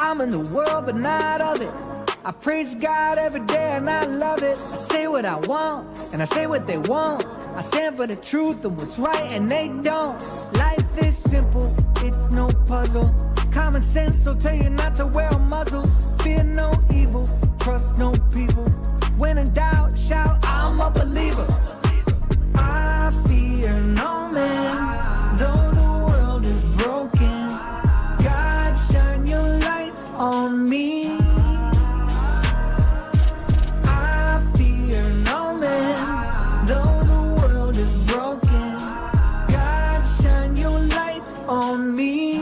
I'm in the world, but not of it. I praise God every day and I love it. I say what I want and I say what they want. I stand for the truth and what's right and they don't. Life is simple, it's no puzzle. Common sense will tell you not to wear a muzzle. Fear no evil, trust no people. When in doubt, shout, I'm a believer. I fear no man, though the world is broken. God, shine your light on me. I fear no man, though the world is broken. God, shine your light on me.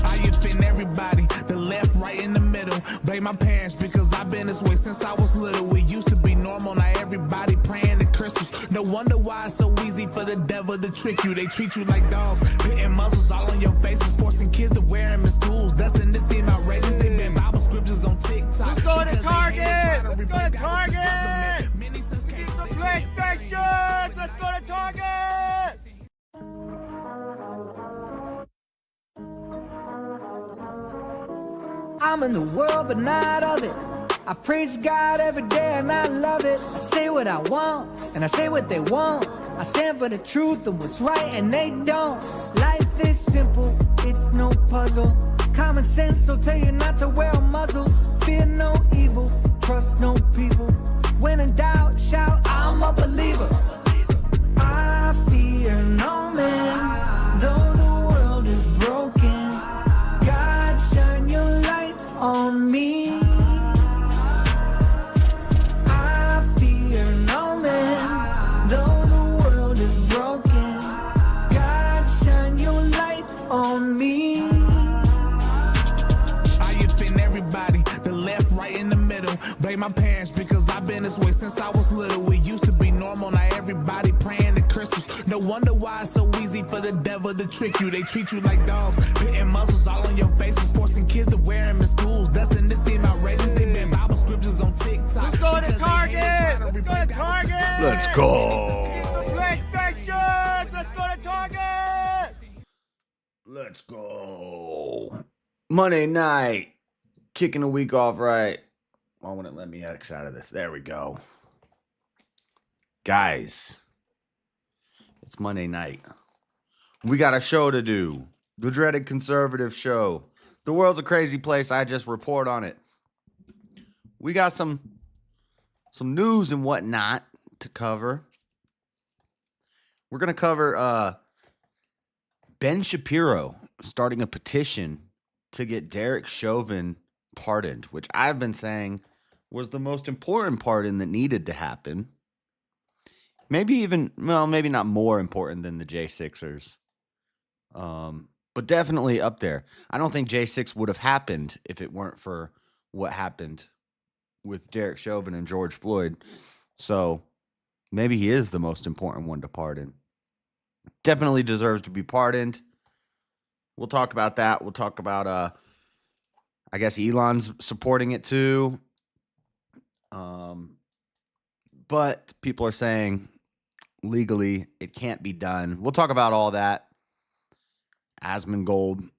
I offend everybody, the left, right, in the middle. Blame my parents because I've been this way since I was little. It used to be normal, now everybody praying to crystals. No wonder why it's so easy for the devil to trick you. They treat you like dogs, putting muzzles all on your faces, forcing kids to wear them in schools. Doesn't this seem outrageous? They ban Bible scriptures on TikTok. Let's go to Target! Let's go to Target! Need some PlayStations! Let's go to Target! I'm in the world, but not of it. I praise God every day and I love it. I say what I want and I say what they want. I stand for the truth and what's right and they don't. Life is simple, it's no puzzle. Common sense will tell you not to wear a muzzle. Fear no evil, trust no people. When in doubt, shout, I'm a believer. I fear no man, though the world is broken. God, shine your light on me. I fear no man, though the world is broken. God, shine your light on me. I offend everybody, the left, right, in the middle. Blame my parents because I've been this way since I was little. It used to be normal, now everybody praying to crystals. No wonder why it's so easy for the devil to trick you. They treat you like dogs, putting muzzles all on your faces, forcing kids to wear them in schools. Doesn't this seem outrageous? They ban Bible scriptures on TikTok. Let's go to Target! Let's go to Target! Let's go. Need some PlayStations! Let's go to Target! Let's go. Monday night. Kicking the week off right. Why won't it let me X out of this? There we go. Guys, it's Monday night. We got a show to do. The Dreaded Conservative show. The world's a crazy place. I just report on it. We got some news and whatnot to cover. We're going to cover Ben Shapiro starting a petition to get Derek Chauvin pardoned, which I've been saying was the most important pardon that needed to happen. Maybe even, well, maybe not more important than the J6ers. But definitely up there. I don't think J6 would have happened if it weren't for what happened with Derek Chauvin and George Floyd. So maybe he is the most important one to pardon. Definitely deserves to be pardoned. We'll talk about that. We'll talk about, I guess Elon's supporting it too. But people are saying legally it can't be done. We'll talk about all that. Asmongold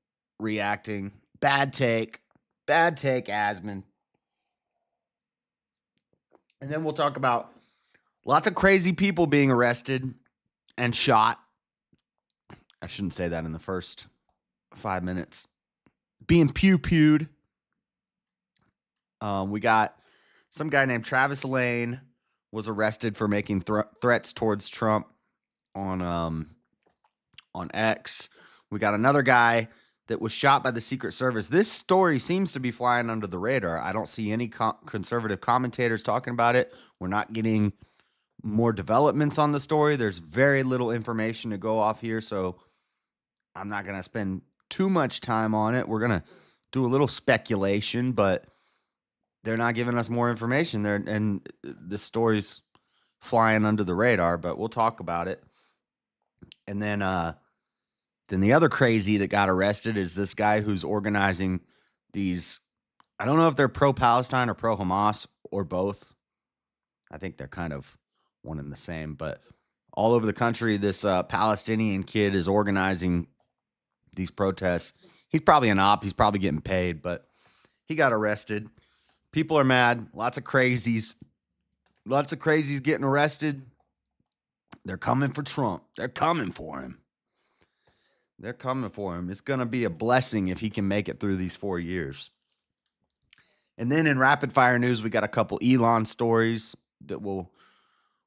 reacting. Bad take, Asmon. And then we'll talk about lots of crazy people being arrested and shot. I shouldn't say that in the first 5 minutes. Being pew-pewed. We got some guy named Travis Lane was arrested for making threats towards Trump on X. We got another guy that was shot by the Secret Service. This story seems to be flying under the radar. I don't see any conservative commentators talking about it. We're not getting more developments on the story. There's very little information to go off here, so I'm not going to spend too much time on it. We're going to do a little speculation, but they're not giving us more information there, and the story's flying under the radar, but we'll talk about it. And then the other crazy that got arrested is this guy who's organizing these, I don't know if they're pro Palestine or pro Hamas or both. I think they're kind of one and the same, but all over the country, this Palestinian kid is organizing these protests. He's probably an op. He's probably getting paid, but he got arrested. People are mad. Lots of crazies. Lots of crazies getting arrested. They're coming for Trump. They're coming for him. They're coming for him. It's going to be a blessing if he can make it through these 4 years. And then in rapid fire news, we got a couple Elon stories that we'll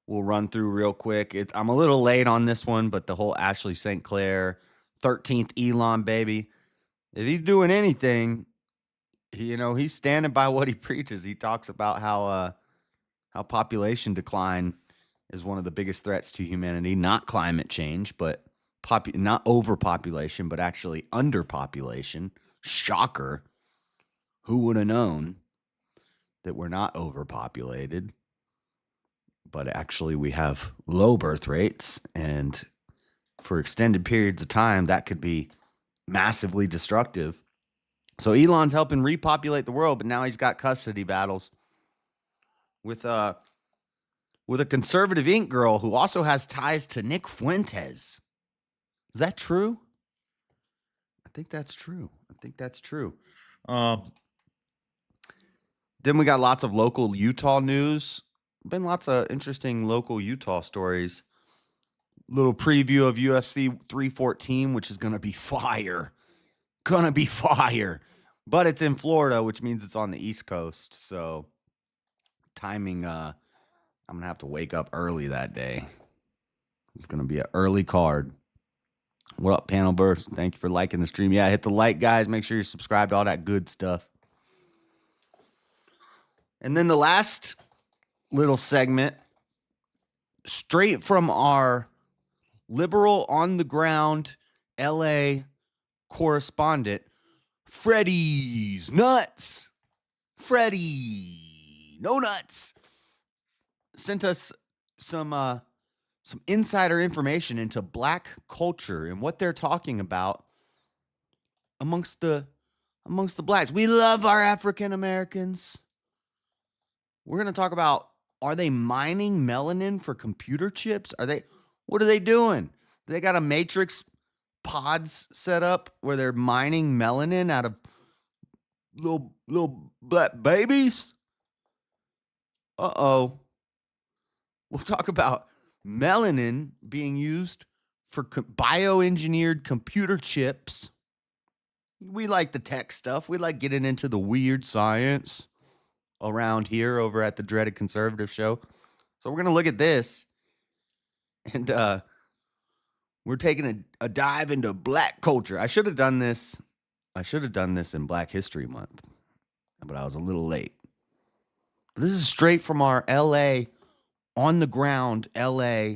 run through real quick. I'm a little late on this one, but the whole Ashley St. Clair 13th Elon baby, if he's doing anything, he's standing by what he preaches. He talks about how population decline is one of the biggest threats to humanity, not climate change, but not overpopulation, but actually underpopulation. Shocker. Who would have known that we're not overpopulated, but actually we have low birth rates, and for extended periods of time, that could be massively destructive. So Elon's helping repopulate the world, but now he's got custody battles with a conservative Inc. girl who also has ties to Nick Fuentes. Is that true? I think that's true. Then we got lots of local Utah news. Been lots of interesting local Utah stories. Little preview of UFC 314, which is going to be fire. But it's in Florida, which means it's on the East Coast. So timing, I'm going to have to wake up early that day. It's going to be an early card. What up, Panel Burst? Thank you for liking the stream. Yeah, hit the like, guys. Make sure you're subscribed to all that good stuff. And then the last little segment, straight from our liberal on-the-ground LA correspondent, Freddie's Nuts. Freddie, no nuts, sent us some insider information into black culture and what they're talking about amongst the blacks. We love our African Americans. We're going to talk about, are they mining melanin for computer chips? What are they doing? They got a matrix pods set up where they're mining melanin out of little black babies? Uh-oh. We'll talk about melanin being used for bioengineered computer chips. We like the tech stuff. We like getting into the weird science around here over at the Dreaded Conservative Show. So we're going to look at this. And we're taking a dive into black culture. I should have done this in Black History Month, but I was a little late. This is straight from our LA, on the ground LA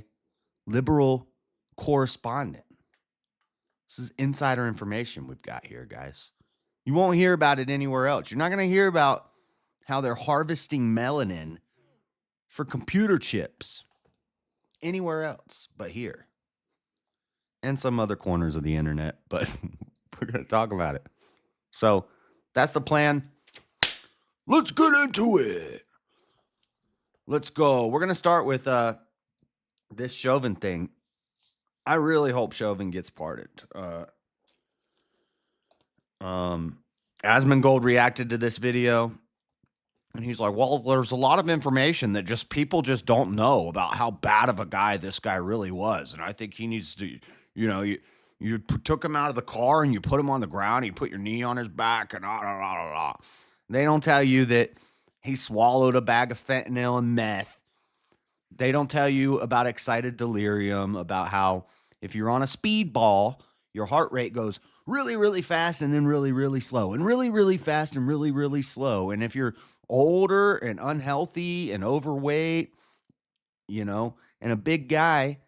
liberal correspondent. This is insider information we've got here, guys. You won't hear about it anywhere else. You're not going to hear about how they're harvesting melanin for computer chips anywhere else but here. And some other corners of the internet, but we're going to talk about it. So that's the plan. Let's get into it. Let's go. We're going to start with this Chauvin thing. I really hope Chauvin gets pardoned. Asmongold reacted to this video, and he's like, well, there's a lot of information that people just don't know about how bad of a guy this guy really was. And I think he needs to, you took him out of the car and you put him on the ground. You put your knee on his back and They don't tell you that he swallowed a bag of fentanyl and meth. They don't tell you about excited delirium, about how if you're on a speedball, your heart rate goes really, really fast and then really, really slow, and really, really fast and really, really slow. And if you're older and unhealthy and overweight, and a big guy,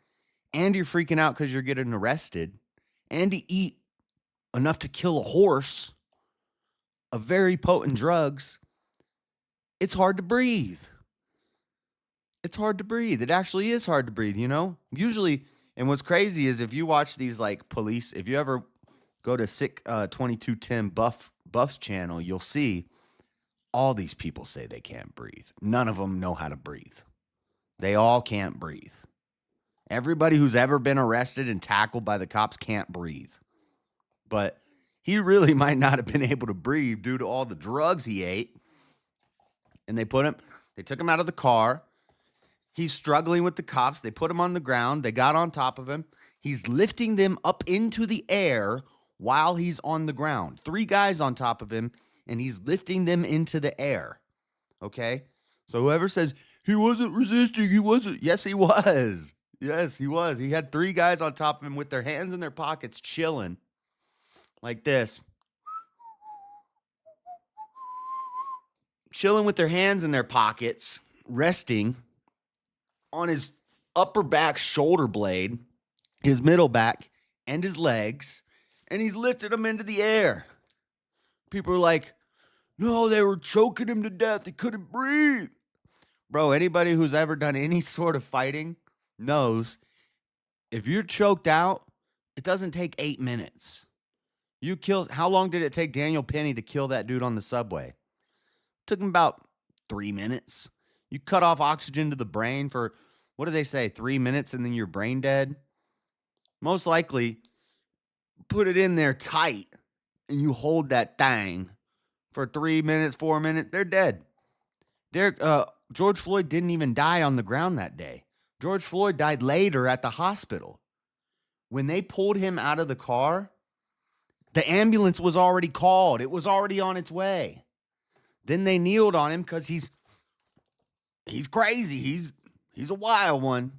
and you're freaking out because you're getting arrested, and you eat enough to kill a horse of very potent drugs, it's hard to breathe. It's hard to breathe. It actually is hard to breathe, Usually, and what's crazy is if you watch these police, if you ever go to Sick 2210 Buff's channel, you'll see all these people say they can't breathe. None of them know how to breathe. They all can't breathe. Everybody who's ever been arrested and tackled by the cops can't breathe. But he really might not have been able to breathe due to all the drugs he ate. And they took him out of the car. He's struggling with the cops. They put him on the ground. They got on top of him. He's lifting them up into the air while he's on the ground. 3 guys on top of him, and he's lifting them into the air. Okay? So whoever says, he wasn't resisting, he wasn't. Yes, he was. Yes, he was. He had 3 guys on top of him with their hands in their pockets chilling like this. Chilling with their hands in their pockets, resting on his upper back shoulder blade, his middle back, and his legs, and he's lifted them into the air. People are like, no, they were choking him to death. He couldn't breathe. Bro, anybody who's ever done any sort of fighting knows if you're choked out, it doesn't take 8 minutes. How long did it take Daniel Penny to kill that dude on the subway? It took him about 3 minutes. You cut off oxygen to the brain for, what do they say, 3 minutes and then you're brain dead? Most likely, put it in there tight and you hold that thing for 3 minutes, 4 minutes, they're dead. George Floyd didn't even die on the ground that day. George Floyd died later at the hospital. When they pulled him out of the car, the ambulance was already called. It was already on its way. Then they kneeled on him because he's crazy. He's a wild one.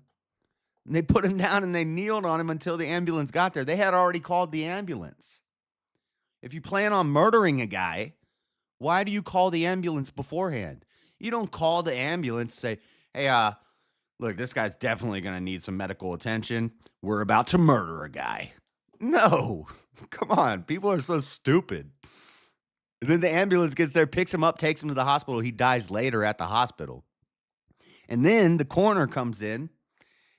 And they put him down and they kneeled on him until the ambulance got there. They had already called the ambulance. If you plan on murdering a guy, why do you call the ambulance beforehand? You don't call the ambulance and say, hey, look, this guy's definitely going to need some medical attention. We're about to murder a guy. No, come on. People are so stupid. And then the ambulance gets there, picks him up, takes him to the hospital. He dies later at the hospital. And then the coroner comes in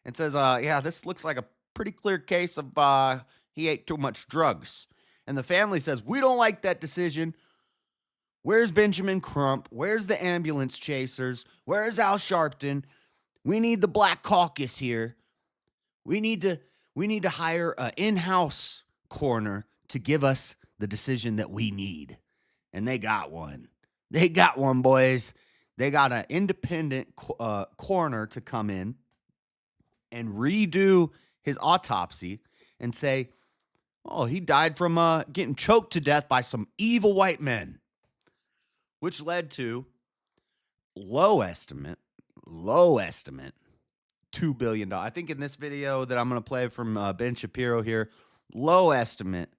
and says, yeah, this looks like a pretty clear case of he ate too much drugs. And the family says, we don't like that decision. Where's Benjamin Crump? Where's the ambulance chasers? Where's Al Sharpton? We need the Black Caucus here. We need to hire an in-house coroner to give us the decision that we need. And they got one. They got one, boys. They got an independent coroner to come in and redo his autopsy and say, oh, he died from getting choked to death by some evil white men, which led to low estimate, $2 billion. I think in this video that I'm going to play from Ben Shapiro here, low estimate,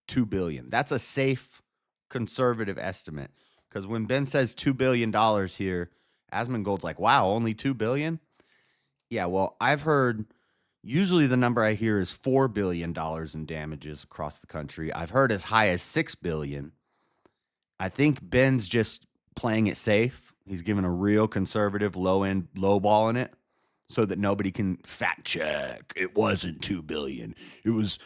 $2 billion. That's a safe conservative estimate. Because when Ben says $2 billion here, Asmongold's like, wow, only $2 billion? Yeah, well, I've heard, usually the number I hear is $4 billion in damages across the country. I've heard as high as $6 billion. I think Ben's just playing it safe. He's giving a real conservative low-end low-ball in it so that nobody can fact check. It wasn't $2 billion. It was...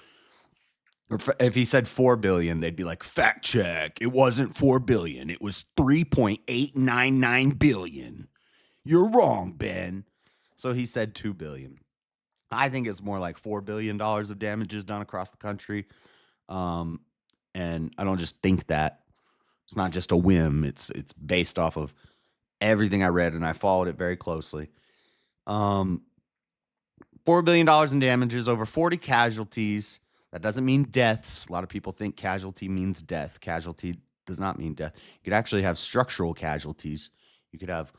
Or if he said $4 billion, they'd be like, fact check. It wasn't $4 billion. It was $3.899 billion. You're wrong, Ben. So he said $2 billion. I think it's more like $4 billion of damages done across the country. And I don't just think that. It's not just a whim. It's based off of everything I read, and I followed it very closely. $4 billion in damages, over 40 casualties. That doesn't mean deaths. A lot of people think casualty means death. Casualty does not mean death. You could actually have structural casualties. You could have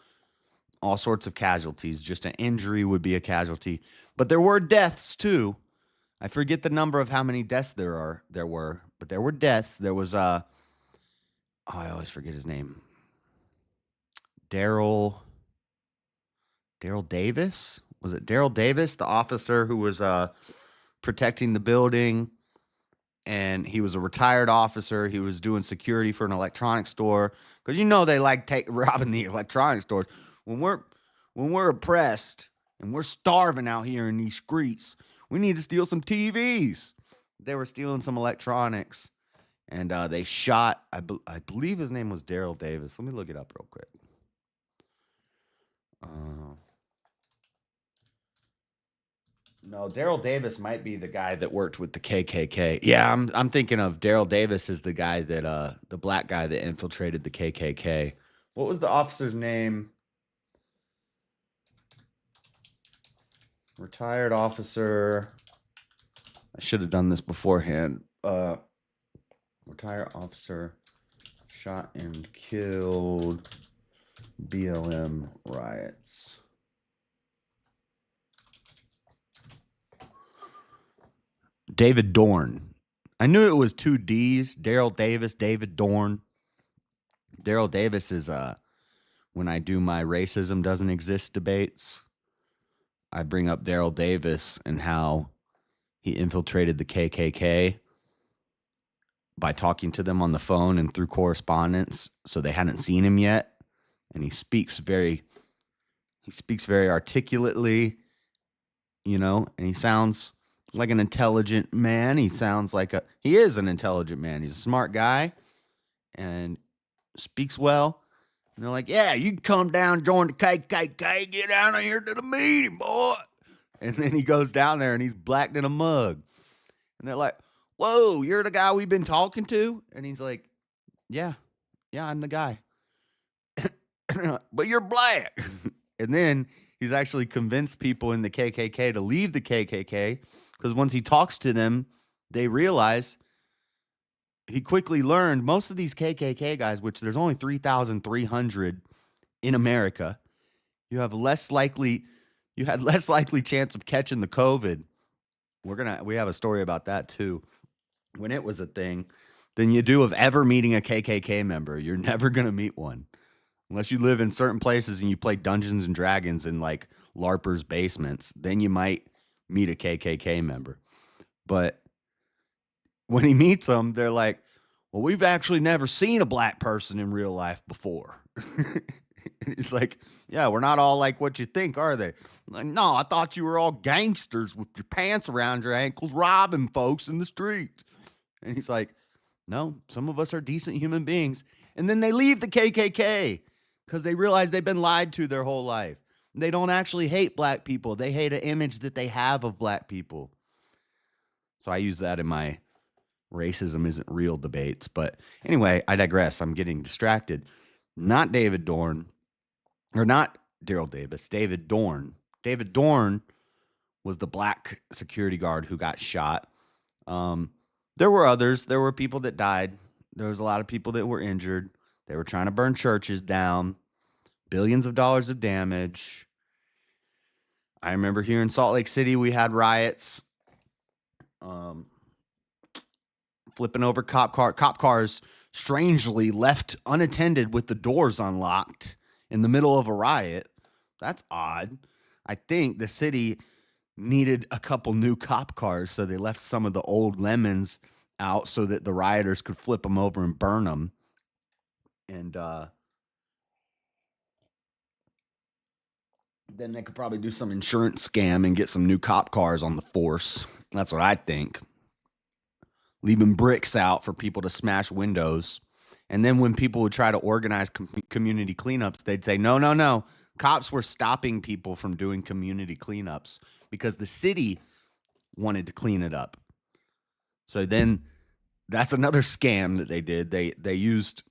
all sorts of casualties. Just an injury would be a casualty. But there were deaths too. I forget the number of how many deaths there were, but there were deaths. There was I always forget his name. Daryl Davis? Was it Daryl Davis, the officer who was protecting the building? And he was a retired officer. He was doing security for an electronics store. Because they like robbing the electronics stores. When we're oppressed and we're starving out here in these streets, we need to steal some TVs. They were stealing some electronics. And they shot, I believe his name was Daryl Davis. Let me look it up real quick. No, Daryl Davis might be the guy that worked with the KKK. Yeah, I'm thinking of Daryl Davis as the guy that the black guy that infiltrated the KKK. What was the officer's name? Retired officer. I should have done this beforehand. Retired officer shot and killed BLM riots. David Dorn. I knew it was two D's. Daryl Davis, David Dorn. Daryl Davis is when I do my racism doesn't exist debates, I bring up Daryl Davis and how he infiltrated the KKK by talking to them on the phone and through correspondence, so they hadn't seen him yet. And he speaks very articulately, you know, and he sounds like an intelligent man. He is an intelligent man. He's a smart guy and speaks well. And they're like, yeah, you can come down, join the KKK, get down here to the meeting, boy. And then he goes down there and he's blacked in a mug. And they're like, whoa, you're the guy we've been talking to? And he's like, yeah, I'm the guy. But you're black. And then he's actually convinced people in the KKK to leave the KKK, because once he talks to them, they realize, he quickly learned most of these KKK guys, which there's only 3,300 in America, you had less likely chance of catching the COVID. We have a story about that too, when it was a thing, than you do of ever meeting a KKK member. You're never going to meet one unless you live in certain places and you play Dungeons and Dragons in like LARPers' basements. Then you might meet a KKK member. But when he meets them, they're like, well, we've actually never seen a black person in real life before. It's like, yeah, we're not all like what you think, are they? Like, no, I thought you were all gangsters with your pants around your ankles, robbing folks in the street. And he's like, no, some of us are decent human beings. And then they leave the KKK because they realize they've been lied to their whole life. They don't actually hate black people. They hate an image that they have of black people. So I use that in my racism isn't real debates. But anyway, I digress. I'm getting distracted. Not David Dorn, or not Daryl Davis, David Dorn. David Dorn was the black security guard who got shot. There were others. There were people that died. There was a lot of people that were injured. They were trying to burn churches down. Billions of dollars of damage. I remember here in Salt Lake City, we had riots. Flipping over cop cars strangely left unattended with the doors unlocked in the middle of a riot. That's odd. I think the city needed a couple new cop cars, so they left some of the old lemons out so that the rioters could flip them over and burn them. And then they could probably do some insurance scam and get some new cop cars on the force. That's what I think. Leaving bricks out for people to smash windows. And then when people would try to organize community cleanups, they'd say, no. Cops were stopping people from doing community cleanups because the city wanted to clean it up. So then that's another scam that they did. They used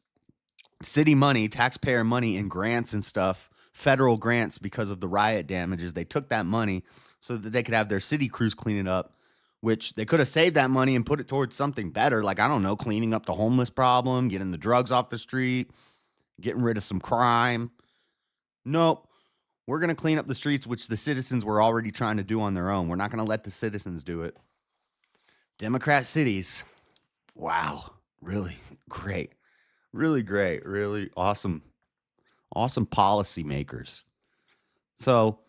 city money, taxpayer money, and grants and stuff, federal grants, because of the riot damages. They took that money so that they could have their city crews clean it up, which they could have saved that money and put it towards something better, like, I don't know, cleaning up the homeless problem, getting the drugs off the street, getting rid of some crime. Nope. We're going to clean up the streets, which the citizens were already trying to do on their own. We're not going to let the citizens do it. Democrat cities. Wow. Really great. Really great. Really awesome. Awesome policymakers. So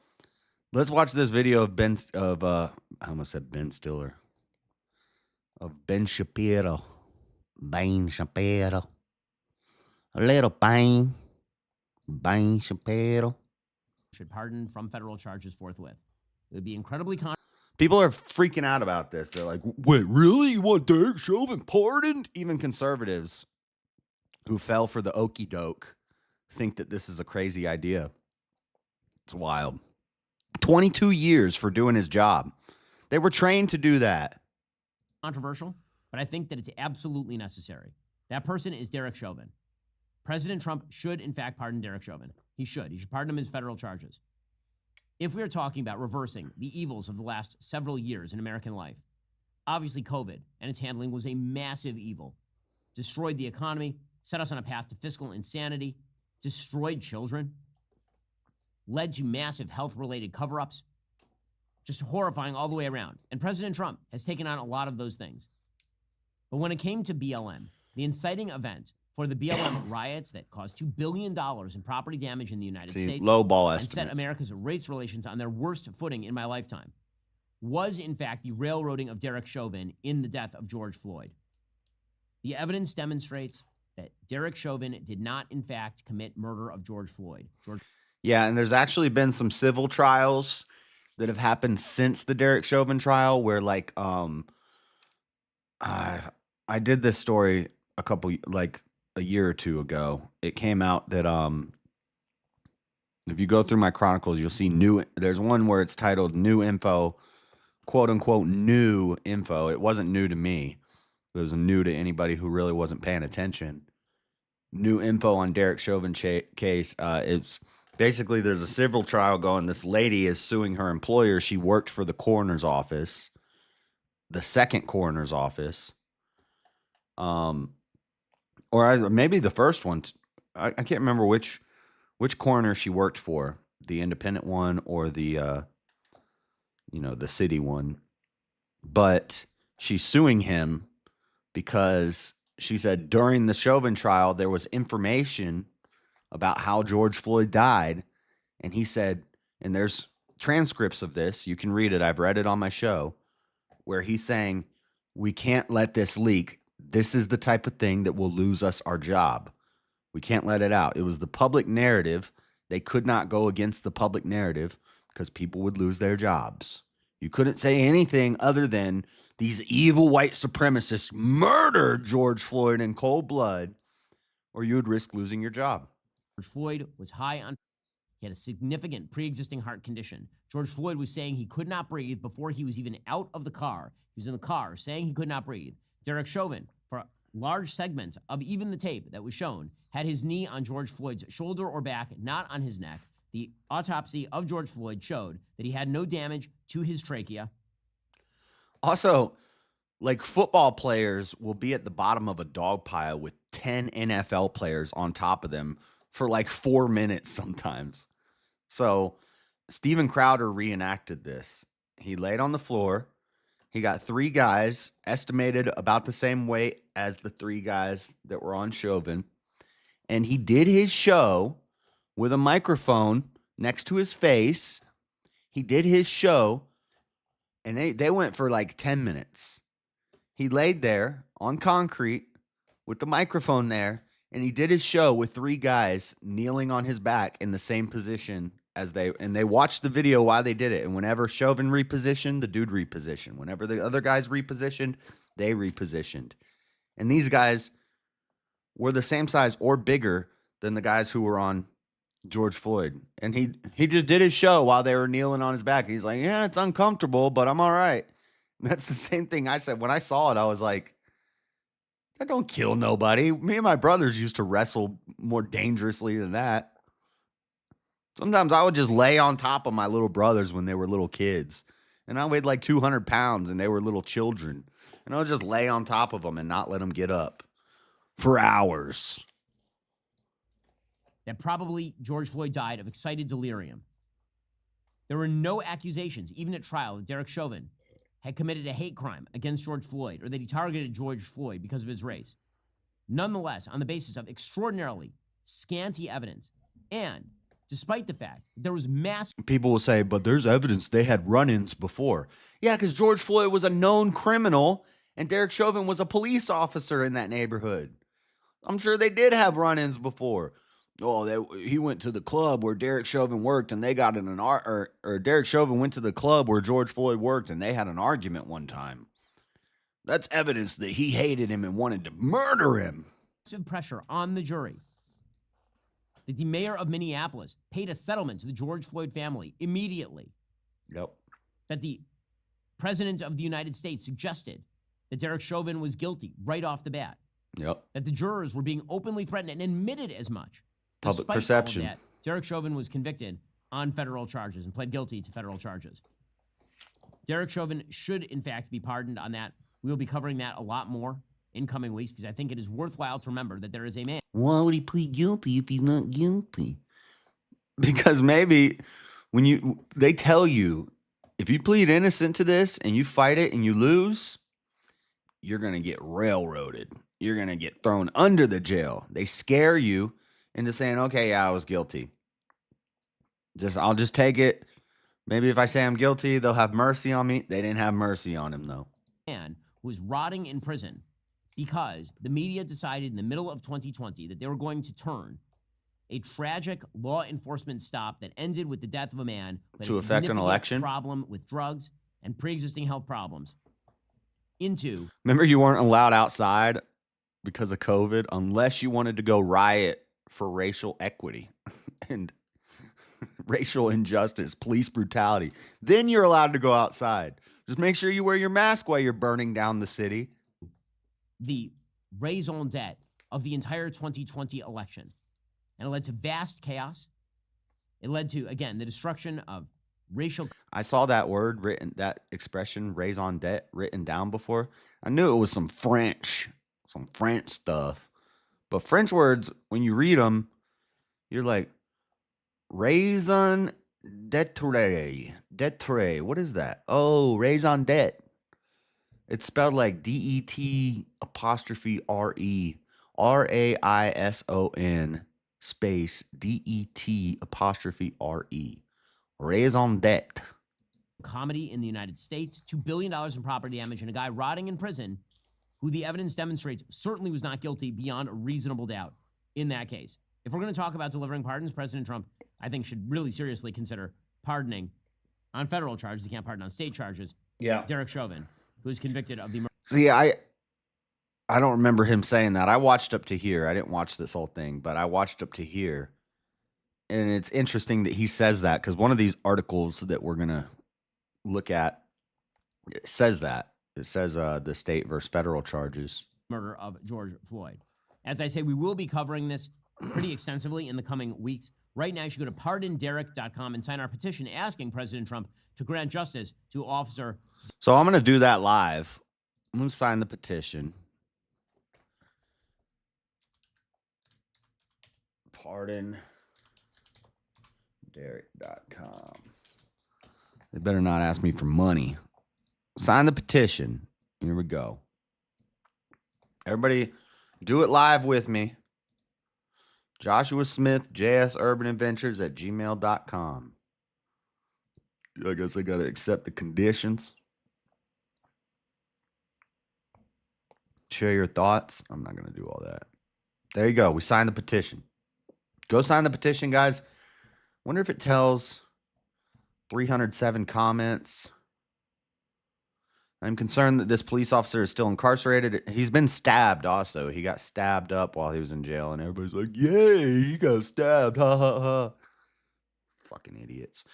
let's watch this video of I almost said Ben Stiller. Of Ben Shapiro. Ben Shapiro. A little Ben. Ben Shapiro. Should pardon from federal charges forthwith. It would be incredibly People are freaking out about this. They're like, wait, really? You want Derek Chauvin pardoned? Even conservatives who fell for the okey doke think that this is a crazy idea. It's wild. 22 years for doing his job. They were trained to do that. Controversial, but I think that it's absolutely necessary. That person is Derek Chauvin. President Trump should, in fact, pardon Derek Chauvin. He should. He should pardon him his federal charges. If we are talking about reversing the evils of the last several years in American life, obviously COVID and its handling was a massive evil. Destroyed the economy, set us on a path to fiscal insanity, destroyed children, led to massive health-related cover-ups, just horrifying all the way around. And President Trump has taken on a lot of those things. But when it came to BLM, the inciting event for the BLM riots that caused $2 billion in property damage in the United States low ball and estimate. set America's race relations on their worst footing in my lifetime, was in fact the railroading of Derek Chauvin in the death of George Floyd. The evidence demonstrates that Derek Chauvin did not, in fact, commit murder of George Floyd. Yeah, and there's actually been some civil trials that have happened since the Derek Chauvin trial where, like, I did this story a year or two ago. It came out that if you go through my chronicles, you'll see there's one where it's titled New Info, quote unquote new info. It wasn't new to me. It was new to anybody who really wasn't paying attention. New info on Derek Chauvin case. It's basically there's a civil trial going. This lady is suing her employer. She worked for the coroner's office, the second coroner's office, maybe the first one. I can't remember which coroner she worked for, the independent one or the the city one. But she's suing him because she said during the Chauvin trial, there was information about how George Floyd died. And he said, and there's transcripts of this, you can read it, I've read it on my show, where he's saying, we can't let this leak. This is the type of thing that will lose us our job. We can't let it out. It was the public narrative. They could not go against the public narrative because people would lose their jobs. You couldn't say anything other than these evil white supremacists murdered George Floyd in cold blood, or you would risk losing your job. George Floyd was high on. He had a significant pre-existing heart condition. George Floyd was saying he could not breathe before he was even out of the car. He was in the car saying he could not breathe. Derek Chauvin, for large segments of even the tape that was shown, had his knee on George Floyd's shoulder or back, not on his neck. The autopsy of George Floyd showed that he had no damage to his trachea. Also, like, football players will be at the bottom of a dog pile with 10 NFL players on top of them for like 4 minutes sometimes. So Steven Crowder reenacted this. He laid on the floor. He got 3 guys estimated about the same weight as the 3 guys that were on Chauvin. And he did his show with a microphone next to his face. He did his show, and they went for like 10 minutes. He laid there on concrete with the microphone there, and he did his show with 3 guys kneeling on his back in the same position as they watched the video while they did it. And whenever Chauvin repositioned, the dude repositioned. Whenever the other guys repositioned, they repositioned. And these guys were the same size or bigger than the guys who were on George Floyd. And he just did his show while they were kneeling on his back. He's like, yeah, it's uncomfortable, but I'm all right. And that's the same thing I said. When I saw it, I was like, that don't kill nobody. Me and my brothers used to wrestle more dangerously than that. Sometimes I would just lay on top of my little brothers when they were little kids. And I weighed like 200 pounds and they were little children. And I would just lay on top of them and not let them get up for hours. That probably George Floyd died of excited delirium. There were no accusations, even at trial, that Derek Chauvin had committed a hate crime against George Floyd or that he targeted George Floyd because of his race. Nonetheless, on the basis of extraordinarily scanty evidence, and despite the fact that there was massive... People will say, but there's evidence they had run-ins before. Yeah, because George Floyd was a known criminal and Derek Chauvin was a police officer in that neighborhood. I'm sure they did have run-ins before. Oh, he went to the club where Derek Chauvin worked and they got in or Derek Chauvin went to the club where George Floyd worked and they had an argument one time. That's evidence that he hated him and wanted to murder him. Massive pressure on the jury. That the mayor of Minneapolis paid a settlement to the George Floyd family immediately. Yep. that the President of the United States suggested that Derek Chauvin was guilty right off the bat, Yep. that the jurors were being openly threatened and admitted as much. Public Despite all of perception. that, Derek Chauvin was convicted on federal charges and pled guilty to federal charges. Derek Chauvin should, in fact, be pardoned on that. We will be covering that a lot more in coming weeks because I think it is worthwhile to remember that there is a man. Why would he plead guilty if he's not guilty? Because maybe when they tell you, if you plead innocent to this and you fight it and you lose, you're going to get railroaded. You're going to get thrown under the jail. They scare you into saying, okay, yeah, I was guilty. I'll just take it. Maybe if I say I'm guilty, they'll have mercy on me. They didn't have mercy on him, though. Man who was rotting in prison because the media decided in the middle of 2020 that they were going to turn a tragic law enforcement stop that ended with the death of a man who had To a affect an significant election? problem with drugs and pre-existing health problems into Remember, you weren't allowed outside because of COVID unless you wanted to go riot for racial equity and racial injustice, police brutality. Then you're allowed to go outside. Just make sure you wear your mask while you're burning down the city. the raison d'etre of the entire 2020 election. And it led to vast chaos. It led to, again, the destruction of racial. I saw that word written, that expression, raison d'etre, written down before. I knew it was some French stuff. But French words, when you read them, you're like, raison d'etre. What is that? Oh, raison d'etre. It's spelled like DET apostrophe RE, RAISON space DET apostrophe RE. Raison d'etre. Comedy in the United States, $2 billion in property damage, and a guy rotting in prison who the evidence demonstrates certainly was not guilty beyond a reasonable doubt in that case. If we're going to talk about delivering pardons, President Trump, I think, should really seriously consider pardoning on federal charges. He can't pardon on state charges. Yeah. Derek Chauvin, who was convicted of the murder. See, I don't remember him saying that. I watched up to here. I didn't watch this whole thing, but I watched up to here. And it's interesting that he says that because one of these articles that we're going to look at says that. It says the state versus federal charges. Murder of George Floyd. As I say, we will be covering this pretty extensively in the coming weeks. Right now, you should go to pardonderek.com and sign our petition asking President Trump to grant justice to Officer. So I'm going to do that live. I'm going to sign the petition. Pardonderek.com. They better not ask me for money. Sign the petition. Here we go. Everybody, do it live with me. Joshua Smith, jsurbanadventures at gmail.com. I guess I got to accept the conditions. Share your thoughts. I'm not going to do all that. There you go. We signed the petition. Go sign the petition, guys. Wonder if it tells 307 comments. I'm concerned that this police officer is still incarcerated. He's been stabbed also. He got stabbed up while he was in jail, and everybody's like, yay, he got stabbed. Ha, ha, ha. Fucking idiots.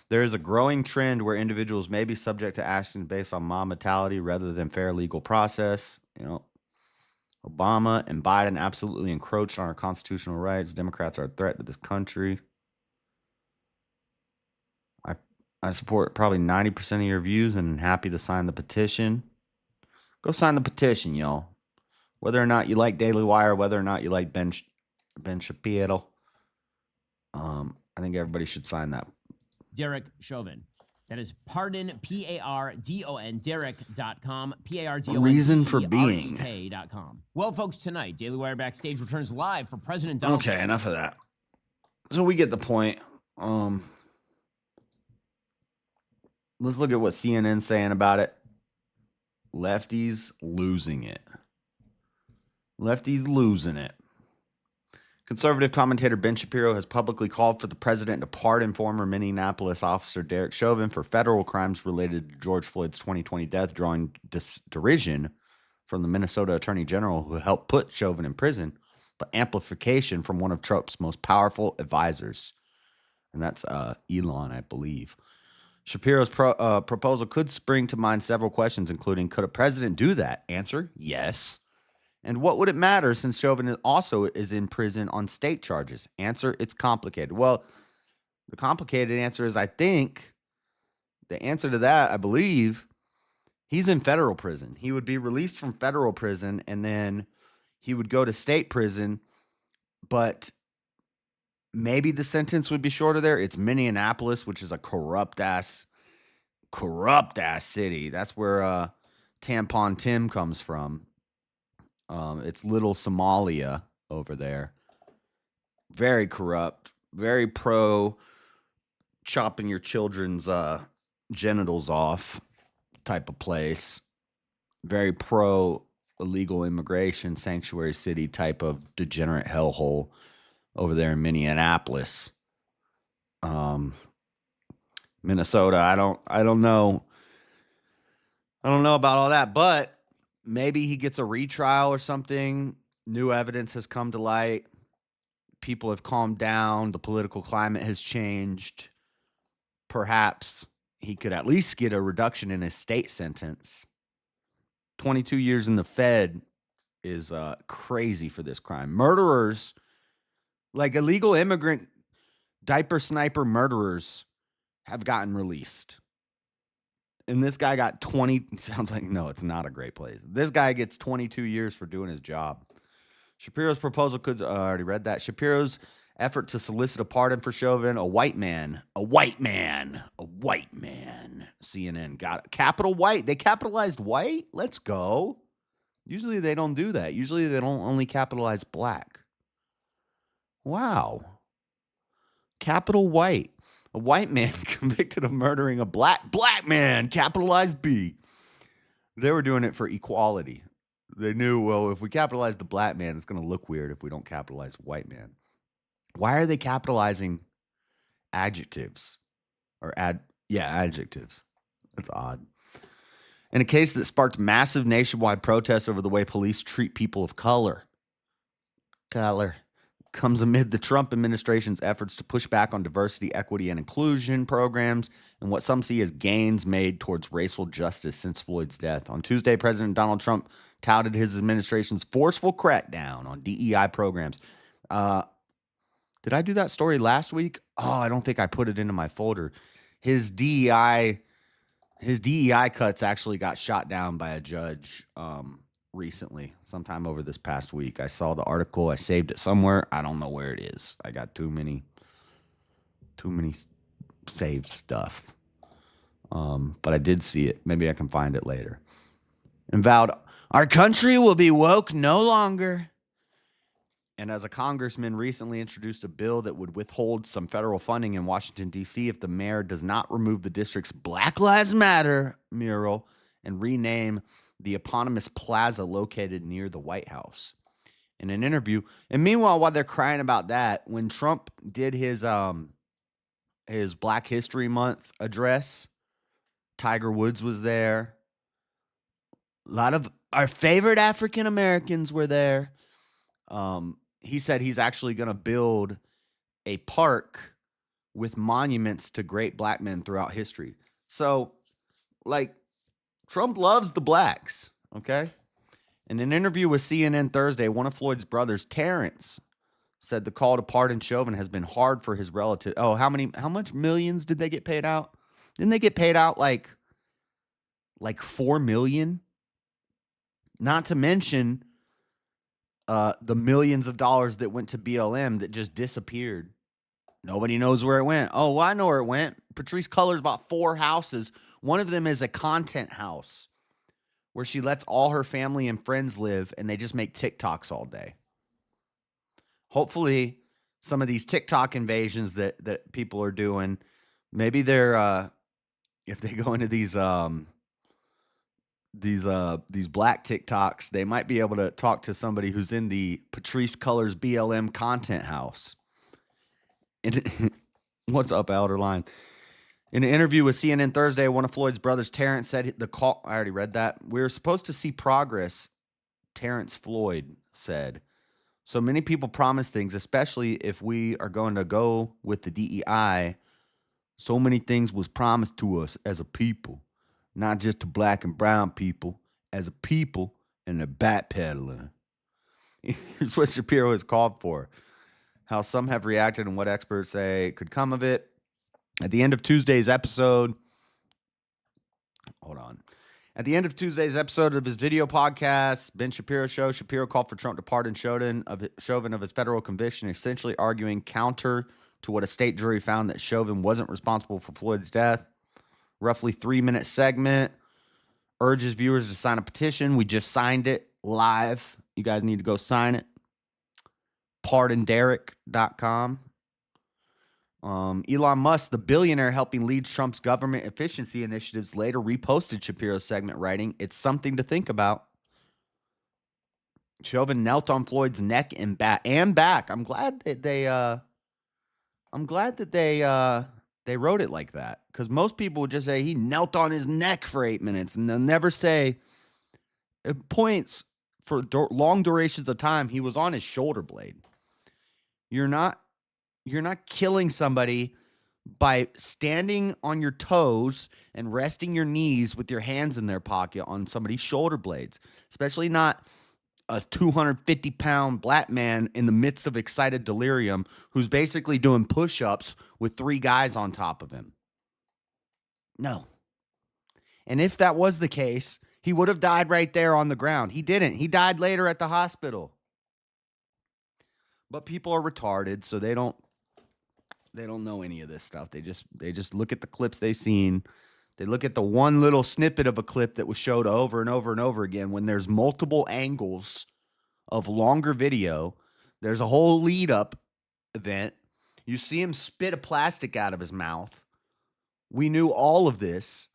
There is a growing trend where individuals may be subject to action based on mob mentality rather than fair legal process. You know, Obama and Biden absolutely encroached on our constitutional rights. Democrats are a threat to this country. I support probably 90% of your views and happy to sign the petition. Go sign the petition, y'all. Whether or not you like Daily Wire, whether or not you like Ben Shapiro, I think everybody should sign that. Derek Chauvin. That is pardon, P-A-R-D-O-N, Derek.com, P-A-R-D-O-N, Reason for being. K.com. Well, folks, tonight, Daily Wire Backstage returns live for President Donald Trump. Okay, enough of that. So we get the point. Let's look at what CNN's saying about it. Lefties losing it. Lefties losing it. Conservative commentator Ben Shapiro has publicly called for the president to pardon former Minneapolis officer Derek Chauvin for federal crimes related to George Floyd's 2020 death, drawing derision from the Minnesota Attorney General who helped put Chauvin in prison, but amplification from one of Trump's most powerful advisors. And that's Elon, I believe. Shapiro's proposal could spring to mind several questions, including, could a president do that? Answer, yes. And what would it matter since Chauvin also is in prison on state charges? Answer, it's complicated. Well, the complicated answer is, I think, the answer to that, I believe, he's in federal prison. He would be released from federal prison, and then he would go to state prison, but maybe the sentence would be shorter there. It's Minneapolis, which is a corrupt-ass city. That's where Tampon Tim comes from. It's little Somalia over there. Very corrupt, very pro chopping your children's genitals off type of place. Very pro illegal immigration sanctuary city type of degenerate hellhole over there in Minneapolis. Minnesota, I don't know. I don't know about all that, but maybe he gets a retrial or something. New evidence has come to light. People have calmed down. The political climate has changed. Perhaps he could at least get a reduction in his state sentence. 22 years in the Fed is crazy for this crime. Murderers, like illegal immigrant diaper sniper murderers, have gotten released. And this guy got 20. Sounds like, no, it's not a great place. This guy gets 22 years for doing his job. Shapiro's proposal could, I already read that. Shapiro's effort to solicit a pardon for Chauvin, a white man. CNN got it. Capital white. They capitalized white? Let's go. Usually they don't do that. Usually they don't only capitalize black. Wow. Capital white. A white man convicted of murdering a black man, capitalized B. They were doing it for equality. They knew, well, if we capitalize the black man, it's going to look weird if we don't capitalize white man. Why are they capitalizing adjectives? Adjectives. That's odd. In a case that sparked massive nationwide protests over the way police treat people of color. Comes amid the Trump administration's efforts to push back on diversity, equity, and inclusion programs and what some see as gains made towards racial justice since Floyd's death. On Tuesday, President Donald Trump touted his administration's forceful crackdown on DEI programs. Did I do that story last week? Oh, I don't think I put it into my folder. His DEI cuts actually got shot down by a judge recently, sometime over this past week. I saw the article. I saved it somewhere. I don't know where it is. I got too many saved stuff. But I did see it. Maybe I can find it later. And vowed, our country will be woke no longer. And as a congressman recently introduced a bill that would withhold some federal funding in Washington, D.C. if the mayor does not remove the district's Black Lives Matter mural and rename the eponymous plaza located near the White House. In an interview, and meanwhile, while they're crying about that, when Trump did his Black History Month address, Tiger Woods was there. A lot of our favorite African Americans were there. He said he's actually going to build a park with monuments to great black men throughout history. So, like, Trump loves the blacks, okay? In an interview with CNN Thursday, one of Floyd's brothers, Terrence, said the call to pardon Chauvin has been hard for his relative. Oh, how much millions did they get paid out? Didn't they get paid out like $4 million? Not to mention the millions of dollars that went to BLM that just disappeared. Nobody knows where it went. Oh, well, I know where it went. Patrisse Cullors bought 4 houses. One of them is a content house where she lets all her family and friends live, and they just make TikToks all day. Hopefully, some of these TikTok invasions that people are doing, maybe they're if they go into these black TikToks, they might be able to talk to somebody who's in the Patrisse Cullors BLM content house. And what's up, Elderline? In an interview with CNN Thursday, one of Floyd's brothers, Terrence, said the call. I already read that. We're supposed to see progress, Terrence Floyd said. So many people promise things, especially if we are going to go with the DEI. So many things was promised to us as a people, not just to black and brown people, as a people and a backpedaling. Here's what Shapiro has called for. How some have reacted and what experts say could come of it. At the end of Tuesday's episode, At the end of Tuesday's episode of his video podcast, Ben Shapiro Show, Shapiro called for Trump to pardon Chauvin of his federal conviction, essentially arguing counter to what a state jury found that Chauvin wasn't responsible for Floyd's death. Roughly 3-minute segment. Urges viewers to sign a petition. We just signed it live. You guys need to go sign it. PardonDerek.com. Elon Musk, the billionaire helping lead Trump's government efficiency initiatives, later reposted Shapiro's segment, writing, "It's something to think about." Chauvin knelt on Floyd's neck and back. I'm glad that they wrote it like that, because most people would just say he knelt on his neck for 8 minutes, and they'll never say at points for long durations of time he was on his shoulder blade. You're not killing somebody by standing on your toes and resting your knees with your hands in their pocket on somebody's shoulder blades, especially not a 250-pound black man in the midst of excited delirium who's basically doing push-ups with 3 guys on top of him. No. And if that was the case, he would have died right there on the ground. He didn't. He died later at the hospital. But people are retarded, so they don't know any of this stuff. They just look at the clips they've seen. They look at the one little snippet of a clip that was showed over and over and over again. When there's multiple angles of longer video, there's a whole lead up event. You see him spit a plastic out of his mouth. We knew all of this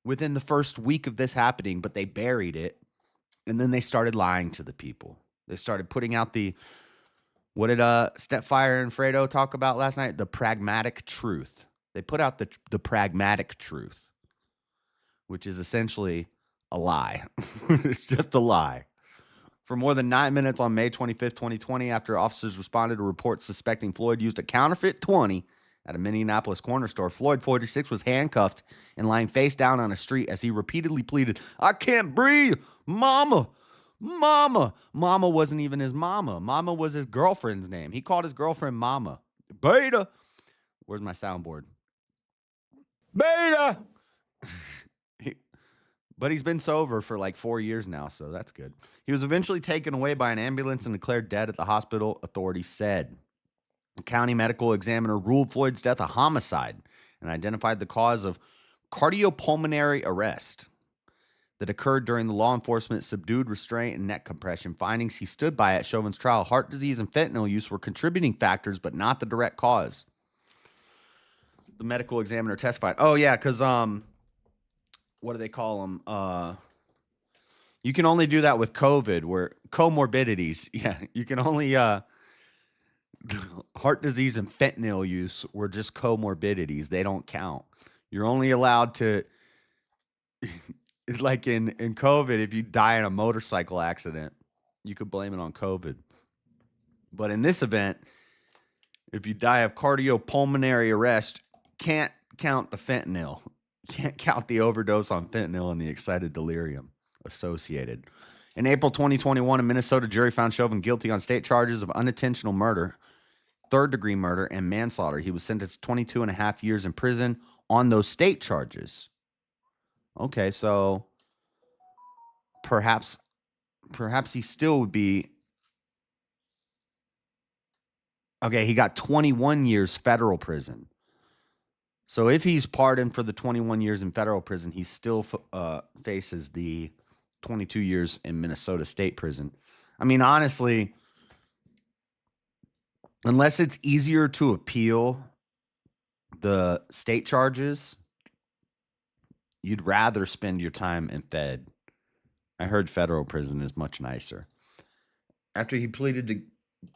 within the first week of this happening, but they buried it. And then they started lying to the people. They started putting out what did Stepfire and Fredo talk about last night? The pragmatic truth. They put out the pragmatic truth, which is essentially a lie. It's just a lie. For more than 9 minutes on May 25th, 2020, after officers responded to reports suspecting Floyd used a counterfeit 20 at a Minneapolis corner store, Floyd, 46, was handcuffed and lying face down on a street as he repeatedly pleaded, "I can't breathe, mama. Mama." Mama wasn't even his mama. Mama was his girlfriend's name. He called his girlfriend Mama. Beta. Where's my soundboard? Beta. But he's been sober for like 4 years now, so that's good. He was eventually taken away by an ambulance and declared dead at the hospital, authorities said. The county medical examiner ruled Floyd's death a homicide and identified the cause of cardiopulmonary arrest that occurred during the law enforcement subdued restraint and neck compression. Findings he stood by at Chauvin's trial: heart disease and fentanyl use were contributing factors, but not the direct cause. The medical examiner testified. Oh, yeah, because, what do they call them? You can only do that with COVID, where comorbidities. Yeah, you can only, heart disease and fentanyl use were just comorbidities. They don't count. You're only allowed to... Like in COVID, if you die in a motorcycle accident, you could blame it on COVID. But in this event, if you die of cardiopulmonary arrest, can't count the fentanyl. Can't count the overdose on fentanyl and the excited delirium associated. In April 2021, a Minnesota jury found Chauvin guilty on state charges of unintentional murder, third-degree murder, and manslaughter. He was sentenced to 22 and a half years in prison on those state charges. Okay, so perhaps he still would be... Okay, he got 21 years federal prison. So if he's pardoned for the 21 years in federal prison, he still faces the 22 years in Minnesota state prison. I mean, honestly, unless it's easier to appeal the state charges, you'd rather spend your time in Fed. I heard federal prison is much nicer. After he pleaded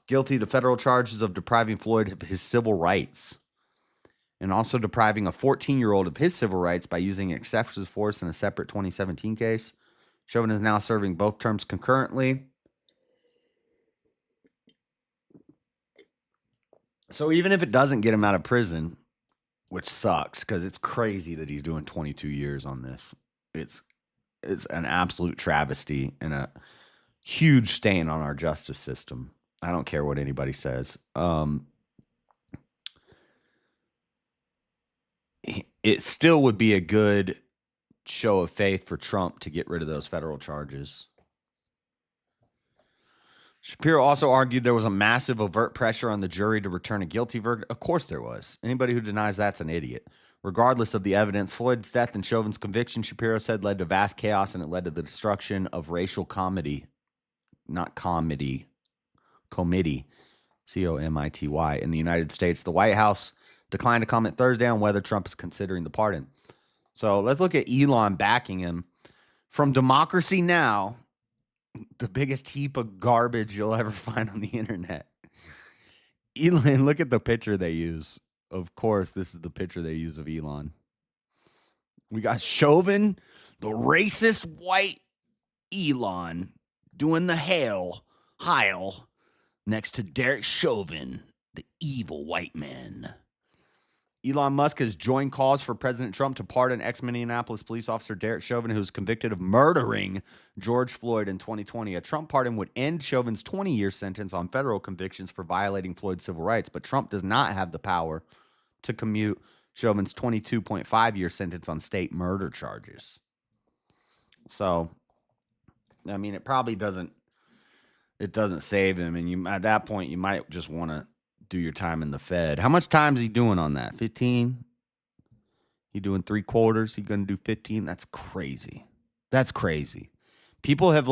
guilty to federal charges of depriving Floyd of his civil rights and also depriving a 14-year-old of his civil rights by using excessive force in a separate 2017 case, Chauvin is now serving both terms concurrently. So even if it doesn't get him out of prison, which sucks because it's crazy that he's doing 22 years on this. It's an absolute travesty and a huge stain on our justice system. I don't care what anybody says. It still would be a good show of faith for Trump to get rid of those federal charges. Shapiro also argued there was a massive overt pressure on the jury to return a guilty verdict. Of course there was. Anybody who denies that's an idiot. Regardless of the evidence, Floyd's death and Chauvin's conviction, Shapiro said, led to vast chaos and it led to the destruction of racial comity. Not comedy. Comity. C-O-M-I-T-Y. In the United States, the White House declined to comment Thursday on whether Trump is considering the pardon. So let's look at Elon backing him. From Democracy Now!, the biggest heap of garbage you'll ever find on the internet. Elon, look at the picture they use. Of course, this is the picture they use of Elon. We got Chauvin, the racist white Elon, doing the Heil, next to Derek Chauvin, the evil white man. Elon Musk has joined calls for President Trump to pardon ex-Minneapolis police officer Derek Chauvin, who was convicted of murdering George Floyd in 2020. A Trump pardon would end Chauvin's 20-year sentence on federal convictions for violating Floyd's civil rights, but Trump does not have the power to commute Chauvin's 22.5-year sentence on state murder charges. So, I mean, it probably doesn't save him, and at that point, you might just want to do your time in the Fed. How much time is he doing on that? 15? He doing 3/4? He going to do 15? That's crazy. That's crazy. People have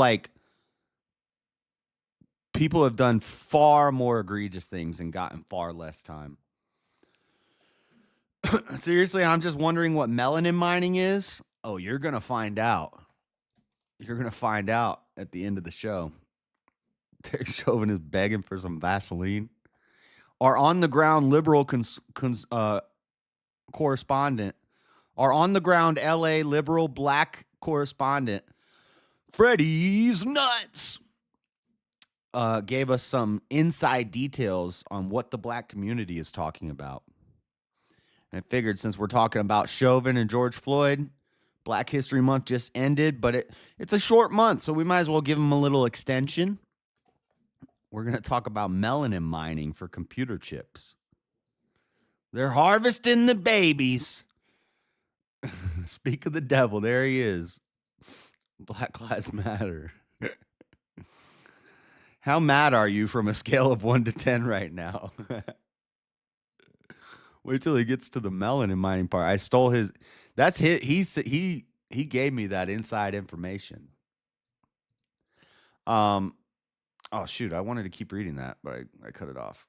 done far more egregious things and gotten far less time. Seriously, I'm just wondering what melanin mining is. Oh, you're going to find out. You're going to find out at the end of the show. Derek Chauvin is begging for some Vaseline. Our on-the-ground liberal correspondent, our on-the-ground LA liberal black correspondent, Freddie's Nuts, gave us some inside details on what the black community is talking about. And I figured since we're talking about Chauvin and George Floyd, Black History Month just ended, but it's a short month, so we might as well give them a little extension. We're going to talk about melanin mining for computer chips. They're harvesting the babies. Speak of the devil, there he is. Black Lives Matter. How mad are you from a scale of 1 to 10 right now? Wait till he gets to the melanin mining part. I stole his. That's his. He gave me that inside information. Oh, shoot. I wanted to keep reading that, but I cut it off.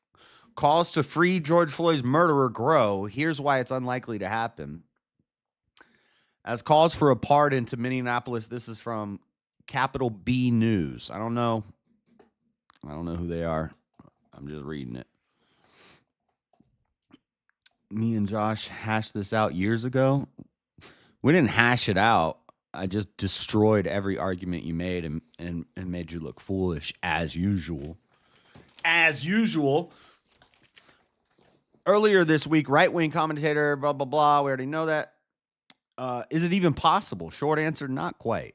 Calls to free George Floyd's murderer grow. Here's why it's unlikely to happen. As calls for a pardon to Minneapolis, this is from Capital B News. I don't know who they are. I'm just reading it. Me and Josh hashed this out years ago. We didn't hash it out. I just destroyed every argument you made and made you look foolish as usual. As usual. Earlier this week, right-wing commentator, blah, blah, blah. We already know that. Is it even possible? Short answer, not quite.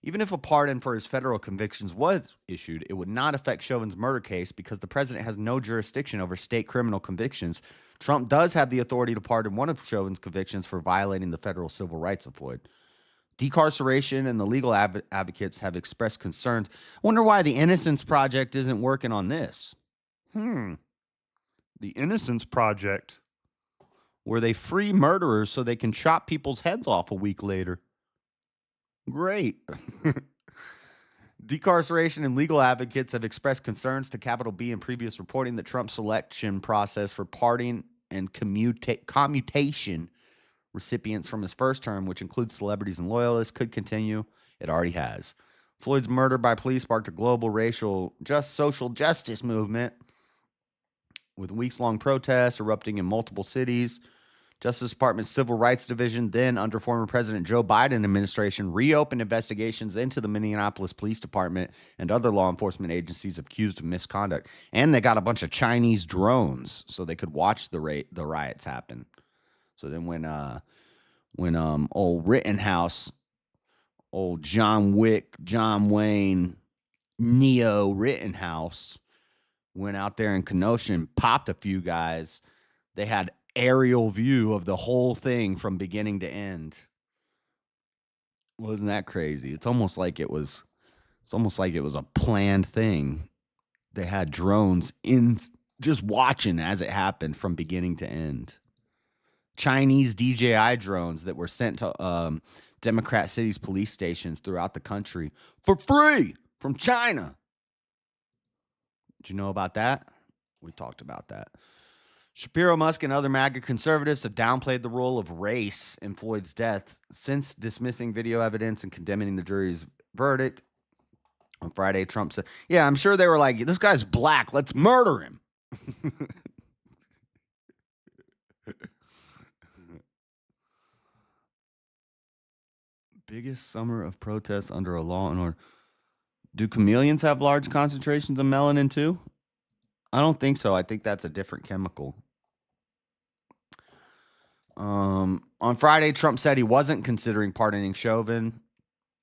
Even if a pardon for his federal convictions was issued, it would not affect Chauvin's murder case because the president has no jurisdiction over state criminal convictions. Trump does have the authority to pardon one of Chauvin's convictions for violating the federal civil rights of Floyd. Decarceration and the legal advocates have expressed concerns. I wonder why the Innocence Project isn't working on this. The Innocence Project, where they free murderers so they can chop people's heads off a week later. Great. Decarceration and legal advocates have expressed concerns to Capital B in previous reporting that Trump's selection process for pardoning and commutation recipients from his first term, which includes celebrities and loyalists, could continue. It already has. Floyd's murder by police sparked a global social justice movement with weeks-long protests erupting in multiple cities. Justice Department's Civil Rights Division, then under former President Joe Biden administration, reopened investigations into the Minneapolis Police Department and other law enforcement agencies accused of misconduct. And they got a bunch of Chinese drones so they could watch the riots happen. So then when old Rittenhouse, old John Wayne, Neo Rittenhouse went out there in Kenosha and popped a few guys, they had aerial view of the whole thing from beginning to end. Wasn't that crazy? It's almost like it was a planned thing. They had drones in just watching as it happened from beginning to end. Chinese DJI drones that were sent to Democrat cities police stations throughout the country for free from China. Did you know about that? We talked about that. Shapiro, Musk, and other MAGA conservatives have downplayed the role of race in Floyd's death since dismissing video evidence and condemning the jury's verdict. On Friday, Trump said, yeah, I'm sure they were like, this guy's black. Let's murder him. Biggest summer of protests under a law and order. Do chameleons have large concentrations of melanin too? I don't think so. I think that's a different chemical. On Friday, Trump said he wasn't considering pardoning Chauvin.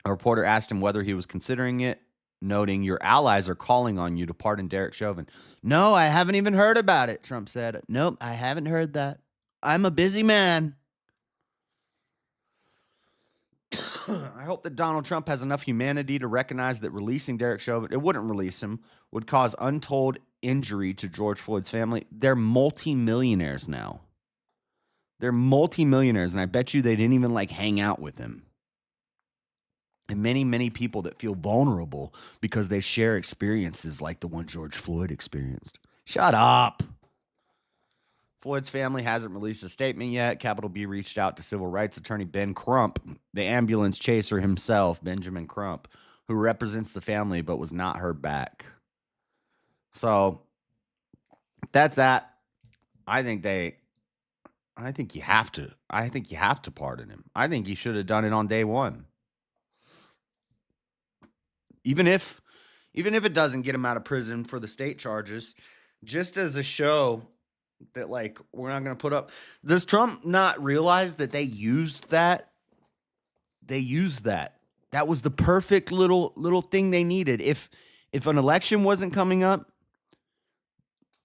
A reporter asked him whether he was considering it, noting, your allies are calling on you to pardon Derek Chauvin. No, I haven't even heard about it, Trump said. Nope, I haven't heard that. I'm a busy man. I hope that Donald Trump has enough humanity to recognize that releasing Derek Chauvin, it wouldn't release him, would cause untold injury to George Floyd's family. They're multimillionaires now. They're multimillionaires, and I bet you they didn't even hang out with him. And many, many people that feel vulnerable because they share experiences like the one George Floyd experienced. Shut up. Floyd's family hasn't released a statement yet. Capital B reached out to civil rights attorney Ben Crump, the ambulance chaser himself, Benjamin Crump, who represents the family but was not heard back. So that's that. I think you have to pardon him. I think he should have done it on day one. Even if it doesn't get him out of prison for the state charges, just as a show that we're not going to put up. Does Trump not realize that they used that? They used that. That was the perfect little thing they needed. If an election wasn't coming up,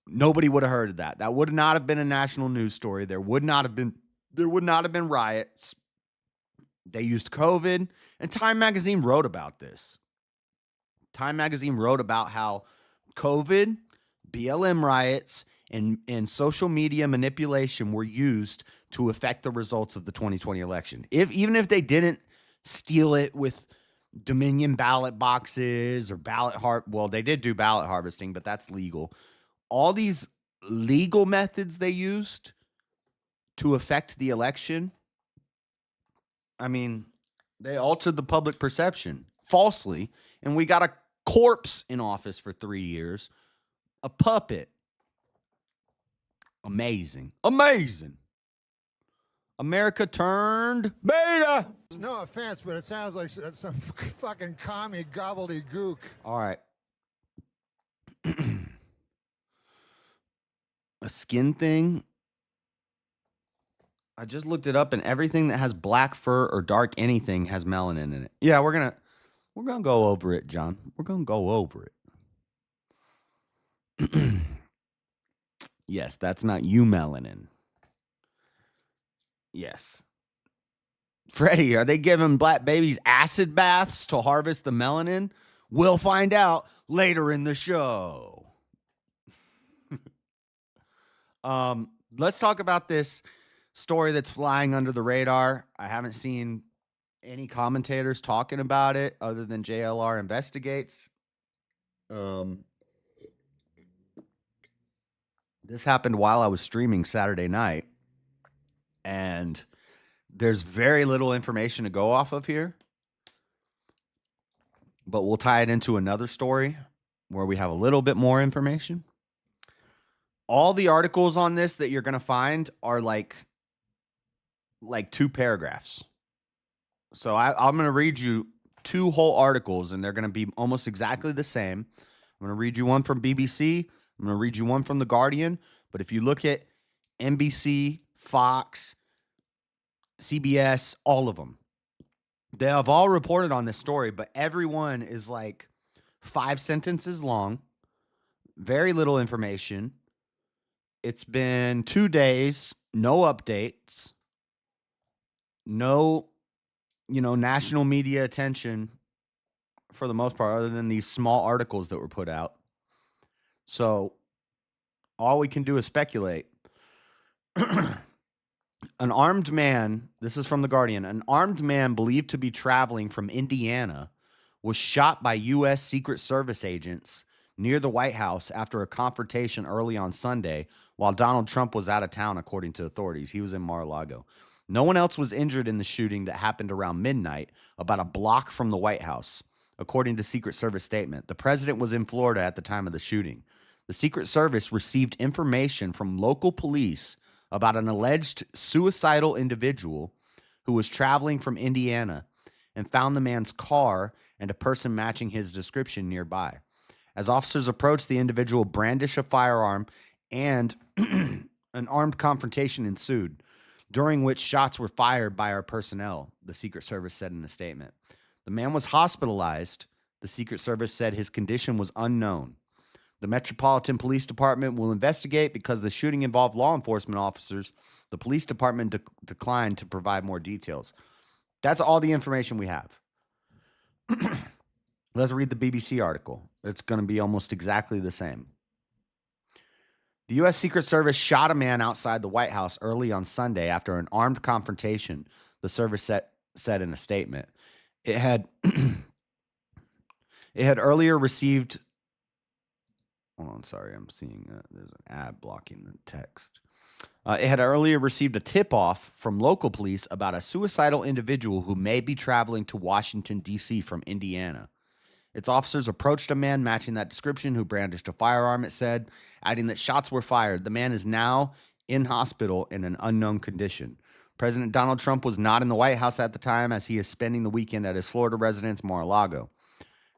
nobody would have heard of that. That would not have been a national news story. There would not have been riots. They used COVID, and Time Magazine wrote about this. Time Magazine wrote about how COVID, BLM riots, and social media manipulation were used to affect the results of the 2020 election. Even if they didn't steal it with Dominion ballot boxes or they did do ballot harvesting, but that's legal. All these legal methods they used to affect the election, I mean, they altered the public perception falsely, and we got a corpse in office for 3 years, a puppet. Amazing. America turned beta. No offense, but it sounds like some fucking commie gobbledygook. All right. A skin thing. I just looked it up, and everything that has black fur or dark anything has melanin in it. Yeah, we're gonna go over it, John. We're gonna go over it. Yes, that's not you, melanin. Yes. Freddie, are they giving black babies acid baths to harvest the melanin? We'll find out later in the show. Let's talk about this story that's flying under the radar. I haven't seen any commentators talking about it other than JLR Investigates. This happened while I was streaming Saturday night, and there's very little information to go off of here, but we'll tie it into another story where we have a little bit more information. All the articles on this that you're going to find are like 2 paragraphs. So I'm going to read you 2 whole articles, and they're going to be almost exactly the same. I'm going to read you one from BBC. I'm going to read you one from The Guardian. But if you look at NBC, Fox, CBS, all of them. They have all reported on this story, but everyone is like 5 sentences long, very little information. It's been 2 days, no updates, no, national media attention for the most part, other than these small articles that were put out. So all we can do is speculate. An armed man, this is from The Guardian, an armed man believed to be traveling from Indiana was shot by U.S. Secret Service agents near the White House after a confrontation early on Sunday while Donald Trump was out of town, according to authorities. He was in Mar-a-Lago. No one else was injured in the shooting that happened around midnight, about a block from the White House, according to Secret Service statement. The president was in Florida at the time of the shooting. The Secret Service received information from local police about an alleged suicidal individual who was traveling from Indiana and found the man's car and a person matching his description nearby. As officers approached, the individual brandished a firearm and an armed confrontation ensued, during which shots were fired by our personnel, the Secret Service said in a statement. The man was hospitalized. The Secret Service said his condition was unknown. The Metropolitan Police Department will investigate because the shooting involved law enforcement officers. The police department declined to provide more details. That's all the information we have. Let's read the BBC article. It's going to be almost exactly the same. The U.S. Secret Service shot a man outside the White House early on Sunday after an armed confrontation, the service said in a statement. It had earlier received... Hold on, sorry, I'm seeing there's an ad blocking the text. It had earlier received a tip-off from local police about a suicidal individual who may be traveling to Washington, D.C. from Indiana. Its officers approached a man matching that description who brandished a firearm, it said, adding that shots were fired. The man is now in hospital in an unknown condition. President Donald Trump was not in the White House at the time, as he is spending the weekend at his Florida residence, Mar-a-Lago.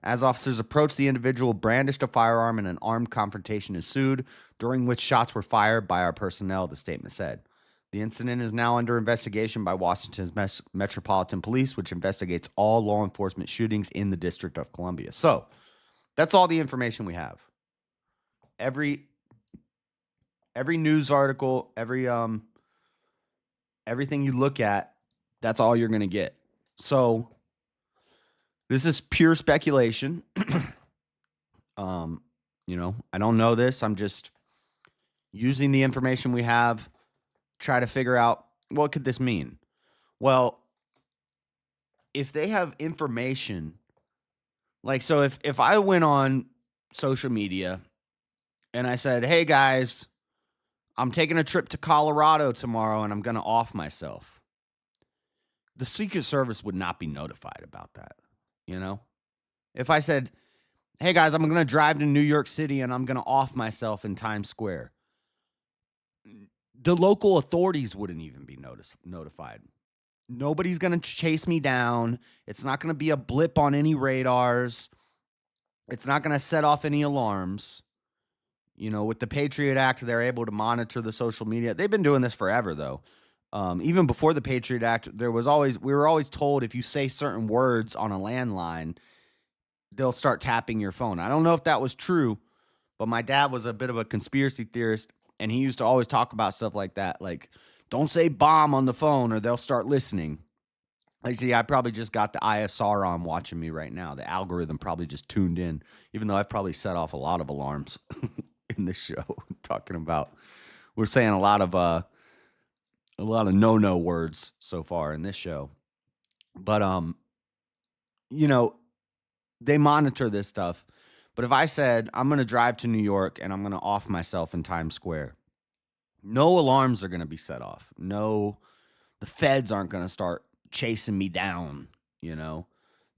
As officers approached, the individual brandished a firearm and an armed confrontation ensued, during which shots were fired by our personnel, the statement said. The incident is now under investigation by Washington's Metropolitan Police, which investigates all law enforcement shootings in the District of Columbia. So, that's all the information we have. Every news article, everything you look at, that's all you're going to get. So, this is pure speculation. I don't know this. I'm just using the information we have, try to figure out what could this mean. Well, if they have information, like, so if I went on social media and I said, hey guys, I'm taking a trip to Colorado tomorrow and I'm going to off myself, the Secret Service would not be notified about that. If I said, hey guys, I'm going to drive to New York City and I'm going to off myself in Times Square, the local authorities wouldn't even be notified. Nobody's going to chase me down. It's not going to be a blip on any radars. It's not going to set off any alarms. With the Patriot Act, they're able to monitor the social media. They've been doing this forever, though. Even before the Patriot Act, we were always told if you say certain words on a landline, they'll start tapping your phone. I don't know if that was true, but my dad was a bit of a conspiracy theorist, and he used to always talk about stuff like that, like, don't say bomb on the phone or they'll start listening. I probably just got the ISR on watching me right now. The algorithm probably just tuned in, even though I've probably set off a lot of alarms in this show, talking about, we're saying a lot of no words so far in this show. But, they monitor this stuff. But if I said, I'm going to drive to New York and I'm going to off myself in Times Square, no alarms are going to be set off. No, the feds aren't going to start chasing me down. The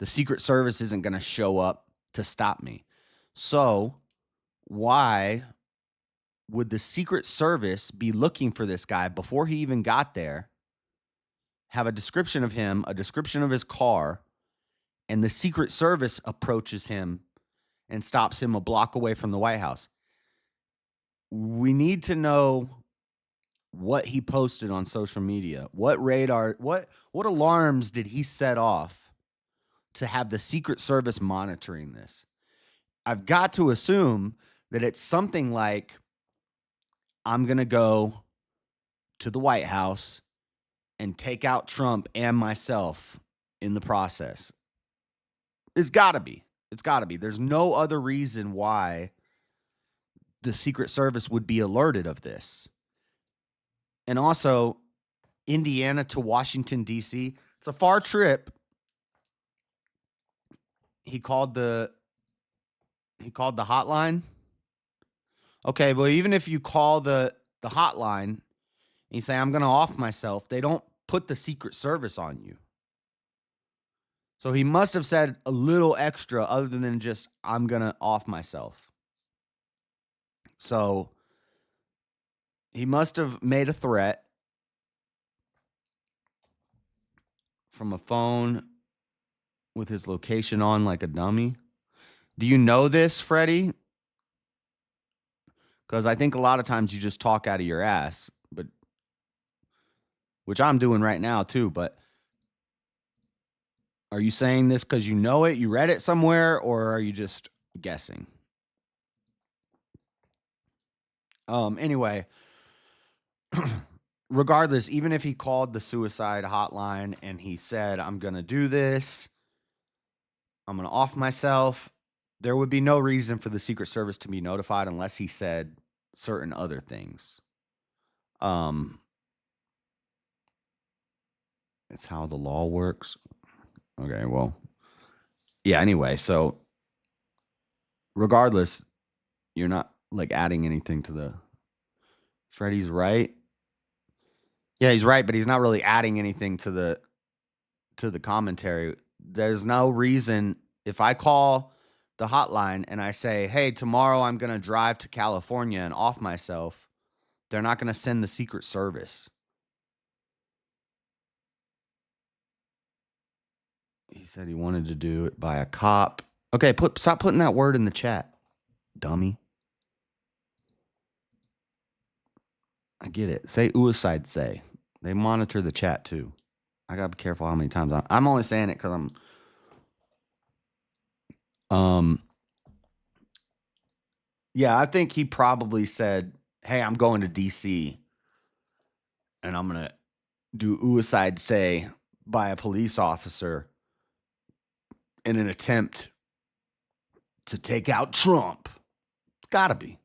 Secret Service isn't going to show up to stop me. So why would the Secret Service be looking for this guy before he even got there, have a description of him, a description of his car, and the Secret Service approaches him and stops him a block away from the White House? We need to know what he posted on social media. What alarms did he set off to have the Secret Service monitoring this? I've got to assume that it's something like, I'm going to go to the White House and take out Trump and myself in the process. It's got to be. It's got to be. There's no other reason why the Secret Service would be alerted of this. And also, Indiana to Washington, D.C., it's a far trip. He called the hotline. Okay, well, even if you call the hotline and you say, I'm going to off myself, they don't put the Secret Service on you. So he must have said a little extra other than just, I'm going to off myself. So he must have made a threat from a phone with his location on like a dummy. Do you know this, Freddie? Because I think a lot of times you just talk out of your ass, but which I'm doing right now too. But are you saying this because you know it, you read it somewhere, or are you just guessing? Anyway, regardless, even if he called the suicide hotline and he said, I'm going to do this, I'm going to off myself, there would be no reason for the Secret Service to be notified unless he said certain other things. It's how the law works. Okay, well, yeah, anyway, so regardless, you're not like adding anything to the Freddie's right. Yeah, he's right, but he's not really adding anything to the commentary. There's no reason if I call the hotline and I say, hey, tomorrow I'm going to drive to California and off myself, they're not going to send the Secret Service. He said he wanted to do it by a cop. Okay, stop putting that word in the chat, dummy. I get it. Say suicide say. They monitor the chat too. I got to be careful how many times I'm only saying it because yeah, I think he probably said, hey, I'm going to DC and I'm going to do suicide say by a police officer in an attempt to take out Trump. It's got to be.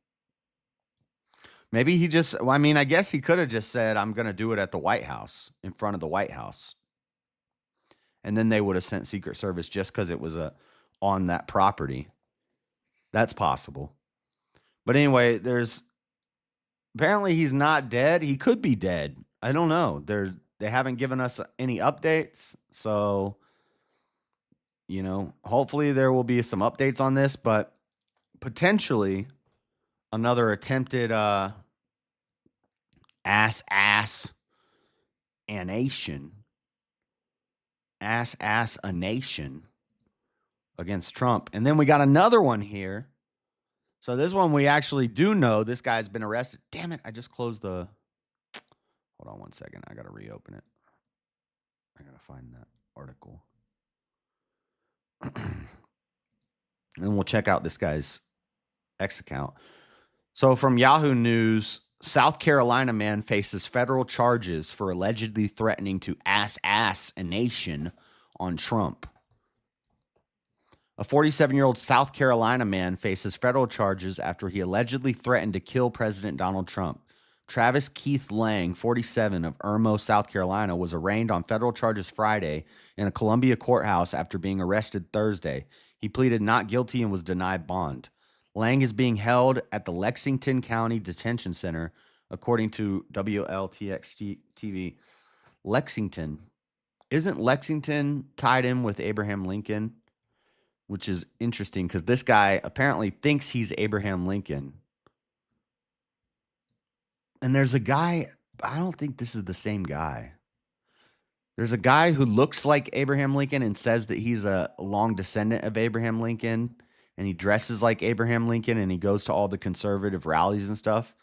Maybe he just, well, I mean, I guess he could have just said, I'm going to do it at the White House, in front of the White House. And then they would have sent Secret Service just because it was on that property. That's possible. But anyway, apparently he's not dead. He could be dead. I don't know. They haven't given us any updates. So, hopefully there will be some updates on this, but potentially another attempted assassination against Trump. And then we got another one here. So this one we actually do know this guy's been arrested. Damn it, I just closed hold on one second. I got to reopen it. I got to find that article. And we'll check out this guy's X account. So from Yahoo News, South Carolina man faces federal charges for allegedly threatening to ass a nation on Trump. A 47-year-old South Carolina man faces federal charges after he allegedly threatened to kill President Donald Trump. Travis Keith Lang, 47, of Irmo, South Carolina, was arraigned on federal charges Friday in a Columbia courthouse after being arrested Thursday. He pleaded not guilty and was denied bond. Lang is being held at the Lexington County Detention Center, according to WLTX-TV. Lexington. Isn't Lexington tied in with Abraham Lincoln? Which is interesting because this guy apparently thinks he's Abraham Lincoln. And there's a guy, I don't think this is the same guy. There's a guy who looks like Abraham Lincoln and says that he's a long descendant of Abraham Lincoln. And he dresses like Abraham Lincoln and he goes to all the conservative rallies and stuff.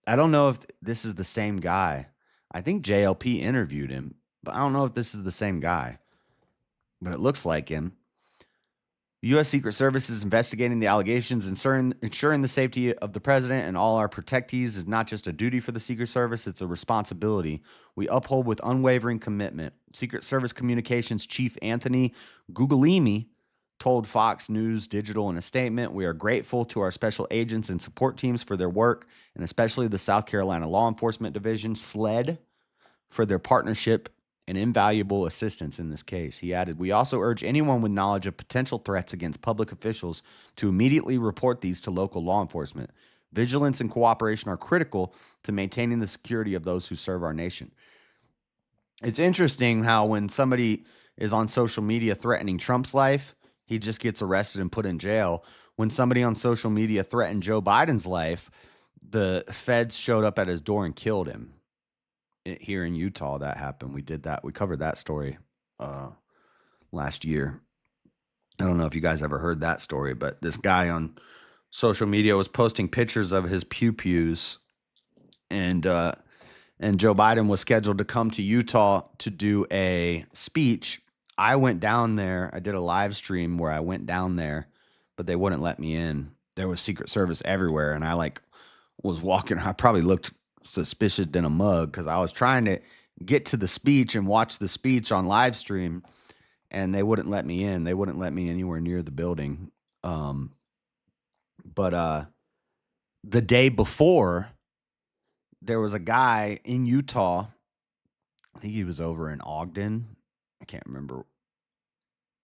I don't know if this is the same guy. I think JLP interviewed him, but I don't know if this is the same guy. But it looks like him. The U.S. Secret Service is investigating the allegations, ensuring the safety of the president and all our protectees is not just a duty for the Secret Service, it's a responsibility we uphold with unwavering commitment. Secret Service Communications Chief Anthony Guglielmi told Fox News Digital in a statement, "We are grateful to our special agents and support teams for their work, and especially the South Carolina Law Enforcement Division, SLED, for their partnership and invaluable assistance in this case." He added, "We also urge anyone with knowledge of potential threats against public officials to immediately report these to local law enforcement. Vigilance and cooperation are critical to maintaining the security of those who serve our nation." It's interesting how when somebody is on social media threatening Trump's life, he just gets arrested and put in jail. When somebody on social media threatened Joe Biden's life, the feds showed up at his door and killed him. Here in Utah, that happened. We did that. We covered that story last year. I don't know if you guys ever heard that story, but this guy on social media was posting pictures of his pew-pews, and Joe Biden was scheduled to come to Utah to do a speech. I went down there. I did a live stream where I went down there, but they wouldn't let me in. There was Secret Service everywhere, and I was walking. I probably looked suspicious than a mug because I was trying to get to the speech and watch the speech on live stream, and they wouldn't let me in. They wouldn't let me anywhere near the building. But the day before, there was a guy in Utah. I think he was over in Ogden. I can't remember.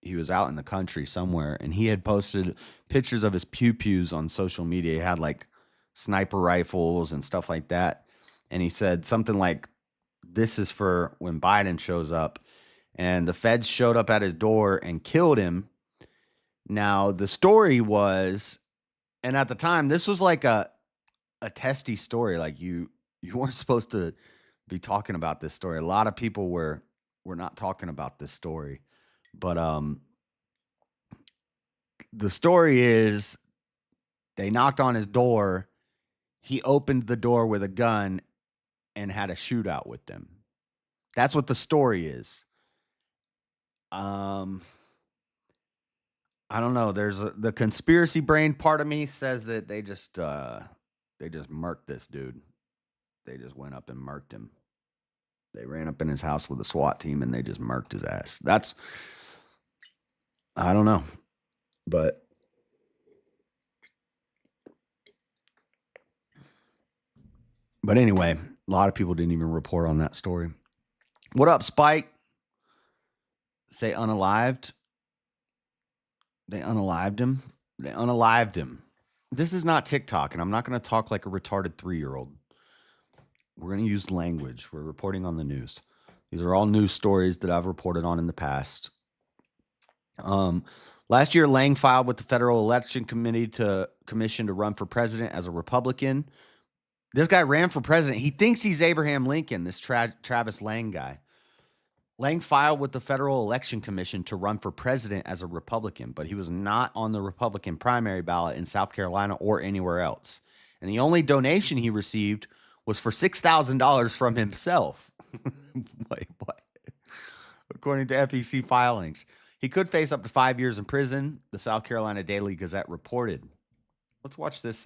He was out in the country somewhere, and he had posted pictures of his pew-pews on social media. He had sniper rifles and stuff like that. And he said something like, "This is for when Biden shows up." And the feds showed up at his door and killed him. Now, the story was, and at the time, this was like a testy story. Like you weren't supposed to be talking about this story. A lot of people were not talking about this story. But the story is they knocked on his door. He opened the door with a gun and had a shootout with them. That's what the story is. I don't know. There's the conspiracy brain part of me says that they just murked this dude. They just went up and murked him. They ran up in his house with a SWAT team and they just murked his ass. I don't know. But anyway, a lot of people didn't even report on that story. What up, Spike? Say unalived. They unalived him. They unalived him. This is not TikTok, and I'm not going to talk like a retarded 3-year-old. We're going to use language. We're reporting on the news. These are all news stories that I've reported on in the past. Last year, Lang filed with the Federal Election Commission to run for president as a Republican. This guy ran for president. He thinks he's Abraham Lincoln, this Travis Lang guy. Lang filed with the Federal Election Commission to run for president as a Republican, but he was not on the Republican primary ballot in South Carolina or anywhere else. And the only donation he received was for $6,000 from himself. Wait, what? According to FEC filings. He could face up to 5 years in prison, the South Carolina Daily Gazette reported. Let's watch this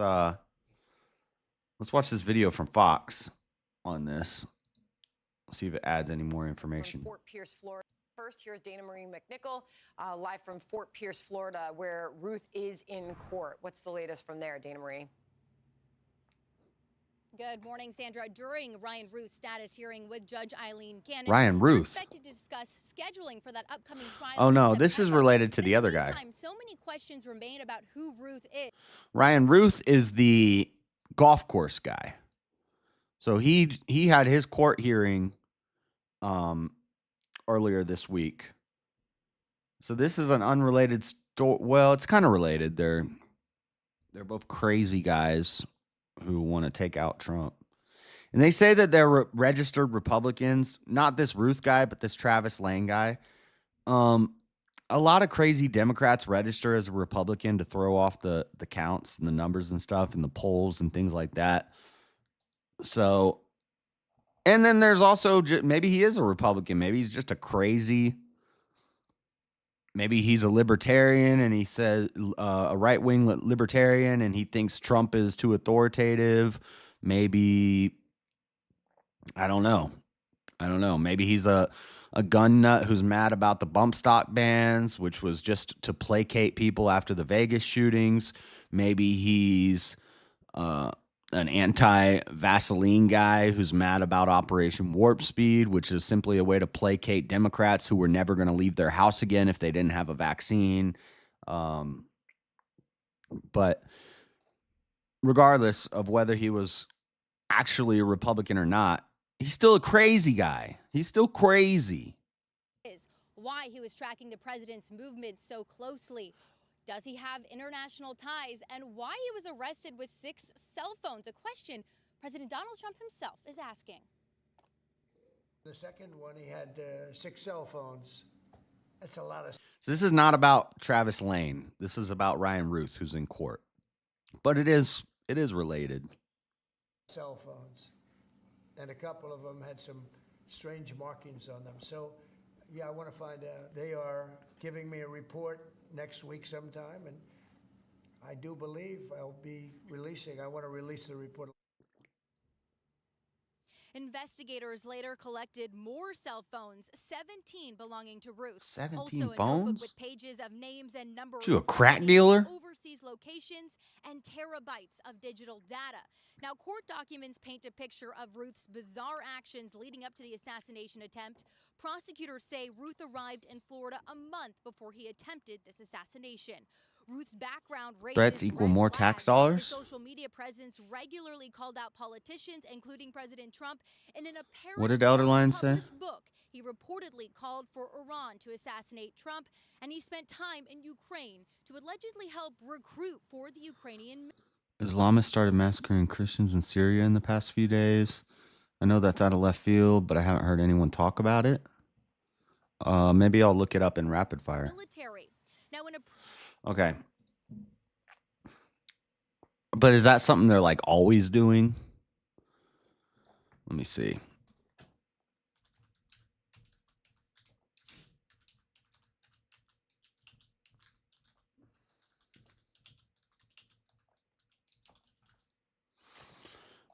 video from Fox on this. See if it adds any more information. Fort Pierce, Florida. First, here's Dana Marie McNichol, live from Fort Pierce, Florida, where Ruth is in court. What's the latest from there, Dana Marie? Good morning, Sandra. During Ryan Ruth's status hearing with Judge Eileen Cannon, Ryan Ruth. expected to discuss scheduling for that upcoming trial. Oh no, this is related to the other guy. So many questions remain about who Ruth is. Ryan Ruth is the golf course guy. So he had his court hearing earlier this week. So this is an unrelated story. Well, it's kind of related. They're both crazy guys who want to take out Trump. And they say that they're registered Republicans, not this Ruth guy, but this Travis Lang guy. A lot of crazy Democrats register as a Republican to throw off the counts and the numbers and stuff and the polls and things like that. So, and then there's also maybe he is a Republican. Maybe he's just a crazy. Maybe he's a libertarian and he says a right wing libertarian and he thinks Trump is too authoritative. Maybe, I don't know. Maybe he's a gun nut who's mad about the bump stock bans, which was just to placate people after the Vegas shootings. Maybe he's an anti-Vaseline guy who's mad about Operation Warp Speed, which is simply a way to placate Democrats who were never going to leave their house again if they didn't have a vaccine. But regardless of whether he was actually a Republican or not, he's still a crazy guy. He's still crazy. Is why he was tracking the president's movements so closely. Does he have international ties? And why he was arrested with 6 cell phones? A question President Donald Trump himself is asking. The second one, he had 6 cell phones. That's a lot of. So this is not about Travis Lane. This is about Ryan Ruth, who's in court. But it is related. Cell phones. And a couple of them had some strange markings on them. So, yeah, I want to find out. They are giving me a report next week sometime, and I do believe I'll be releasing. I want to release the report. Investigators later collected more cell phones, 17 belonging to Ruth. 17 also, a notebook phones? with pages of names and numbers. You a crack dealer? Overseas locations and terabytes of digital data. Now, court documents paint a picture of Ruth's bizarre actions leading up to the assassination attempt. Prosecutors say Ruth arrived in Florida a month before he attempted this assassination. Ruth's background raises Threats equal red more flags. tax dollars? Her social media presence regularly called out politicians, including President Trump, in an apparently What did Elderline say? published book. He reportedly called for Iran to assassinate Trump, and he spent time in Ukraine to allegedly help recruit for the Ukrainian. Islamists started massacring Christians in Syria in the past few days. I know that's out of left field, but I haven't heard anyone talk about it. Maybe I'll look it up in rapid fire. Military. Now, in a Okay. But is that something they're like always doing? Let me see.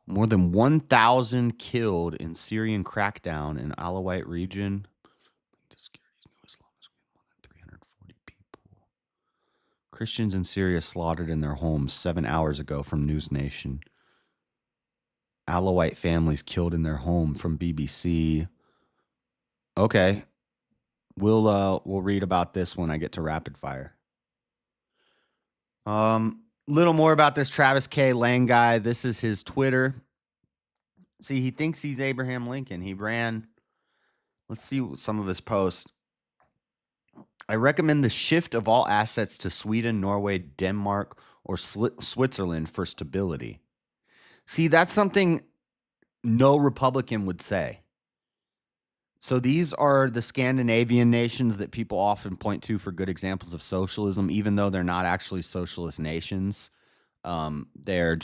More than 1,000 killed in Syrian crackdown in Alawite region. Christians in Syria slaughtered in their homes 7 hours ago from News Nation. Alawite families killed in their home from BBC. Okay. We'll read about this when I get to rapid fire. Little more about this Travis K. Lang guy. This is his Twitter. See, he thinks he's Abraham Lincoln. He ran. Let's see some of his posts. I recommend the shift of all assets to Sweden, Norway, Denmark, or Switzerland for stability. See, that's something no Republican would say. So these are the Scandinavian nations that people often point to for good examples of socialism, even though they're not actually socialist nations. They're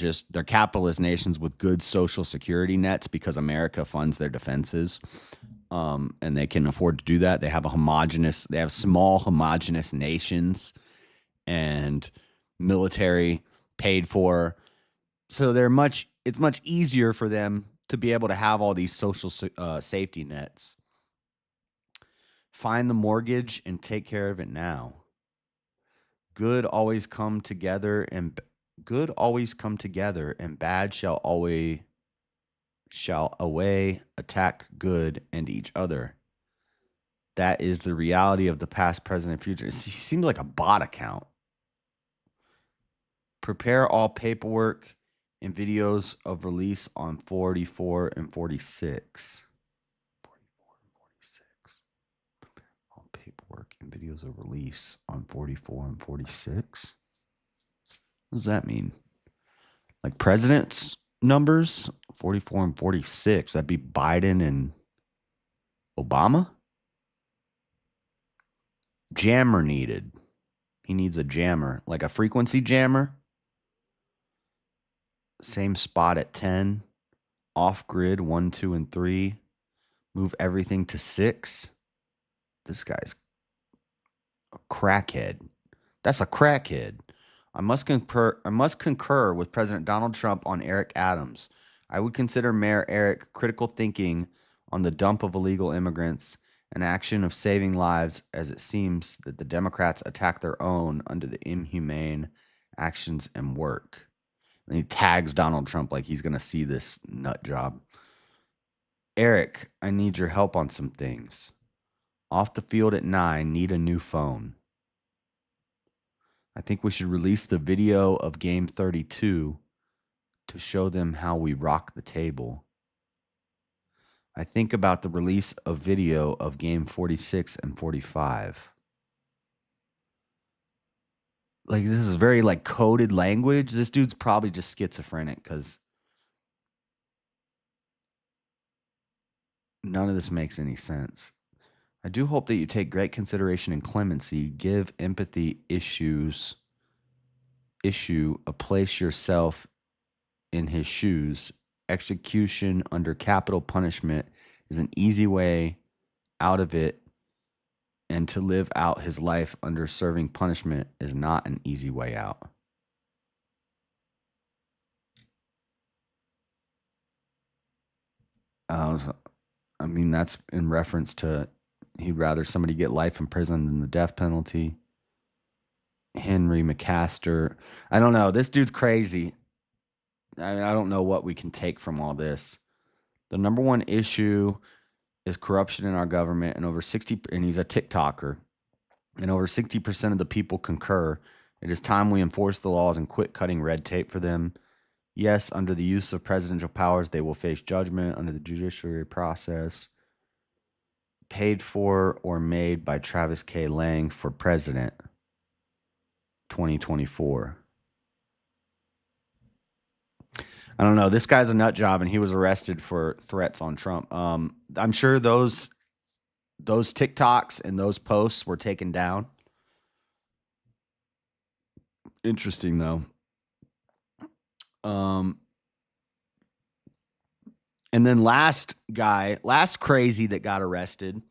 capitalist nations with good social security nets because America funds their defenses. And they can afford to do that. They have small homogenous nations and military paid for. So it's much easier for them to be able to have all these social safety nets. Find the mortgage and take care of it now. Good always come together and bad shall away attack good and each other. That is the reality of the past, present, and future. It seems like a bot account. Prepare all paperwork and videos of release on 44 and 46. 44 and 46. Prepare all paperwork and videos of release on 44 and 46. What does that mean? Like president's numbers? 44 and 46. That'd be Biden and Obama? Jammer needed. He needs a jammer, like a frequency jammer. Same spot at 10. Off grid 1, 2, and 3. Move everything to 6. This guy's a crackhead. That's a crackhead. I must concur with President Donald Trump on Eric Adams. I would consider Mayor Eric critical thinking on the dump of illegal immigrants, an action of saving lives, as it seems that the Democrats attack their own under the inhumane actions and work. And he tags Donald Trump like he's going to see this nut job. Eric, I need your help on some things. Off the field at 9, need a new phone. I think we should release the video of game 32 to show them how we rock the table. I think about the release of video of game 46 and 45. Like, this is very like coded language. This dude's probably just schizophrenic because none of this makes any sense. I do hope that you take great consideration and clemency, give empathy issue a place yourself in his shoes. Execution under capital punishment is an easy way out of it, and to live out his life under serving punishment is not an easy way out. I mean, that's in reference to he'd rather somebody get life in prison than the death penalty. Henry McCaster. I don't know. This dude's crazy. I don't know what we can take from all this. The number one issue is corruption in our government, and and he's a TikToker, and over 60% of the people concur. It is time we enforce the laws and quit cutting red tape for them. Yes, under the use of presidential powers, they will face judgment under the judiciary process. Paid for or made by Travis K. Lang for president, 2024. I don't know. This guy's a nut job, and he was arrested for threats on Trump. I'm sure those TikToks and those posts were taken down. Interesting, though. And then last crazy that got arrested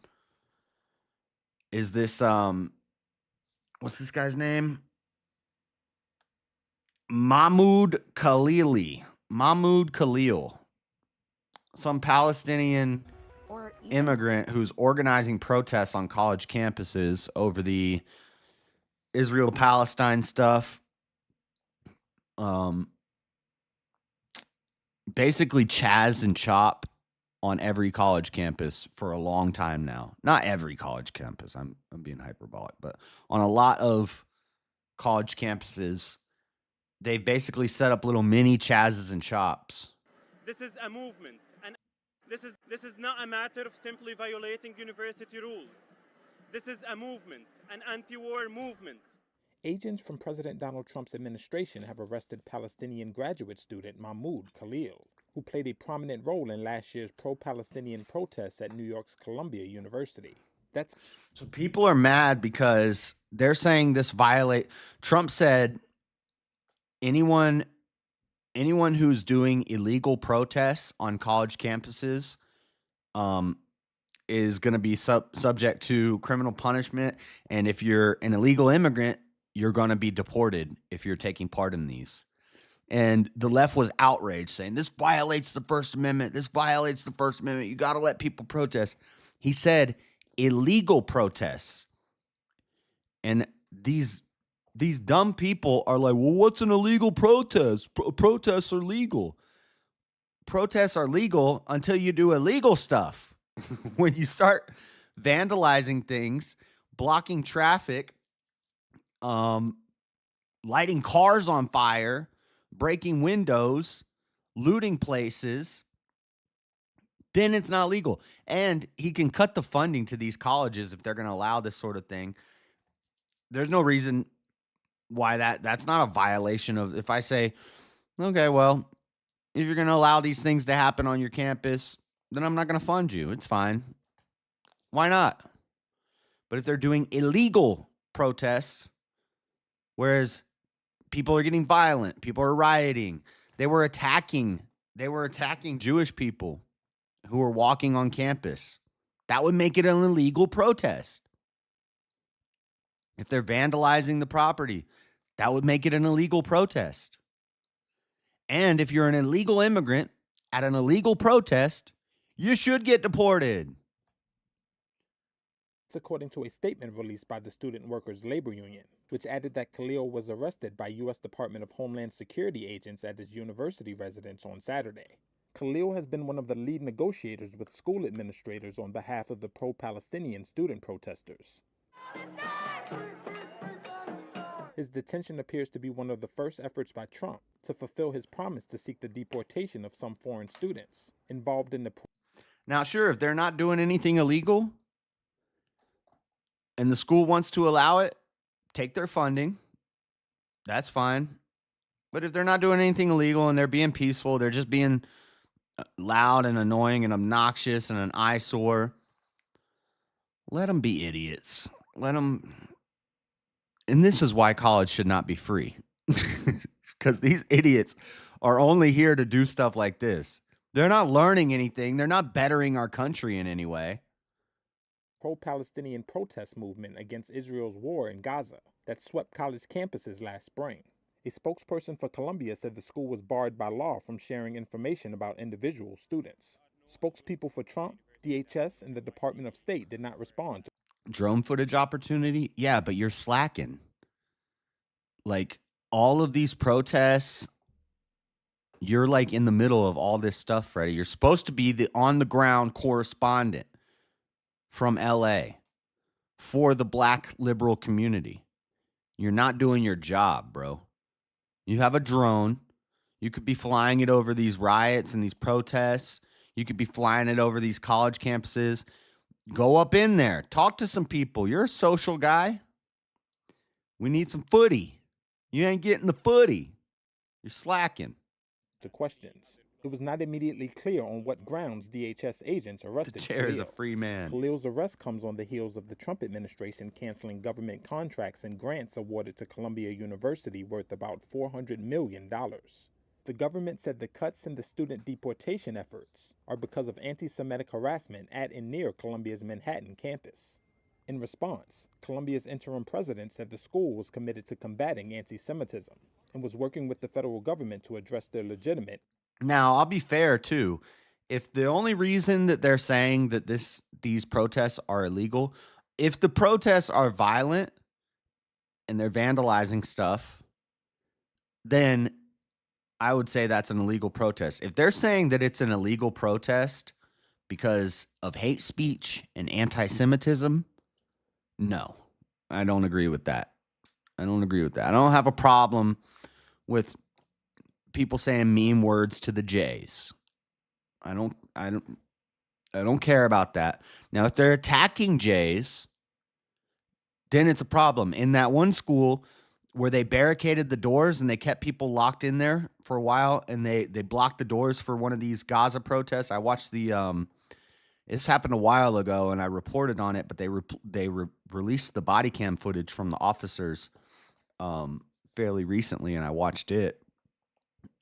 is this, what's this guy's name? Mahmoud Khalil, some Palestinian immigrant who's organizing protests on college campuses over the Israel-Palestine stuff. Basically Chaz and Chop on every college campus for a long time now. Not every college campus. I'm being hyperbolic, but on a lot of college campuses, they've basically set up little mini Chazes and Chops. This is a movement, and this is not a matter of simply violating university rules. This is a movement, an anti-war movement. Agents from President Donald Trump's administration have arrested Palestinian graduate student Mahmoud Khalil, who played a prominent role in last year's pro-Palestinian protests at New York's Columbia University. So people are mad because they're saying this Trump said anyone who's doing illegal protests on college campuses is going to be subject to criminal punishment, and if you're an illegal immigrant, you're going to be deported if you're taking part in these. And the left was outraged, saying this violates the First Amendment. This violates the First Amendment. You got to let people protest. He said illegal protests. And these dumb people are like, well, what's an illegal protest? Protests are legal. Protests are legal until you do illegal stuff. When you start vandalizing things, blocking traffic, lighting cars on fire, breaking windows, looting places, then it's not legal. And he can cut the funding to these colleges if they're going to allow this sort of thing. There's no reason why that's not a violation of, if I say, okay, well, if you're going to allow these things to happen on your campus, then I'm not going to fund you. It's fine. Why not? But if they're doing illegal protests, whereas people are getting violent, people are rioting, they were attacking they were attacking Jewish people who were walking on campus. That would make it an illegal protest. If they're vandalizing the property, that would make it an illegal protest. And if you're an illegal immigrant at an illegal protest, you should get deported. It's according to a statement released by the Student Workers Labor Union, which added that Khalil was arrested by U.S. Department of Homeland Security agents at his university residence on Saturday. Khalil has been one of the lead negotiators with school administrators on behalf of the pro-Palestinian student protesters. His detention appears to be one of the first efforts by Trump to fulfill his promise to seek the deportation of some foreign students involved in the... Now, sure, if they're not doing anything illegal and the school wants to allow it, take their funding. That's fine. But if they're not doing anything illegal and they're being peaceful, they're just being loud and annoying and obnoxious and an eyesore, let them be idiots. Let them... And this is why college should not be free. Because these idiots are only here to do stuff like this. They're not learning anything. They're not bettering our country in any way. Pro-Palestinian protest movement against Israel's war in Gaza that swept college campuses last spring. A spokesperson for Columbia said the school was barred by law from sharing information about individual students. Spokespeople for Trump, DHS, and the Department of State did not respond. Drone footage opportunity? Yeah, but you're slacking. Like, all of these protests, you're like in the middle of all this stuff, Freddie. You're supposed to be the on-the-ground correspondent from LA for the black liberal community. You're not doing your job, bro. You have a drone. You could be flying it over these riots and these protests. You could be flying it over these college campuses. Go up in there. Talk to some people. You're a social guy. We need some footy. You ain't getting the footy. You're slacking. To questions. It was not immediately clear on what grounds DHS agents arrested The chair is a Khalil. free man. Khalil's arrest comes on the heels of the Trump administration canceling government contracts and grants awarded to Columbia University worth about $400 million. The government said the cuts in the student deportation efforts are because of anti-Semitic harassment at and near Columbia's Manhattan campus. In response, Columbia's interim president said the school was committed to combating anti-Semitism and was working with the federal government to address their legitimate... Now, I'll be fair, too. If the only reason that they're saying that these protests are illegal, if the protests are violent and they're vandalizing stuff, then I would say that's an illegal protest. If they're saying that it's an illegal protest because of hate speech and anti-Semitism, no, I don't agree with that. I don't have a problem with people saying mean words to the Jays. I don't care about that. Now, if they're attacking Jays, then it's a problem. In that one school where they barricaded the doors and they kept people locked in there for a while, and they blocked the doors for one of these Gaza protests. I watched this happened a while ago, and I reported on it, but they released the body cam footage from the officers fairly recently, and I watched it.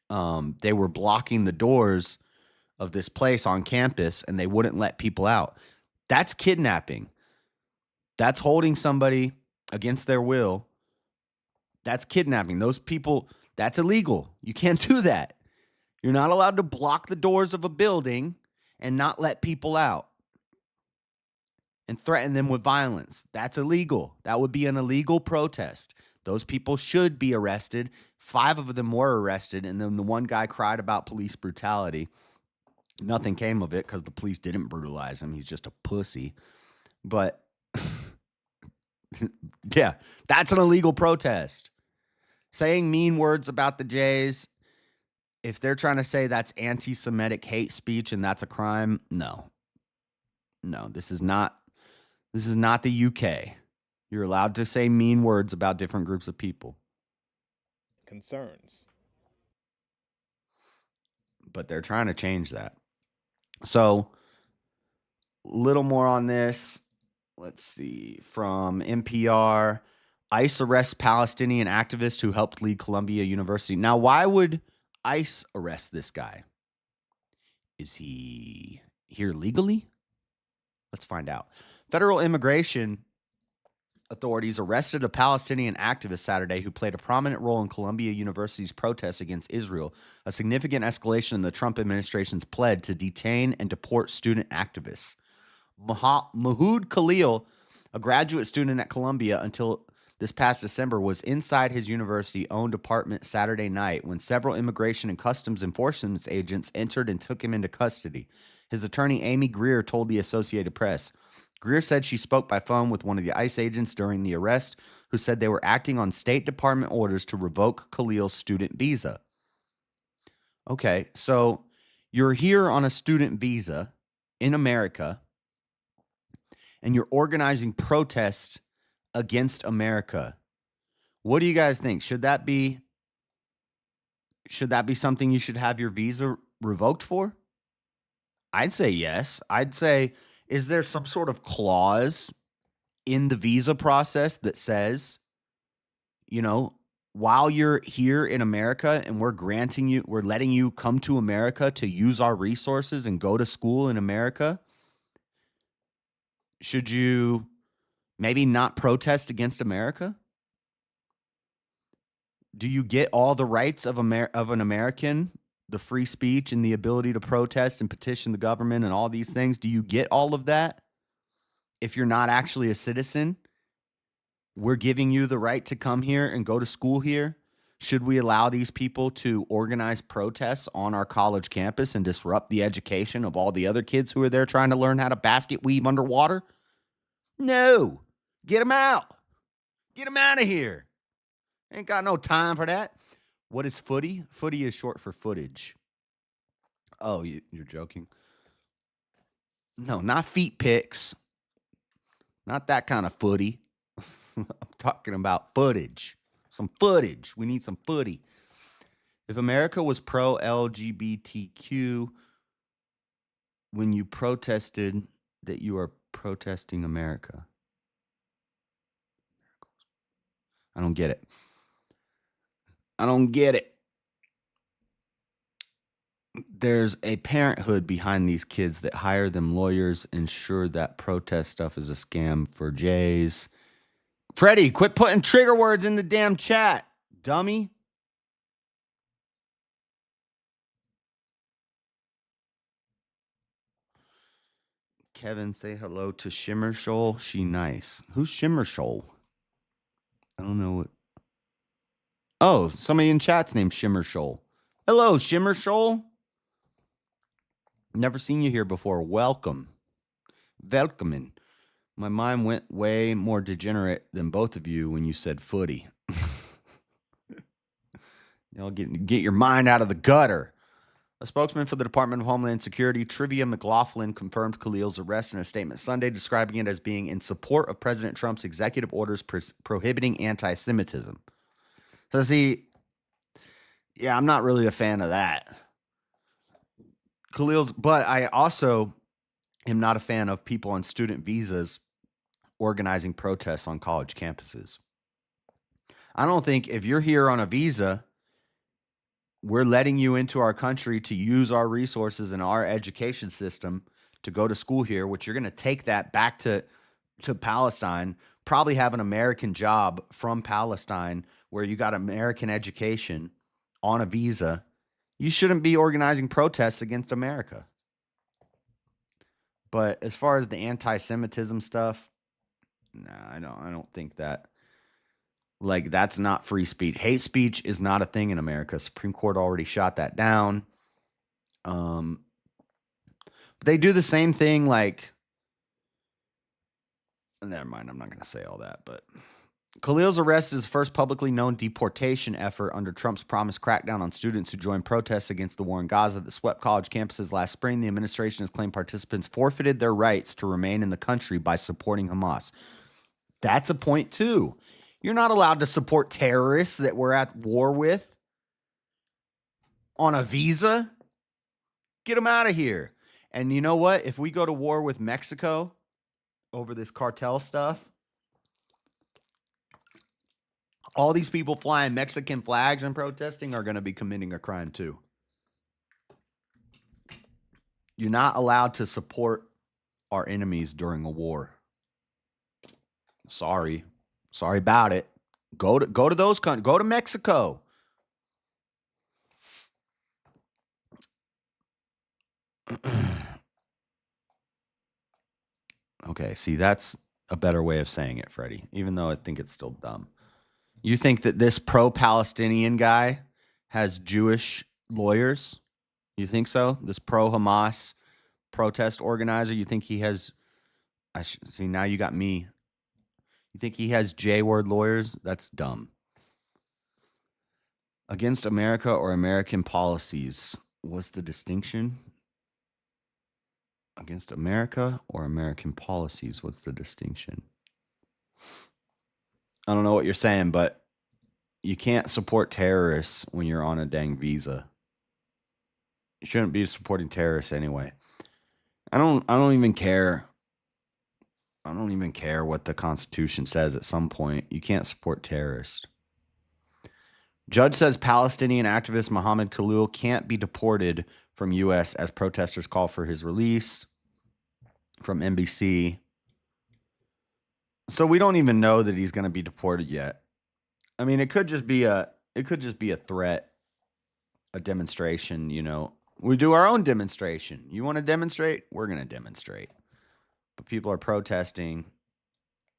They were blocking the doors of this place on campus, and they wouldn't let people out. That's kidnapping. That's holding somebody against their will. That's kidnapping. Those people, that's illegal. You can't do that. You're not allowed to block the doors of a building and not let people out and threaten them with violence. That's illegal. That would be an illegal protest. Those people should be arrested. 5 of them were arrested, and then the one guy cried about police brutality. Nothing came of it because the police didn't brutalize him. He's just a pussy. But, yeah, that's an illegal protest. Saying mean words about the Jays, if they're trying to say that's anti-Semitic hate speech and that's a crime, no. No, this is not the UK. You're allowed to say mean words about different groups of people. Concerns. But they're trying to change that. So, a little more on this. Let's see. From NPR, ICE arrests Palestinian activist who helped lead Columbia University. Now, why would ICE arrest this guy? Is he here legally? Let's find out. Federal immigration authorities arrested a Palestinian activist Saturday who played a prominent role in Columbia University's protests against Israel, a significant escalation in the Trump administration's pledge to detain and deport student activists. Mahood Khalil, a graduate student at Columbia until this past December, was inside his university-owned apartment Saturday night when several immigration and customs enforcement agents entered and took him into custody. His attorney, Amy Greer, told the Associated Press. Greer said she spoke by phone with one of the ICE agents during the arrest, who said they were acting on State Department orders to revoke Khalil's student visa. Okay, so you're here on a student visa in America, and you're organizing protests against America. What do you guys think? Should that be something you should have your visa revoked for? I'd say yes. I'd say, is there some sort of clause in the visa process that says, you know, while you're here in America and we're letting you come to America to use our resources and go to school in America, should you maybe not protest against America? Do you get all the rights of an American, the free speech and the ability to protest and petition the government and all these things? Do you get all of that if you're not actually a citizen? We're giving you the right to come here and go to school here. Should we allow these people to organize protests on our college campus and disrupt the education of all the other kids who are there trying to learn how to basket weave underwater? No. Get them out. Get them out of here. Ain't got no time for that. What is footy? Footy is short for footage. Oh, you're joking? No, not feet pics. Not that kind of footy. I'm talking about footage. Some footage. We need some footy. If America was pro-LGBTQ, when you protested that you are protesting America. I don't get it. I don't get it. There's a parenthood behind these kids that hire them lawyers, ensure that protest stuff is a scam for Jays. Freddie, quit putting trigger words in the damn chat, dummy. Kevin, say hello to Shimmer Shoal. She nice. Who's Shimmer Shoal? I don't know what. Oh, somebody in chat's named Shimmer Shoal. Hello, Shimmer Shoal. Never seen you here before. Welcome. Welcoming. My mind went way more degenerate than both of you when you said footy. Y'all get your mind out of the gutter. A spokesman for the Department of Homeland Security, Trivia McLaughlin, confirmed Khalil's arrest in a statement Sunday, describing it as being in support of President Trump's executive orders prohibiting anti-Semitism. So see, yeah, I'm not really a fan of that. But I also am not a fan of people on student visas organizing protests on college campuses. I don't think if you're here on a visa, we're letting you into our country to use our resources and our education system to go to school here, which you're going to take that back to Palestine, probably have an American job from Palestine where you got American education on a visa. You shouldn't be organizing protests against America. But as far as the anti-Semitism stuff, nah, I don't think that. Like, that's not free speech. Hate speech is not a thing in America. Supreme Court already shot that down. But they do the same thing, like, never mind, I'm not going to say all that, but Khalil's arrest is the first publicly known deportation effort under Trump's promised crackdown on students who joined protests against the war in Gaza that swept college campuses last spring. The administration has claimed participants forfeited their rights to remain in the country by supporting Hamas. That's a point, too. You're not allowed to support terrorists that we're at war with on a visa. Get them out of here. And you know what? If we go to war with Mexico over this cartel stuff, all these people flying Mexican flags and protesting are going to be committing a crime too. You're not allowed to support our enemies during a war. Sorry about it. Go to those countries. Go to Mexico. Okay, see, that's a better way of saying it, Freddie, even though I think it's still dumb. You think that this pro-Palestinian guy has Jewish lawyers? You think so? This pro-Hamas protest organizer, you think he has... see, now you got me. You think he has J-word lawyers? That's dumb. Against America or American policies? What's the distinction? Against America or American policies? What's the distinction? I don't know what you're saying, but you can't support terrorists when you're on a dang visa. You shouldn't be supporting terrorists anyway. I don't even care. I don't even care what the Constitution says at some point. You can't support terrorists. Judge says Palestinian activist Mohammed Khalil can't be deported from U.S. as protesters call for his release. From NBC. So we don't even know that he's going to be deported yet. I mean, it could just be a threat, a demonstration, you know. We do our own demonstration. You want to demonstrate? We're going to demonstrate. But people are protesting.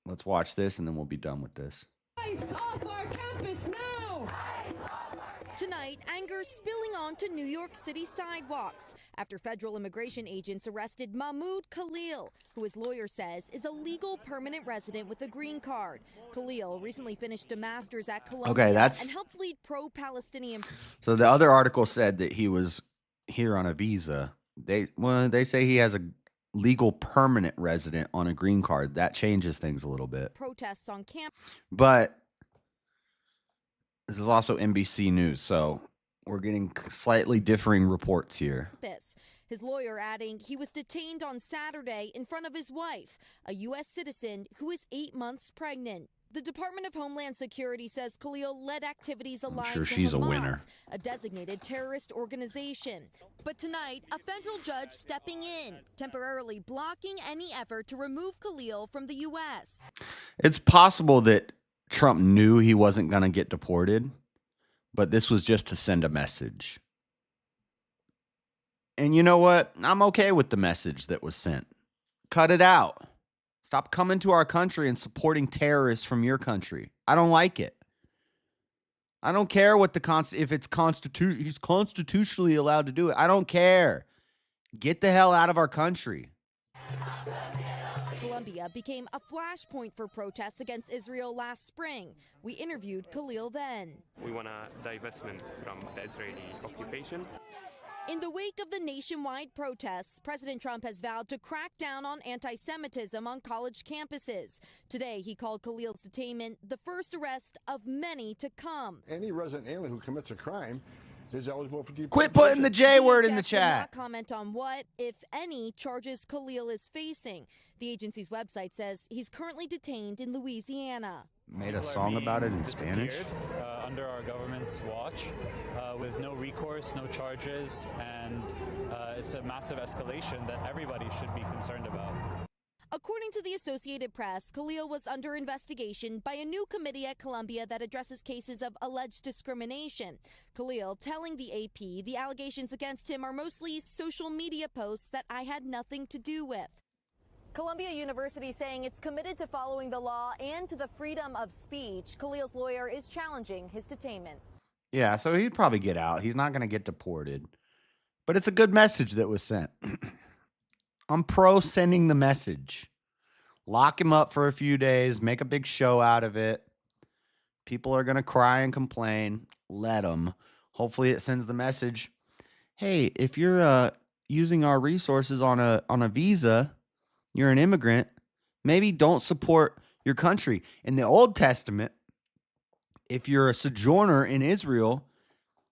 Let's watch this and then we'll be done with this. Off our campus now! Tonight, anger spilling onto New York City sidewalks after federal immigration agents arrested Mahmoud Khalil, who his lawyer says is a legal permanent resident with a green card. Khalil recently finished a master's at Columbia and helped lead pro-Palestinian. So the other article said that he was here on a visa. They say he has a legal permanent resident on a green card. That changes things a little bit. Protests on campus. But this is also NBC News, so we're getting slightly differing reports here. His lawyer adding he was detained on Saturday in front of his wife, a U.S. citizen who is 8 months pregnant. The Department of Homeland Security says Khalil led activities aligned to she's Hamas, a winner. A designated terrorist organization. But tonight, a federal judge stepping in, temporarily blocking any effort to remove Khalil from the U.S. It's possible that Trump knew he wasn't going to get deported, but this was just to send a message. And you know what? I'm okay with the message that was sent. Cut it out. Stop coming to our country and supporting terrorists from your country. I don't like it. I don't care what if it's he's constitutionally allowed to do it. I don't care. Get the hell out of our country. Colombia became a flashpoint for protests against Israel last spring. We interviewed Khalil then. We want a divestment from the Israeli occupation. In the wake of the nationwide protests, President Trump has vowed to crack down on anti-Semitism on college campuses. Today, he called Khalil's detainment the first arrest of many to come. Any resident alien who commits a crime is eligible for deportation. Quit putting the J word in the chat. Did not comment on what, if any, charges Khalil is facing. The agency's website says he's currently detained in Louisiana. Made a song about it in Spanish. Under our government's watch, with no recourse, no charges, and it's a massive escalation that everybody should be concerned about. According to the Associated Press, Khalil was under investigation by a new committee at Columbia that addresses cases of alleged discrimination. Khalil telling the AP the allegations against him are mostly social media posts that I had nothing to do with. Columbia University saying it's committed to following the law and to the freedom of speech. Khalil's lawyer is challenging his detainment. Yeah, so he'd probably get out. He's not going to get deported. But it's a good message that was sent. I'm pro sending the message. Lock him up for a few days. Make a big show out of it. People are going to cry and complain. Let them. Hopefully it sends the message. Hey, if you're using our resources on a visa, you're an immigrant, maybe don't support your country. In the Old Testament, if you're a sojourner in Israel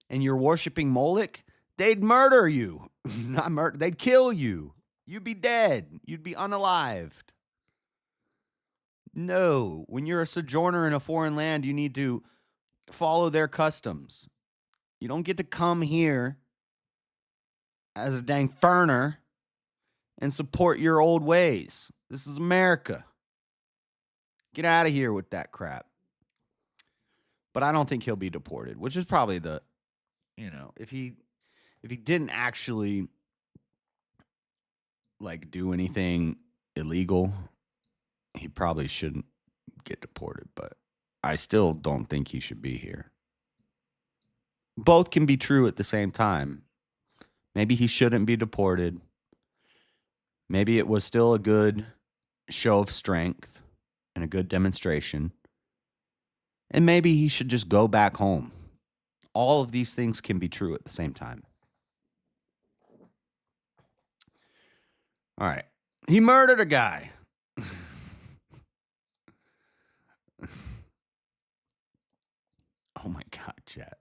and you're worshiping Moloch, they'd murder you. Not murder, they'd kill you. You'd be dead. You'd be unalived. No, when you're a sojourner in a foreign land, you need to follow their customs. You don't get to come here as a dang foreigner and support your old ways. This is America. Get out of here with that crap. But I don't think he'll be deported, which is probably the, if he didn't actually like do anything illegal, he probably shouldn't get deported, but I still don't think he should be here. Both can be true at the same time. Maybe he shouldn't be deported. Maybe it was still a good show of strength and a good demonstration. And maybe he should just go back home. All of these things can be true at the same time. All right. He murdered a guy. Oh my God, chat.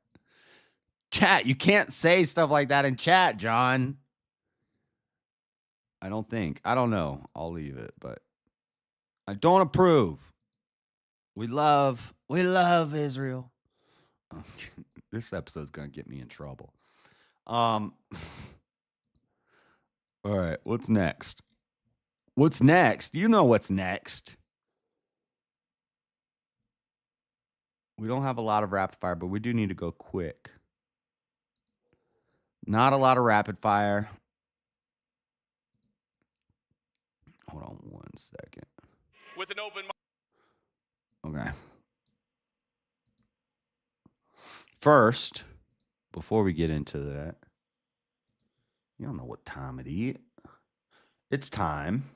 Chat, you can't say stuff like that in chat, John. I don't think. I don't know. I'll leave it, but I don't approve. We love Israel. This episode's going to get me in trouble. All right, what's next? What's next? You know what's next. We don't have a lot of rapid fire, but we do need to go quick. Not a lot of rapid fire. Hold on 1 second. With an open mind. Okay. First, before we get into that, you don't know what time it is. It's time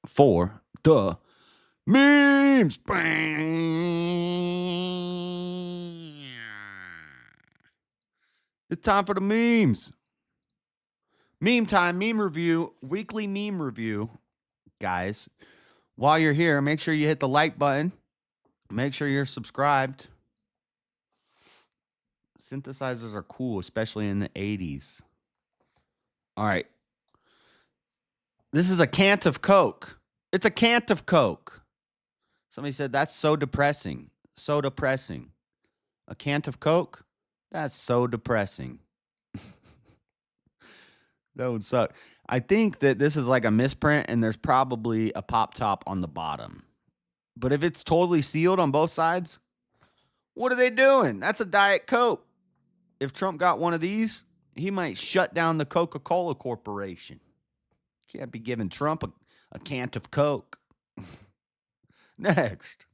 for the memes. It's time for the memes. Meme time, meme review, weekly meme review. Guys, while you're here, make sure you hit the like button. Make sure you're subscribed. Synthesizers are cool, especially in the 80s. All right. This is a can of Coke. It's a can of Coke. Somebody said, that's so depressing. So depressing. A can of Coke? That's so depressing. That would suck. I think that this is like a misprint and there's probably a pop top on the bottom. But if it's totally sealed on both sides, what are they doing? That's a Diet Coke. If Trump got one of these, he might shut down the Coca-Cola Corporation. Can't be giving Trump a can of Coke. Next.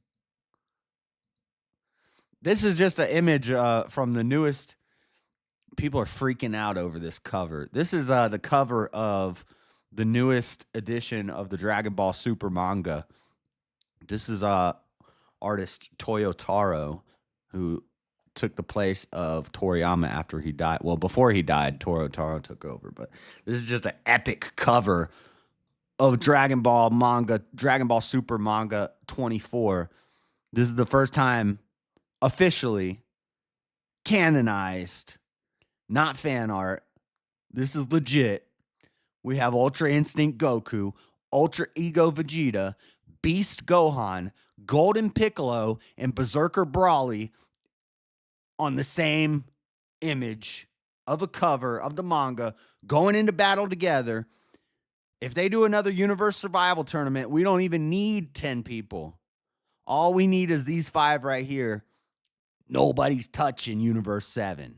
This is just an image from the newest. People are freaking out over this cover. This is the cover of the newest edition of the Dragon Ball Super manga. This is artist Toyotaro, who took the place of Toriyama after he died. Well, before he died, Toyotaro took over. But this is just an epic cover of Dragon Ball manga, Dragon Ball Super manga 24. This is the first time officially canonized, not fan art. This is legit. We have Ultra Instinct Goku, Ultra Ego Vegeta, Beast Gohan, Golden Piccolo, and Berserker Broly on the same image of a cover of the manga going into battle together. If they do another Universe Survival Tournament, we don't even need 10 people. All we need is these 5 right here. Nobody's touching Universe 7.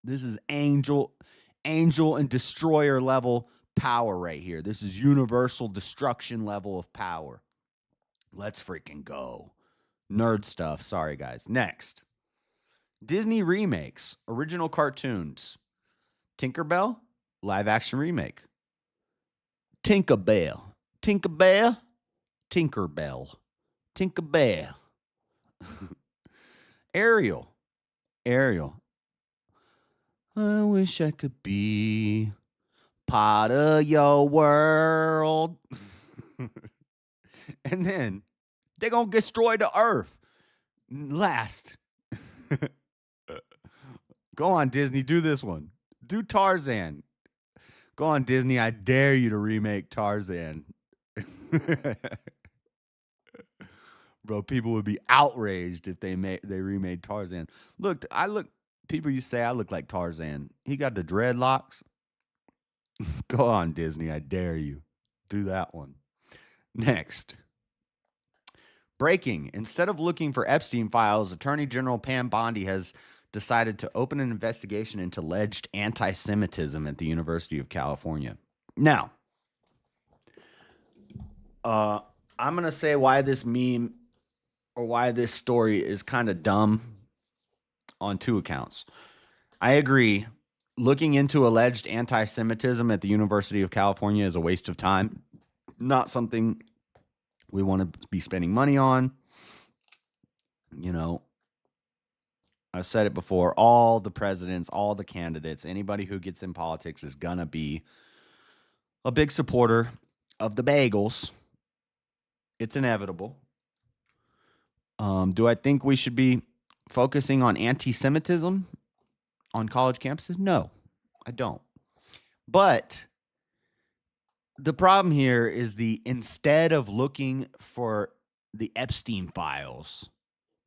This is Angel and Destroyer level power right here. This is universal destruction level of power. Let's freaking go. Nerd stuff. Sorry, guys. Next. Disney remakes. Original cartoons. Tinkerbell. Live action remake. Tinkerbell. Tinkerbell. Tinkerbell. Tinkerbell. Ariel. I wish I could be part of your world. And then they're going to destroy the earth. Last. Go on, Disney. Do this one. Do Tarzan. Go on, Disney. I dare you to remake Tarzan. Bro, people would be outraged if they remade Tarzan. People used to say I look like Tarzan. He got the dreadlocks. Go on, Disney, I dare you. Do that one. Next. Breaking. Instead of looking for Epstein files, Attorney General Pam Bondi has decided to open an investigation into alleged anti-Semitism at the University of California. Now, I'm going to say why this meme or why this story is kind of dumb on two accounts. I agree. Looking into alleged anti-Semitism at the University of California is a waste of time. Not something we want to be spending money on. You know, I've said it before. All the presidents, all the candidates, anybody who gets in politics is going to be a big supporter of the bagels. It's inevitable. Do I think we should be focusing on anti-Semitism on college campuses? No, I don't. But the problem here is instead of looking for the Epstein files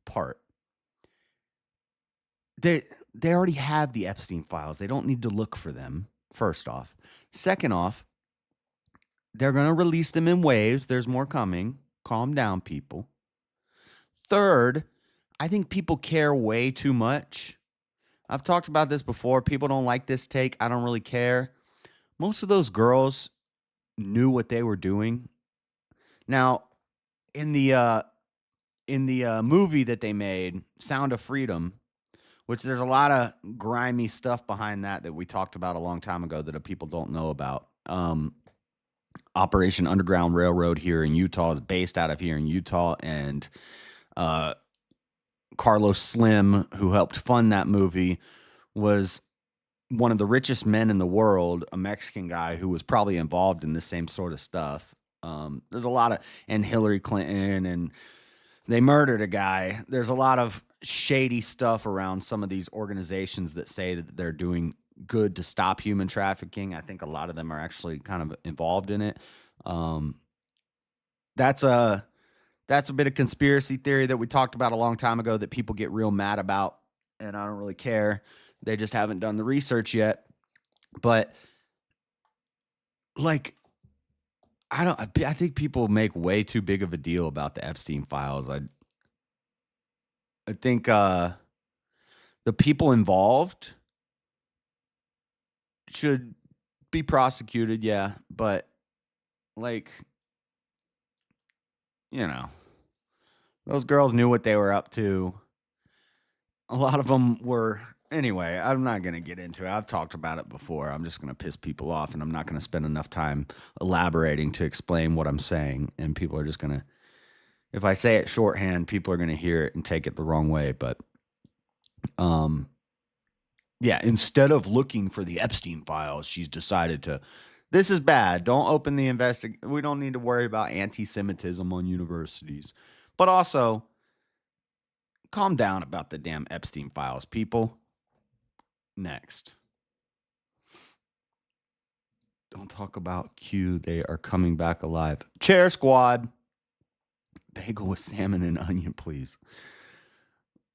part, they already have the Epstein files. They don't need to look for them, first off. Second off, they're going to release them in waves. There's more coming. Calm down, people. Third, I think people care way too much. I've talked about this before. People don't like this take. I don't really care. Most of those girls knew what they were doing. Now, in the movie that they made, Sound of Freedom, which there's a lot of grimy stuff behind that we talked about a long time ago that people don't know about. Operation Underground Railroad here in Utah is based out of here in Utah, and Carlos Slim, who helped fund that movie, was one of the richest men in the world, a Mexican guy who was probably involved in the same sort of stuff. There's a lot of, and Hillary Clinton, and they murdered a guy. There's a lot of shady stuff around some of these organizations that say that they're doing good to stop human trafficking. I think a lot of them are actually kind of involved in it. That's a bit of conspiracy theory that we talked about a long time ago that people get real mad about, and I don't really care. They just haven't done the research yet. But like, I think people make way too big of a deal about the Epstein files. I think the people involved should be prosecuted, yeah, but like, you know, those girls knew what they were up to. A lot of them were. Anyway, I'm not going to get into it. I've talked about it before. I'm just going to piss people off, and I'm not going to spend enough time elaborating to explain what I'm saying. And people are just going to, if I say it shorthand, people are going to hear it and take it the wrong way. But, yeah, instead of looking for the Epstein files, she's decided to, this is bad. Don't open the investigation. We don't need to worry about anti-Semitism on universities. But also, calm down about the damn Epstein files, people. Next. Don't talk about Q. They are coming back alive. Chair squad. Bagel with salmon and onion, please.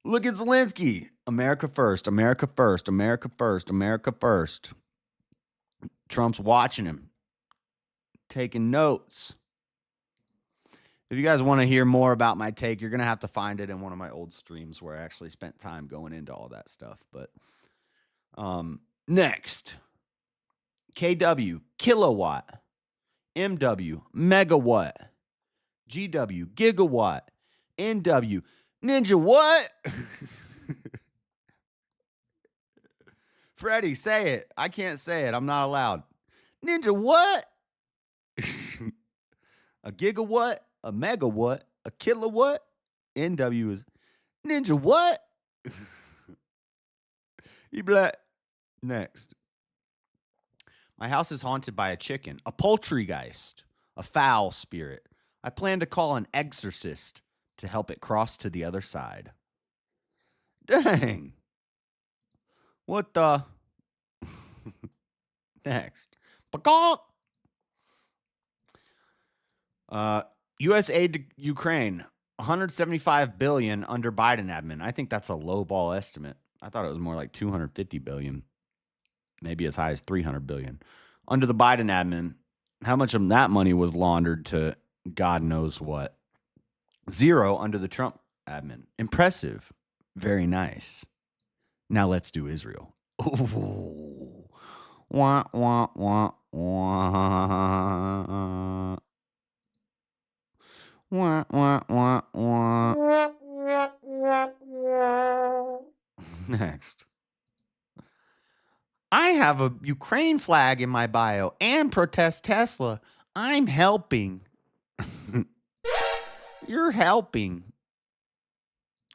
Look at Zelensky. America first. America first. America first. America first. Trump's watching him. Taking notes. If you guys want to hear more about my take, you're going to have to find it in one of my old streams where I actually spent time going into all that stuff. But next, KW, kilowatt, MW, megawatt, GW, gigawatt, NW, ninja what? Freddie, say it. I can't say it. I'm not allowed. Ninja what? A gigawatt, a megawatt, a kilowatt. NW is ninja what? You black. Next. My house is haunted by a chicken, a poultrygeist, a foul spirit. I plan to call an exorcist to help it cross to the other side. Dang. What the? Next. U.S. aid to Ukraine. 175 billion under Biden admin. I think that's a low ball estimate. I thought it was more like 250 billion. Maybe as high as 300 billion. Under the Biden admin, how much of that money was laundered to God knows what? 0 under the Trump admin. Impressive. Very nice. Now let's do Israel. Ooh. Wah, wah, wah, wah. Wah, wah, wah, wah. Next. I have a Ukraine flag in my bio and protest Tesla. I'm helping. You're helping.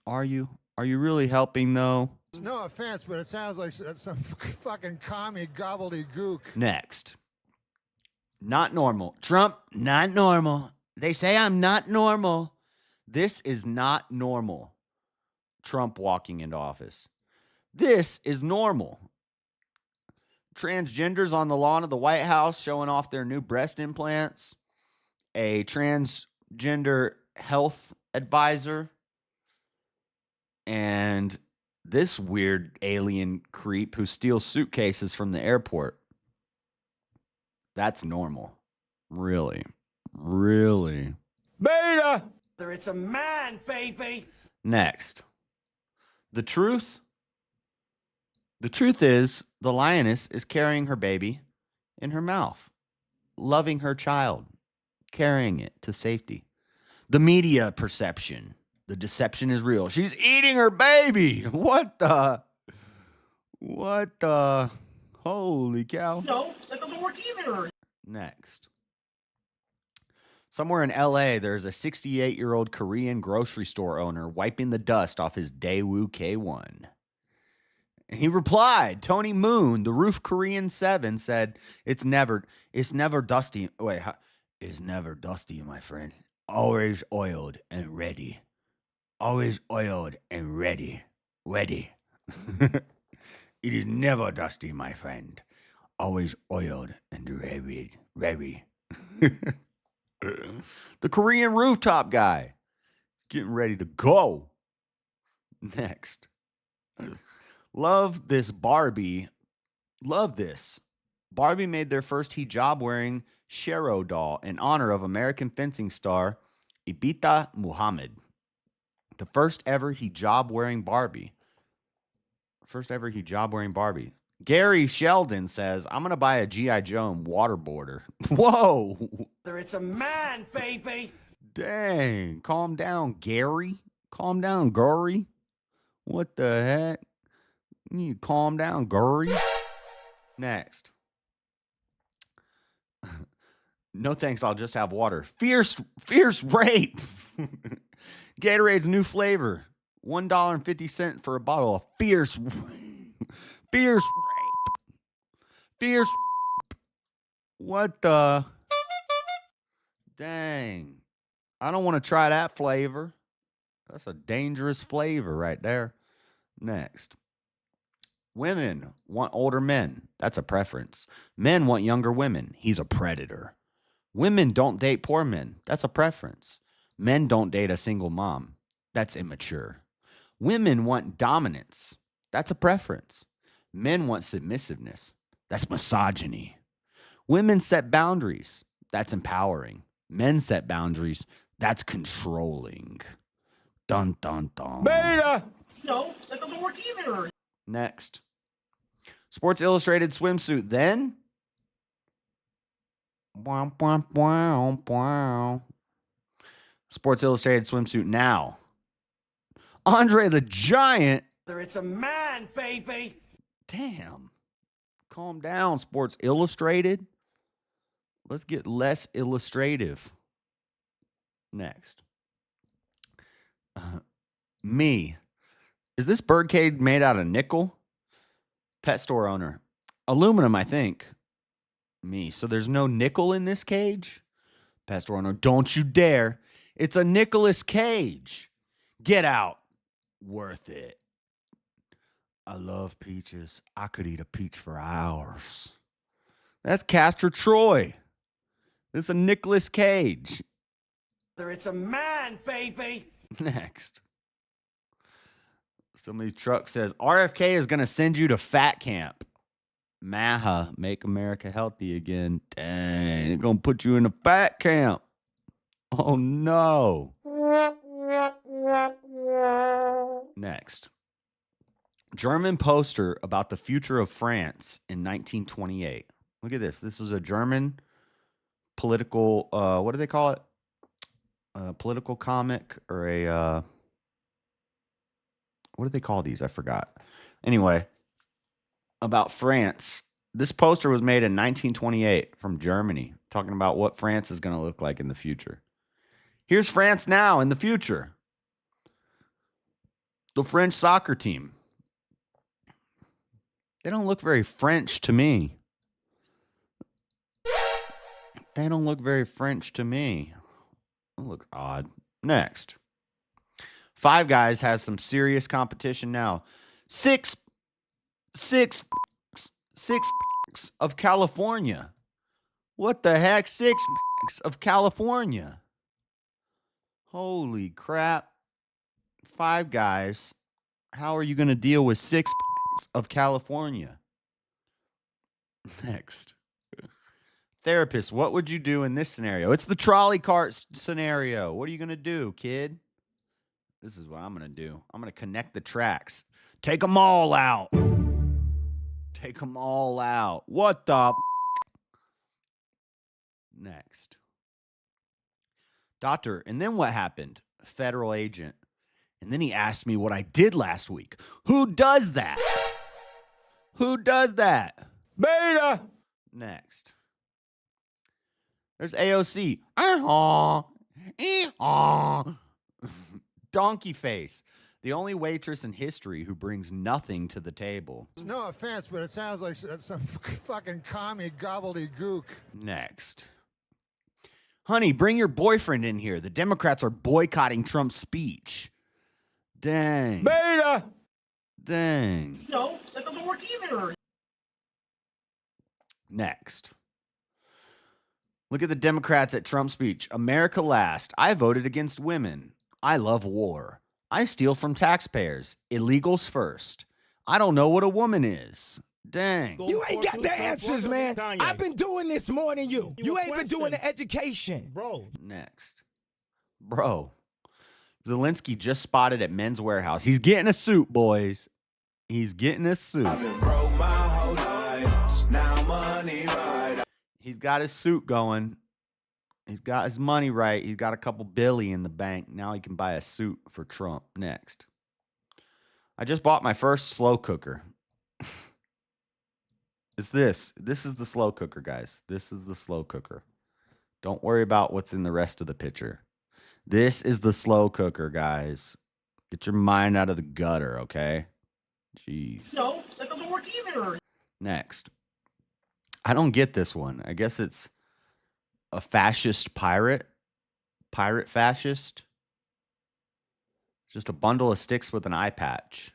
Are you? Are you really helping, though? No offense, but it sounds like some fucking commie gobbledygook. Next. Not normal. Trump, not normal. They say I'm not normal. This is not normal. Trump walking into office. This is normal. Transgenders on the lawn of the White House showing off their new breast implants. A transgender health advisor. And this weird alien creep who steals suitcases from the airport. That's normal. Really. Really. Beta! It's a man, baby! Next. The truth. The truth is, the lioness is carrying her baby in her mouth, loving her child, carrying it to safety. The media perception. The deception is real. She's eating her baby. What the? Holy cow. No, that doesn't work either. Next. Somewhere in LA, there's a 68-year-old Korean grocery store owner wiping the dust off his Daewoo K1. And he replied, Tony Moon, the Roof Korean 7, said, it's never dusty. Wait, it's never dusty, my friend. Always oiled and ready. Always oiled and ready. Ready. It is never dusty, my friend. Always oiled and ready. Ready. The Korean rooftop guy. Getting ready to go. Next. Love this Barbie. Love this. Barbie made their first hijab-wearing Shapiro doll in honor of American fencing star Ibita Muhammad. The first ever hijab-wearing Barbie. First ever hijab-wearing Barbie. Gary Sheldon says, I'm going to buy a G.I. Joe waterboarder. Whoa. It's a man, baby! Dang. Calm down, Gary. Calm down, Gary. What the heck? You need to calm down, Gary. Next. No thanks, I'll just have water. Fierce rape. Gatorade's new flavor. $1.50 for a bottle of fierce rape. Fierce. What the? Dang. I don't want to try that flavor. That's a dangerous flavor right there. Next. Women want older men. That's a preference. Men want younger women. He's a predator. Women don't date poor men. That's a preference. Men don't date a single mom. That's immature. Women want dominance. That's a preference. Men want submissiveness. That's misogyny. Women set boundaries. That's empowering. Men set boundaries. That's controlling. Dun, dun, dun. Beta! No, that doesn't work either. Next. Sports Illustrated swimsuit then. Wow, wow, wow, wow. Sports Illustrated swimsuit now. Andre the Giant. It's a man, baby! Damn. Calm down, Sports Illustrated. Let's get less illustrative. Next. Me. Is this birdcage made out of nickel? Pet store owner. Aluminum, I think. Me. So there's no nickel in this cage? Pet store owner. Don't you dare. It's a Nicholas Cage. Get out. Worth it. I love peaches. I could eat a peach for hours. That's Castor Troy. This is a Nicholas Cage. It's a man, baby! Next. Somebody's truck says RFK is going to send you to fat camp. MAHA, make America healthy again. Dang, they're going to put you in a fat camp. Oh, no. Next. German poster about the future of France in 1928. Look at this. This is a German political, what do they call it? A political comic or a, what do they call these? I forgot. Anyway, about France. This poster was made in 1928 from Germany, talking about what France is going to look like in the future. Here's France now in the future. The French soccer team. They don't look very French to me. They don't look very French to me. It looks odd. Next. Five Guys has some serious competition now. Six packs of California. What the heck? 6 packs of California. Holy crap. Five Guys. How are you going to deal with 6 packs of California? Next. Therapist, what would you do in this scenario? It's the trolley cart scenario. What are you going to do, kid? This is what I'm going to do. I'm going to connect the tracks. Take them all out. Take them all out. What the? Next. Doctor, and then what happened? Federal agent. And then he asked me what I did last week. Who does that? Who does that? Beta. Next. There's AOC. Donkey face. The only waitress in history who brings nothing to the table. No offense, but it sounds like some fucking commie gobbledygook. Next. Honey, bring your boyfriend in here. The Democrats are boycotting Trump's speech. Dang. Beta! Dang. No, that doesn't work either. Next. Look at the Democrats at Trump's speech. America last. I voted against women. I love war. I steal from taxpayers. Illegals first. I don't know what a woman is. Dang. You ain't got the answers, man. I've been doing this more than you. You ain't been doing the education. Bro. Next. Bro. Zelensky just spotted at Men's Warehouse. He's getting a suit, boys. He's getting a suit. I've been broke my whole life. Now money right. He's got his suit going. He's got his money right. He's got a couple billy in the bank. Now he can buy a suit for Trump. Next. I just bought my first slow cooker. It's this. This is the slow cooker, guys. This is the slow cooker. Don't worry about what's in the rest of the picture. This is the slow cooker, guys. Get your mind out of the gutter, okay? Jeez. No, that doesn't work either. Next. I don't get this one. I guess it's a fascist pirate. Pirate fascist. It's just a bundle of sticks with an eye patch.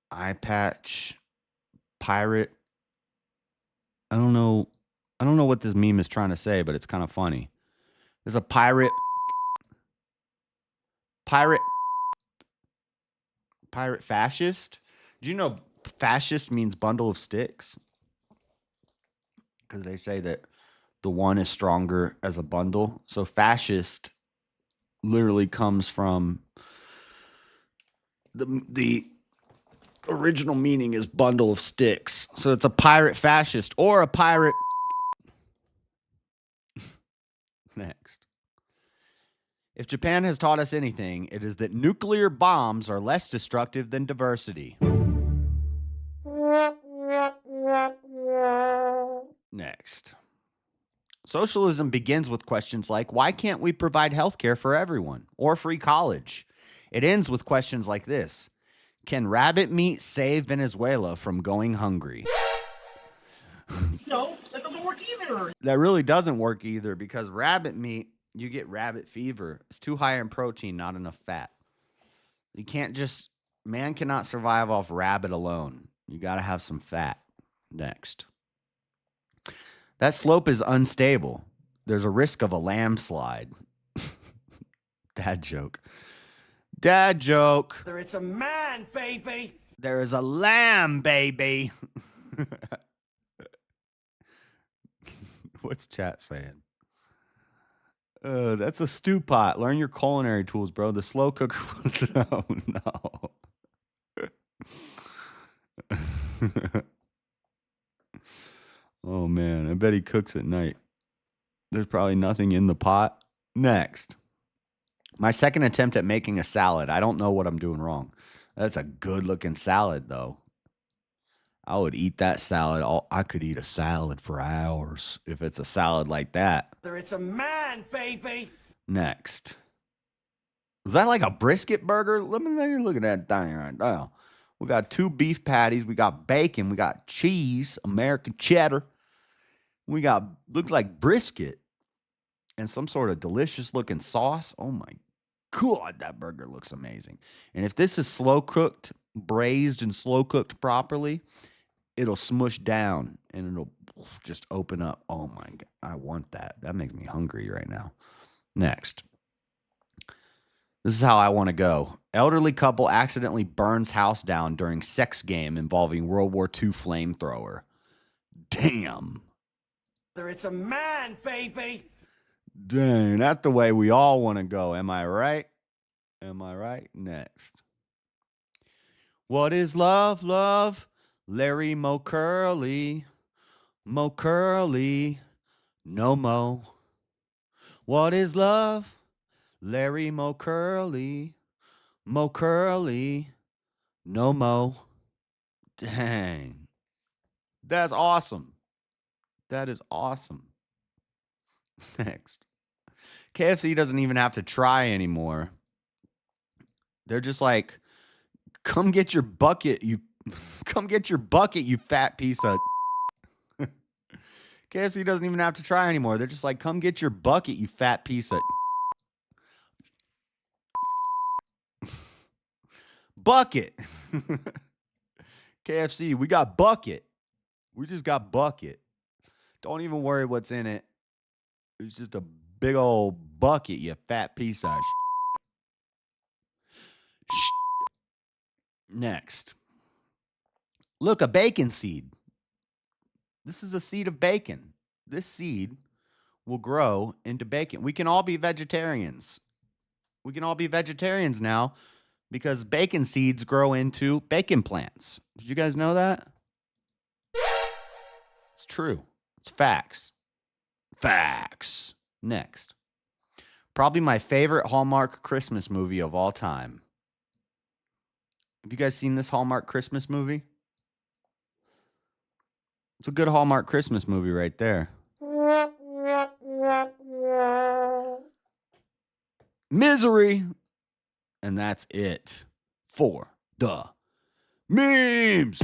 Eye patch. Pirate. I don't know what this meme is trying to say, but it's kind of funny. There's a pirate fascist. Do you know fascist means bundle of sticks? Because they say that the one is stronger as a bundle. So fascist literally comes from the original meaning is bundle of sticks. So it's a pirate fascist or a pirate. Next. If Japan has taught us anything, it is that nuclear bombs are less destructive than diversity. Next. Socialism begins with questions like, why can't we provide health care for everyone or free college? It ends with questions like this. Can rabbit meat save Venezuela from going hungry? No, that doesn't work either. That really doesn't work either because rabbit meat, you get rabbit fever. It's too high in protein, not enough fat. You can't just, man cannot survive off rabbit alone. You got to have some fat. Next. That slope is unstable. There's a risk of a landslide. Dad joke. Dad joke. There is a man, baby. There is a lamb, baby. What's chat saying? That's a stew pot. Learn your culinary tools, bro. The slow cooker was... Oh, no. Oh, man. I bet he cooks at night. There's probably nothing in the pot. Next. My second attempt at making a salad. I don't know what I'm doing wrong. That's a good-looking salad, though. I would eat that salad. I could eat a salad for hours if it's a salad like that. There is a man, baby. Next. Was that like a brisket burger? Let me look at that thing right now. We got 2 beef patties. We got bacon. We got cheese, American cheddar. We got, looked like brisket and some sort of delicious looking sauce. Oh my God, that burger looks amazing. And if this is slow cooked, braised and slow cooked properly, it'll smush down and it'll just open up. Oh my God, I want that. That makes me hungry right now. Next. This is how I want to go. Elderly couple accidentally burns house down during sex game involving World War II flamethrower. Damn. There is a man, baby. Dang, that's the way we all want to go. Am I right? Am I right? Next. What is love, love? Larry Mo Curly. Mo Curly. No mo. What is love? Larry Mo Curly. Mo Curly. No mo. Dang. That's awesome. That is awesome. Next. KFC doesn't even have to try anymore. They're just like, come get your bucket, you fat piece of... KFC doesn't even have to try anymore. They're just like, come get your bucket, you fat piece of... Bucket. KFC, we got bucket. We just got bucket. Don't even worry what's in it. It's just a big old bucket, you fat piece of... Next. Look, a bacon seed. This is a seed of bacon. This seed will grow into bacon. We can all be vegetarians. We can all be vegetarians now because bacon seeds grow into bacon plants. Did you guys know that? It's true. It's facts. Facts. Next. Probably my favorite Hallmark Christmas movie of all time. Have you guys seen this Hallmark Christmas movie? It's a good Hallmark Christmas movie right there. Misery. And that's it for the memes.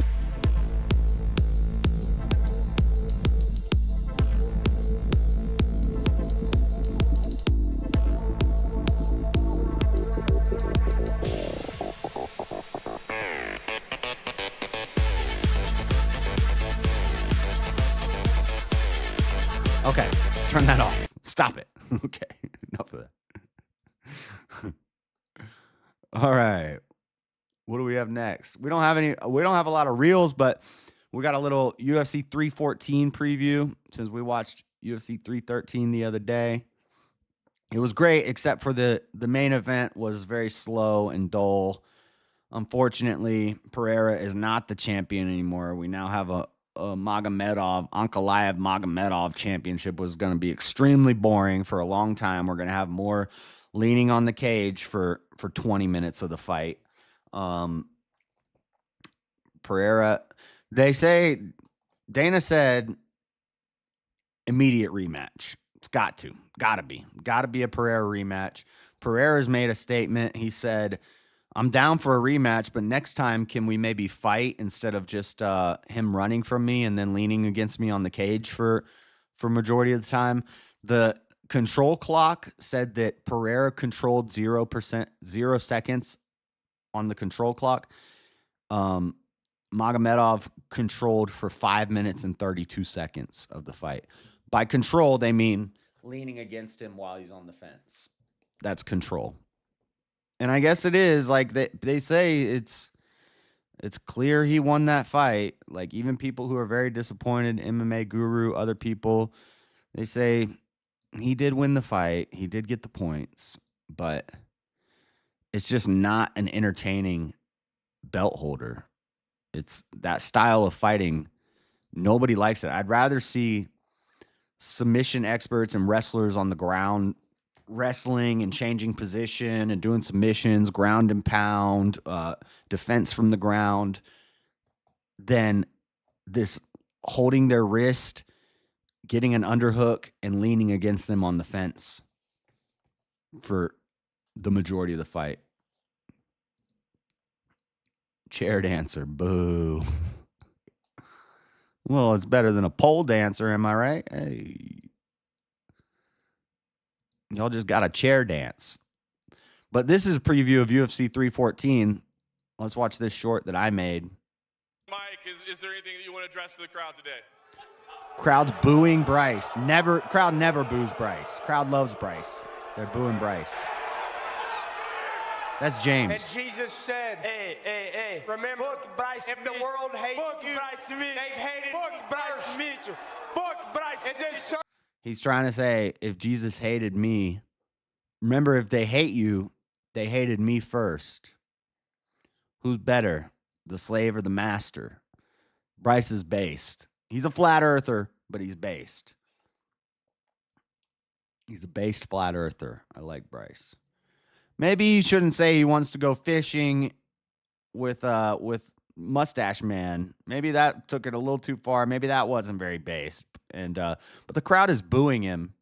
Okay, turn that off. Stop it. Okay, enough of that. All right. What do we have next? We don't have a lot of reels, but we got a little UFC 314 preview since we watched UFC 313 the other day. It was great, except for the main event was very slow and dull. Unfortunately, Pereira is not the champion anymore. We now have a Ankalaev Magomedov championship was going to be extremely boring for a long time. We're going to have more leaning on the cage for 20 minutes of the fight. Pereira, Dana said immediate rematch. It's gotta be a Pereira rematch. Pereira's made a statement. He said, I'm down for a rematch, but next time can we maybe fight instead of just him running from me and then leaning against me on the cage for majority of the time. The control clock said that Pereira controlled 0 seconds on the control clock. Magomedov controlled for 5 minutes and 32 seconds of the fight. By control, they mean leaning against him while he's on the fence. that's control. And I guess it is. Like they say it's clear he won that fight. Like even people who are very disappointed, MMA Guru, other people, they say he did win the fight. He did get the points, but it's just not an entertaining belt holder. It's that style of fighting. Nobody likes it. I'd rather see submission experts and wrestlers on the ground wrestling and changing position and doing submissions, ground and pound, defense from the ground, than this holding their wrist, getting an underhook, and leaning against them on the fence for the majority of the fight. Chair dancer, boo. Well, it's better than a pole dancer, am I right? Hey. Y'all just got a chair dance. But this is a preview of UFC 314. Let's watch this short that I made. Mike, is there anything that you want to address to the crowd today? Crowd's booing Bryce. Crowd never boos Bryce. Crowd loves Bryce. They're booing Bryce. That's James. And Jesus said, hey, remember, Bryce if the world hates you, they've hated Bryce Mitchell. Fuck Bryce. He's trying to say, if Jesus hated me, remember, if they hate you, they hated me first. Who's better, the slave or the master? Bryce is based. He's a flat earther, but he's based. He's a based flat earther. I like Bryce. Maybe he shouldn't say he wants to go fishing with Mustache Man. Maybe that took it a little too far. Maybe that wasn't very based. And but the crowd is booing him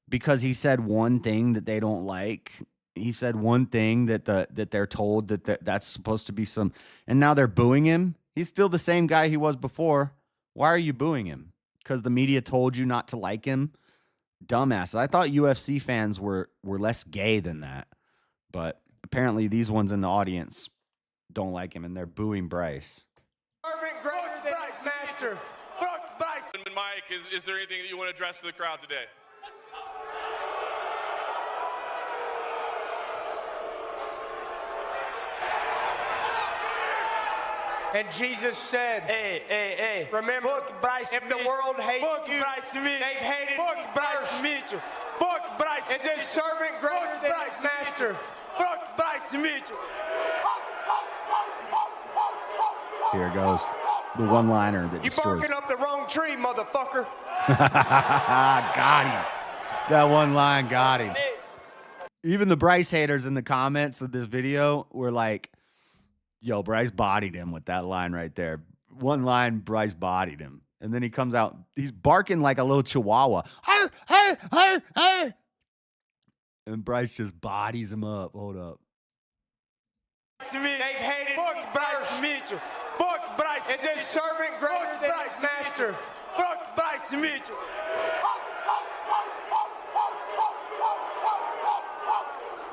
because he said one thing that they don't like. He said one thing that they're told that's supposed to be some, and now they're booing him. He's still the same guy he was before. Why are you booing him? Because the media told you not to like him? Dumbass. I thought UFC fans were less gay than that. But apparently these ones in the audience don't like him, and they're booing Bryce. Master. Fuck Bryce. And Mike, is there anything that you want to address to the crowd today? And Jesus said, hey, remember, Bryce if the world hates you, they've hated Bryce Mitchell. Fuck Bryce. Is his servant greater than his master? Fuck Bryce Mitchell. Here goes the one-liner that You destroys. barking up the wrong tree, motherfucker. Got him. That one line got him. Even the Bryce haters in the comments of this video were like, yo, Bryce bodied him with that line right there. One line, Bryce bodied him. And then he comes out, he's barking like a little chihuahua. And Bryce just bodies him up. Hold up. They've hated Bryce Mitchell. Fuck Bryce. Is his servant greater than his master? Fuck Bryce Mitchell.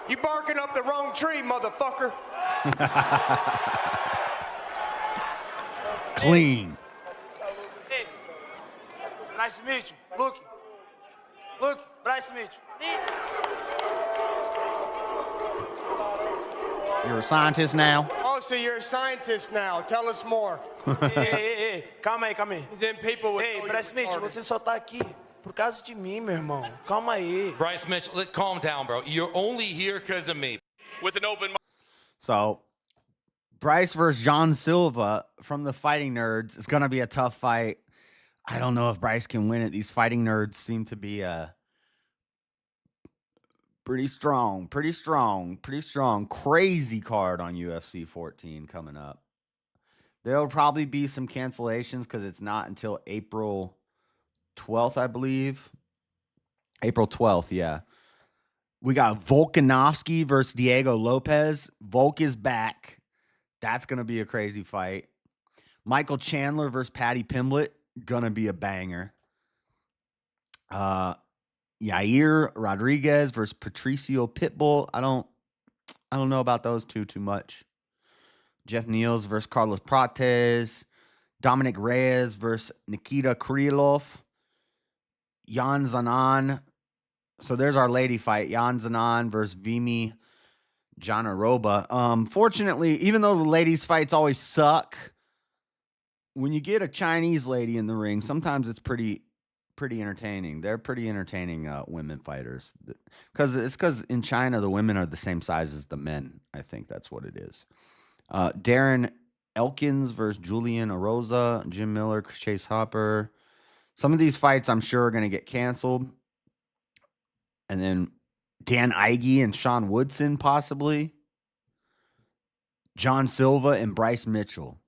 You barking up the wrong tree, motherfucker. Clean. Hey, Bryce Mitchell. Look, Bryce Mitchell. You're a scientist now? Oh, so you're a scientist now. Tell us more. Ei, calma aí. Then people would hey, Bryce Mitchell, você só tá aqui por causa de mim, meu irmão. Calma aí. Bryce Mitchell, calm down, bro. You're only here because of me. With an open mind. So, Bryce versus John Silva from the Fighting Nerds is going to be a tough fight. I don't know if Bryce can win it. These Fighting Nerds seem to be pretty strong. Crazy card on UFC 14 coming up. There'll probably be some cancellations because it's not until April 12th, I believe. April 12th, yeah. We got Volkanovski versus Diego Lopez. Volk is back. That's going to be a crazy fight. Michael Chandler versus Paddy Pimblett. Going to be a banger. Yair Rodriguez versus Patricio Pitbull. I don't know about those two too much. Jeff Niels versus Carlos Prates. Dominic Reyes versus Nikita Krylov. Jan Zanan So there's our lady fight. Yan Zanan versus Vimy Janaroba. Fortunately, even though the ladies' fights always suck, when you get a Chinese lady in the ring, sometimes it's pretty entertaining. They're pretty entertaining women fighters. Because in China, the women are the same size as the men. I think that's what it is. Darren Elkins versus Julian Arosa, Jim Miller, Chase Hopper. Some of these fights I'm sure are going to get canceled. And then Dan Ige and Sean Woodson, possibly. John Silva and Bryce Mitchell.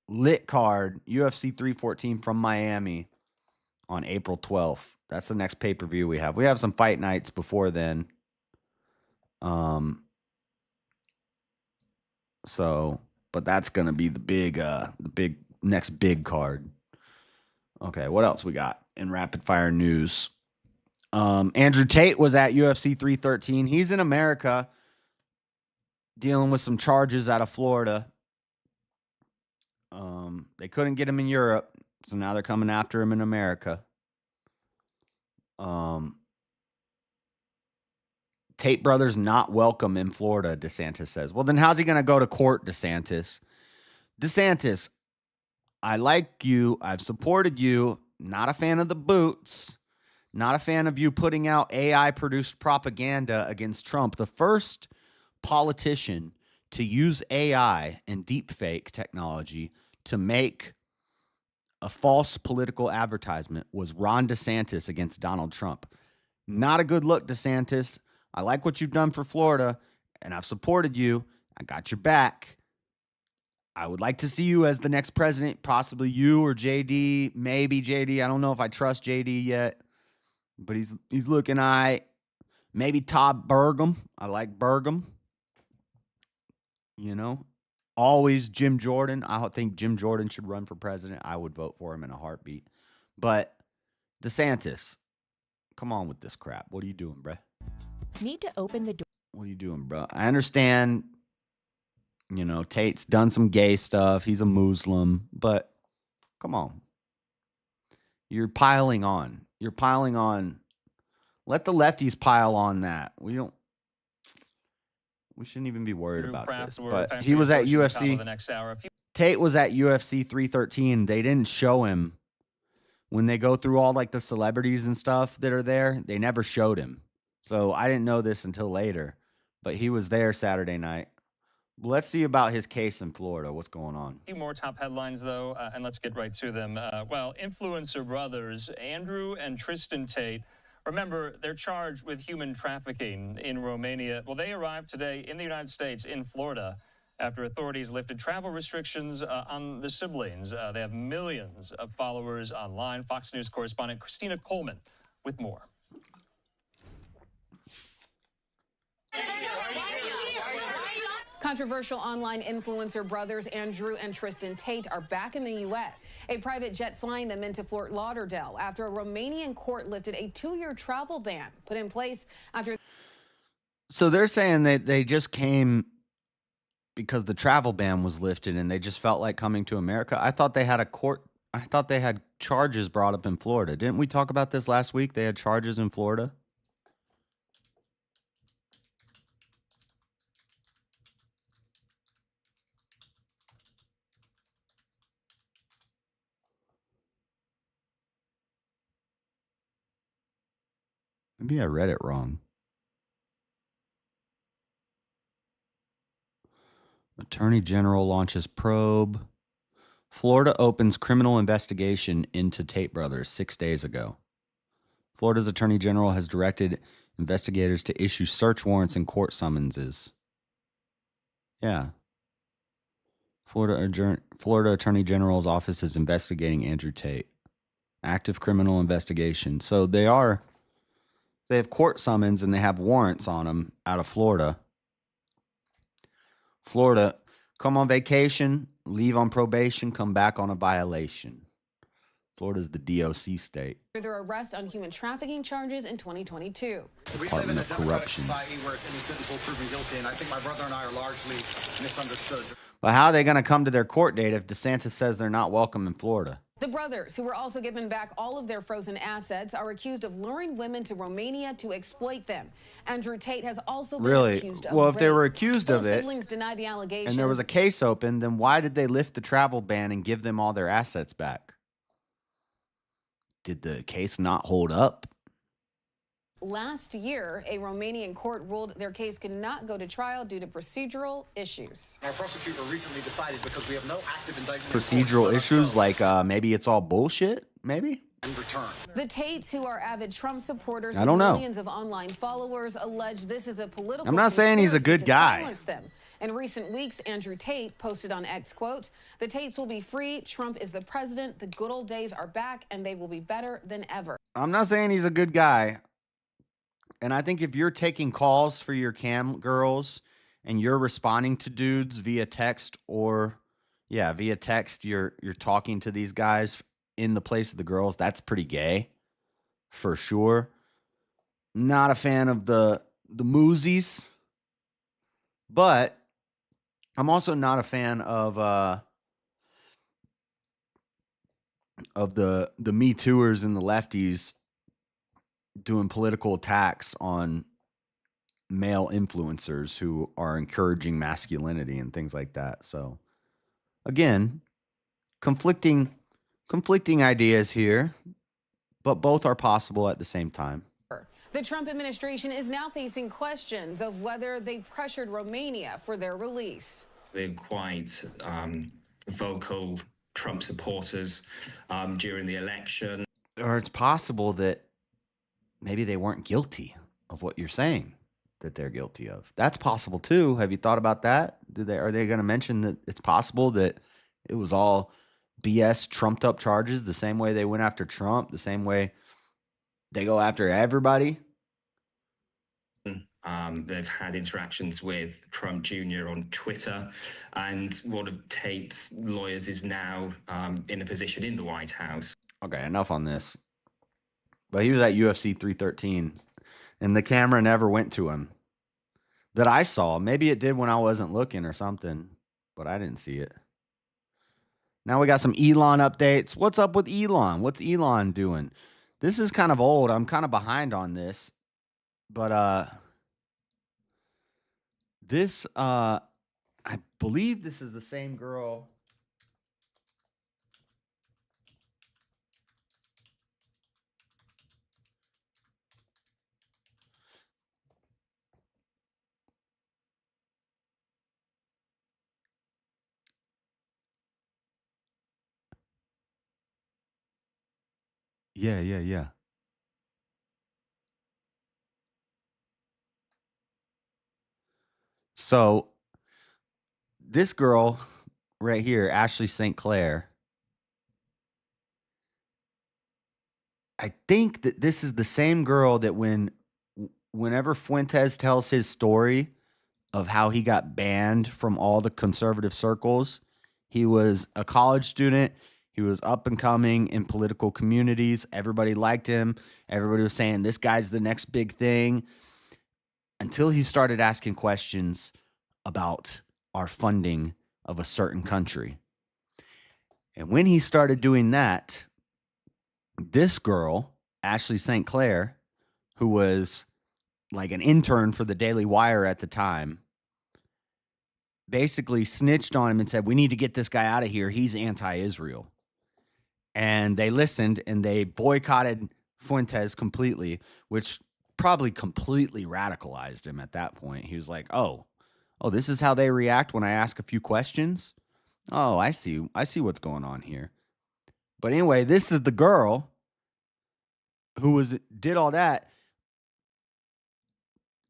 Lit card, UFC 314 from Miami on April 12th. That's the next pay-per-view we have. We have some fight nights before then. But that's going to be the big next big card. Okay, what else we got in rapid fire news? Andrew Tate was at UFC 313. He's in America dealing with some charges out of Florida. They couldn't get him in Europe, so now they're coming after him in America. Tate brothers not welcome in Florida, DeSantis says. Well, then how's he going to go to court, DeSantis? DeSantis, I like you. I've supported you. Not a fan of the boots. Not a fan of you putting out AI-produced propaganda against Trump. The first politician to use AI and deepfake technology to make a false political advertisement was Ron DeSantis against Donald Trump. Not a good look, DeSantis. I like what you've done for Florida, and I've supported you. I got your back. I would like to see you as the next president, possibly you or JD, maybe JD. I don't know if I trust JD yet, but he's looking all right. Maybe Todd Burgum. I like Burgum. You know, always Jim Jordan. I think Jim Jordan should run for president. I would vote for him in a heartbeat. But DeSantis, come on with this crap. What are you doing, bruh? Need to open the door. What are you doing, bro? I understand, you know, Tate's done some gay stuff. He's a Muslim, but come on. You're piling on. You're piling on. Let the lefties pile on that. We shouldn't even be worried about this. But he was at UFC. Tate was at UFC 313. They didn't show him when they go through all like the celebrities and stuff that are there. They never showed him. So I didn't know this until later, but he was there Saturday night. Let's see about his case in Florida. What's going on? A few more top headlines, though, and let's get right to them. Well, influencer brothers Andrew and Tristan Tate, remember, they're charged with human trafficking in Romania. Well, they arrived today in the United States, in Florida, after authorities lifted travel restrictions on the siblings. They have millions of followers online. Fox News correspondent Christina Coleman with more. Controversial online influencer brothers Andrew and Tristan Tate are back in the U.S. A private jet flying them into Fort Lauderdale after a Romanian court lifted a 2-year travel ban put in place after. So they're saying that they just came because the travel ban was lifted and they just felt like coming to America. I thought they had a court. I thought they had charges brought up in Florida. Didn't we talk about this last week? They had charges in Florida. Maybe I read it wrong. Attorney General launches probe. Florida opens criminal investigation into Tate brothers 6 days ago. Florida's Attorney General has directed investigators to issue search warrants and court summonses. Yeah. Florida Attorney General's office is investigating Andrew Tate. Active criminal investigation. So they have court summons and they have warrants on them out of Florida. Florida, come on vacation, leave on probation, come back on a violation. Florida's the DOC state. Their arrest on human trafficking charges in 2022. Department of Corruptions. Where it's innocent until proven guilty, and I think my brother and I are largely misunderstood. But how are they going to come to their court date if DeSantis says they're not welcome in Florida? The brothers, who were also given back all of their frozen assets, are accused of luring women to Romania to exploit them. Andrew Tate has also been accused of Well, if they were rape. accused Both of it, siblings deny the allegations. and there was a case open, then why did they lift the travel ban and give them all their assets back? Did the case not hold up? Last year, a Romanian court ruled their case could not go to trial due to procedural issues. Our prosecutor recently decided because we have no active indictment. Procedural issues, like maybe it's all bullshit, maybe? In return. The Tates, who are avid Trump supporters I don't with know. millions of online followers, allege this is a political I'm not saying he's a conspiracy good to guy. silence them. In recent weeks, Andrew Tate posted on X, quote, "The Tates will be free. Trump is the president. The good old days are back, and they will be better than ever." I'm not saying he's a good guy. And I think if you're taking calls for your cam girls and you're responding to dudes via text or via text, you're talking to these guys in the place of the girls, that's pretty gay for sure. Not a fan of the moosies, but I'm also not a fan of the Me Tooers and the lefties doing political attacks on male influencers who are encouraging masculinity and things like that. So again, conflicting ideas here, but both are possible at the same time. The Trump administration is now facing questions of whether they pressured Romania for their release. They're quite vocal Trump supporters during the election. Or it's possible that maybe they weren't guilty of what you're saying that they're guilty of. That's possible too. Have you thought about that? Are they going to mention that it's possible that it was all BS trumped up charges, the same way they went after Trump, the same way they go after everybody? They've had interactions with Trump Jr. on Twitter, and one of Tate's lawyers is now in a position in the White House. Okay, enough on this. But he was at UFC 313, and the camera never went to him that I saw. Maybe it did when I wasn't looking or something, but I didn't see it. Now we got some Elon updates. What's up with Elon? What's Elon doing? This is kind of old. I'm kind of behind on this, but this I believe this is the same girl. Yeah. So this girl right here, Ashley St. Clair, I think that this is the same girl that whenever Fuentes tells his story of how he got banned from all the conservative circles, he was a college student. He was up and coming in political communities. Everybody liked him. Everybody was saying, this guy's the next big thing. Until he started asking questions about our funding of a certain country. And when he started doing that, this girl, Ashley St. Clair, who was like an intern for the Daily Wire at the time, basically snitched on him and said, we need to get this guy out of here. He's anti-Israel. And they listened and they boycotted Fuentes completely, which probably completely radicalized him at that point. He was like, oh, this is how they react when I ask a few questions? Oh, I see what's going on here. But anyway, this is the girl who did all that.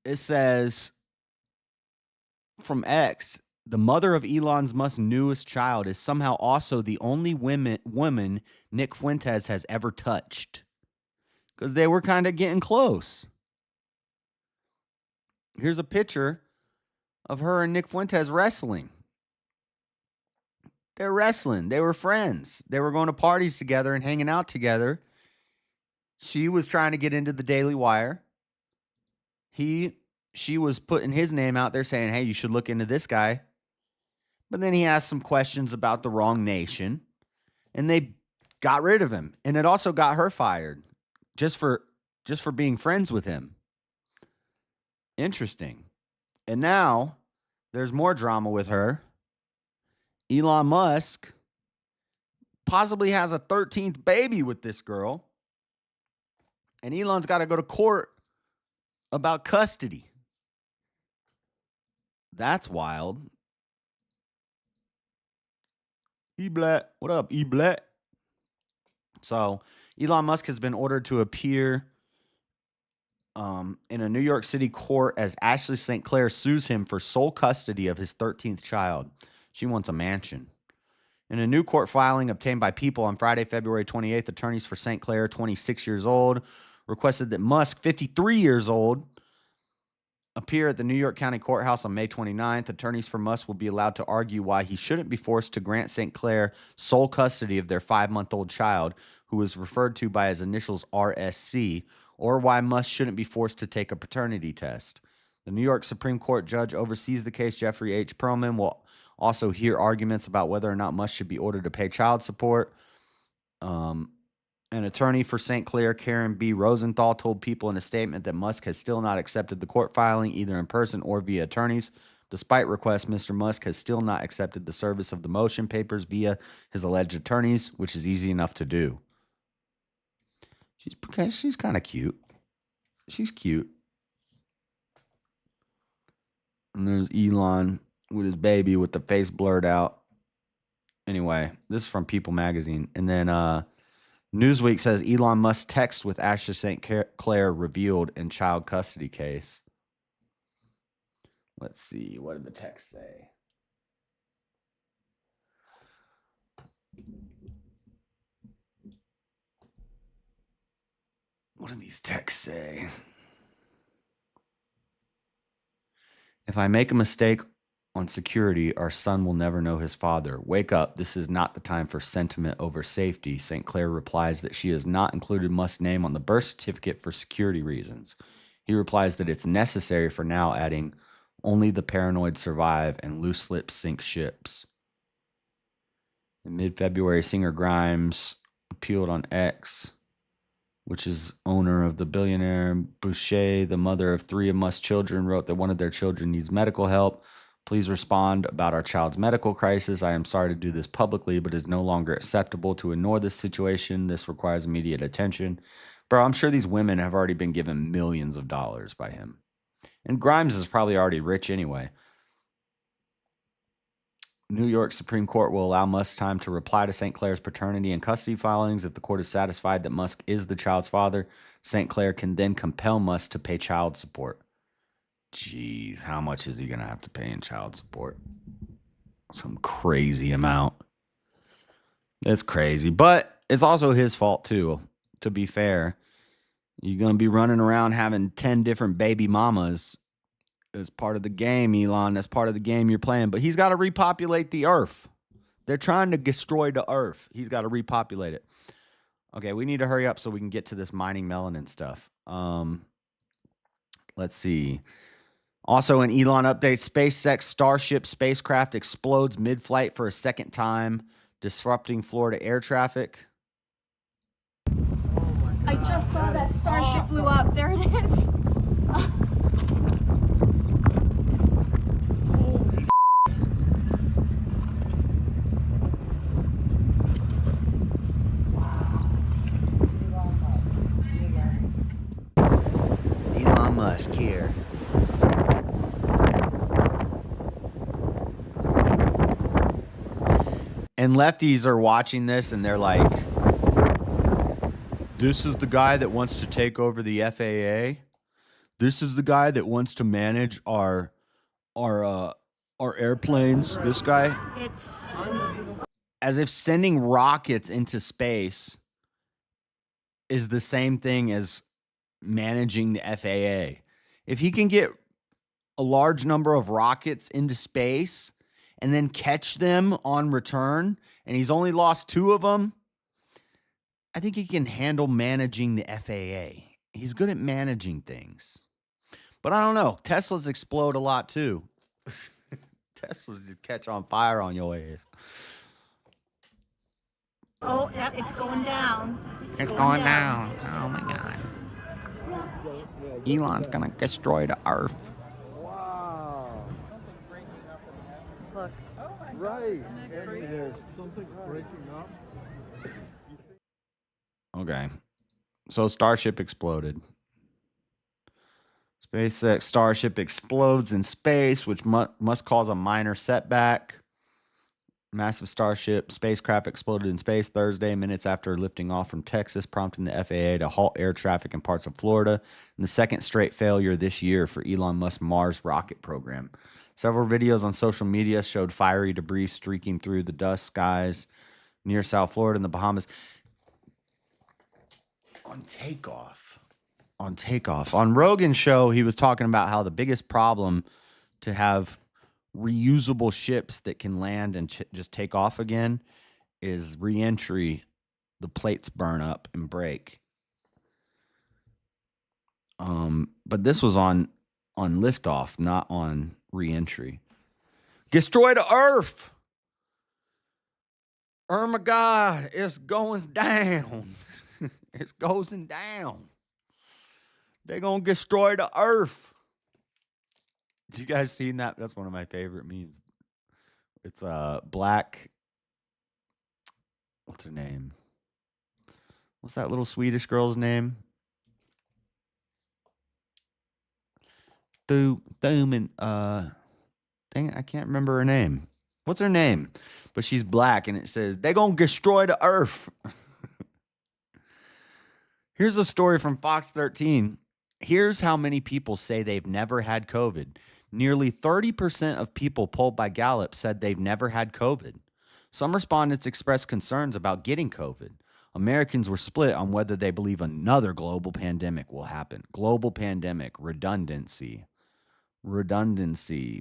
It says from X, the mother of Elon's Musk's newest child is somehow also the only woman Nick Fuentes has ever touched. Because they were kind of getting close. Here's a picture of her and Nick Fuentes wrestling. They're wrestling. They were friends. They were going to parties together and hanging out together. She was trying to get into the Daily Wire. She was putting his name out there saying, hey, you should look into this guy. But then he asked some questions about the wrong nation. And they got rid of him. And it also got her fired just for being friends with him. Interesting. And now there's more drama with her. Elon Musk possibly has a 13th baby with this girl. And Elon's got to go to court about custody. That's wild. E-Blat. What up, E-Blat? So Elon Musk has been ordered to appear in a New York City court as Ashley St. Clair sues him for sole custody of his 13th child. She wants a mansion. In a new court filing obtained by People on Friday, February 28th, attorneys for St. Clair, 26 years old, requested that Musk, 53 years old, appear at the New York County Courthouse on May 29th. Attorneys for Musk will be allowed to argue why he shouldn't be forced to grant St. Clair sole custody of their 5-month-old child, who is referred to by his initials RSC, or why Musk shouldn't be forced to take a paternity test. The New York Supreme Court judge oversees the case, Jeffrey H. Perlman, will also hear arguments about whether or not Musk should be ordered to pay child support. An attorney for St. Clair, Karen B. Rosenthal, told People in a statement that Musk has still not accepted the court filing, either in person or via attorneys. Despite requests, Mr. Musk has still not accepted the service of the motion papers via his alleged attorneys, which is easy enough to do. She's kind of cute. She's cute. And there's Elon with his baby with the face blurred out. Anyway, this is from People magazine. And then Newsweek says Elon Musk text with Ashley St. Clair revealed in child custody case. Let's see. What did the text say? What do these texts say? If I make a mistake on security, our son will never know his father. Wake up. This is not the time for sentiment over safety. St. Clair replies that she has not included Musk's name on the birth certificate for security reasons. He replies that it's necessary for now, adding, only the paranoid survive and loose lips sink ships. In mid-February, singer Grimes appealed on X, which is owner of the billionaire Boucher. The mother of 3 of Musk's children wrote that one of their children needs medical help. Please respond about our child's medical crisis. I am sorry to do this publicly, but it is no longer acceptable to ignore this situation. This requires immediate attention. Bro, I'm sure these women have already been given millions of dollars by him. And Grimes is probably already rich anyway. New York Supreme Court will allow Musk time to reply to St. Clair's paternity and custody filings. If the court is satisfied that Musk is the child's father, St. Clair can then compel Musk to pay child support. Jeez, how much is he going to have to pay in child support? Some crazy amount. It's crazy, but it's also his fault too, to be fair. You're going to be running around having 10 different baby mamas. As part of the game, Elon. That's part of the game you're playing. But he's got to repopulate the earth. They're trying to destroy the earth. He's got to repopulate it. Okay, we need to hurry up so we can get to this mining melanin stuff. Let's see. Also, an Elon update, SpaceX Starship spacecraft explodes mid-flight for a second time, disrupting Florida air traffic. I just saw that Starship blew up. There it is. Elon Musk here. And lefties are watching this and they're like, this is the guy that wants to take over the FAA. This is the guy that wants to manage our airplanes. This guy. It's As if sending rockets into space is the same thing as managing the FAA. If he can get a large number of rockets into space and then catch them on return, and he's only lost 2 of them, I think he can handle managing the FAA. He's good at managing things. But I don't know. Teslas explode a lot too. Teslas just catch on fire on your ass. Oh, God, it's going down. It's going down. Oh my God. Elon's gonna destroy the earth. Wow. Look. Right. There's something breaking up. Okay. So Starship exploded. SpaceX Starship explodes in space, which must cause a minor setback. Massive Starship spacecraft exploded in space Thursday, minutes after lifting off from Texas, prompting the FAA to halt air traffic in parts of Florida, and the second straight failure this year for Elon Musk's Mars rocket program. Several videos on social media showed fiery debris streaking through the dust skies near South Florida and the Bahamas. On takeoff. On Rogan's show, he was talking about how the biggest problem to have reusable ships that can land and just take off again is re-entry. The plates burn up and break. But this was on liftoff, not on re-entry. Destroy the Earth. Oh my God, it's going down. It's going down. They're gonna destroy the Earth. You guys seen that? That's one of my favorite memes. It's black. What's her name? What's that little Swedish girl's name? Dang, I can't remember her name. What's her name? But she's black, and it says they're gonna destroy the Earth. Here's a story from Fox 13. Here's how many people say they've never had COVID. Nearly 30% of people polled by Gallup said they've never had COVID. Some respondents expressed concerns about getting COVID. Americans were split on whether they believe another global pandemic will happen. Global pandemic, redundancy.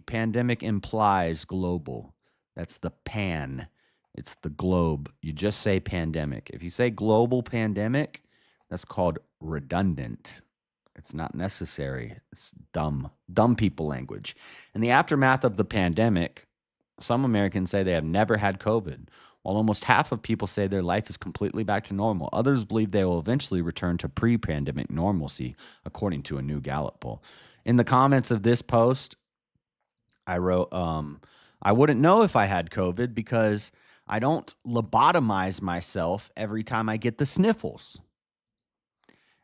Pandemic implies global. That's the pan. It's the globe. You just say pandemic. If you say global pandemic, that's called redundant. It's not necessary. It's dumb people language. In the aftermath of the pandemic, some Americans say they have never had COVID, while almost half of people say their life is completely back to normal. Others believe they will eventually return to pre-pandemic normalcy, according to a new Gallup poll. In the comments of this post, I wrote, I wouldn't know if I had COVID because I don't lobotomize myself every time I get the sniffles.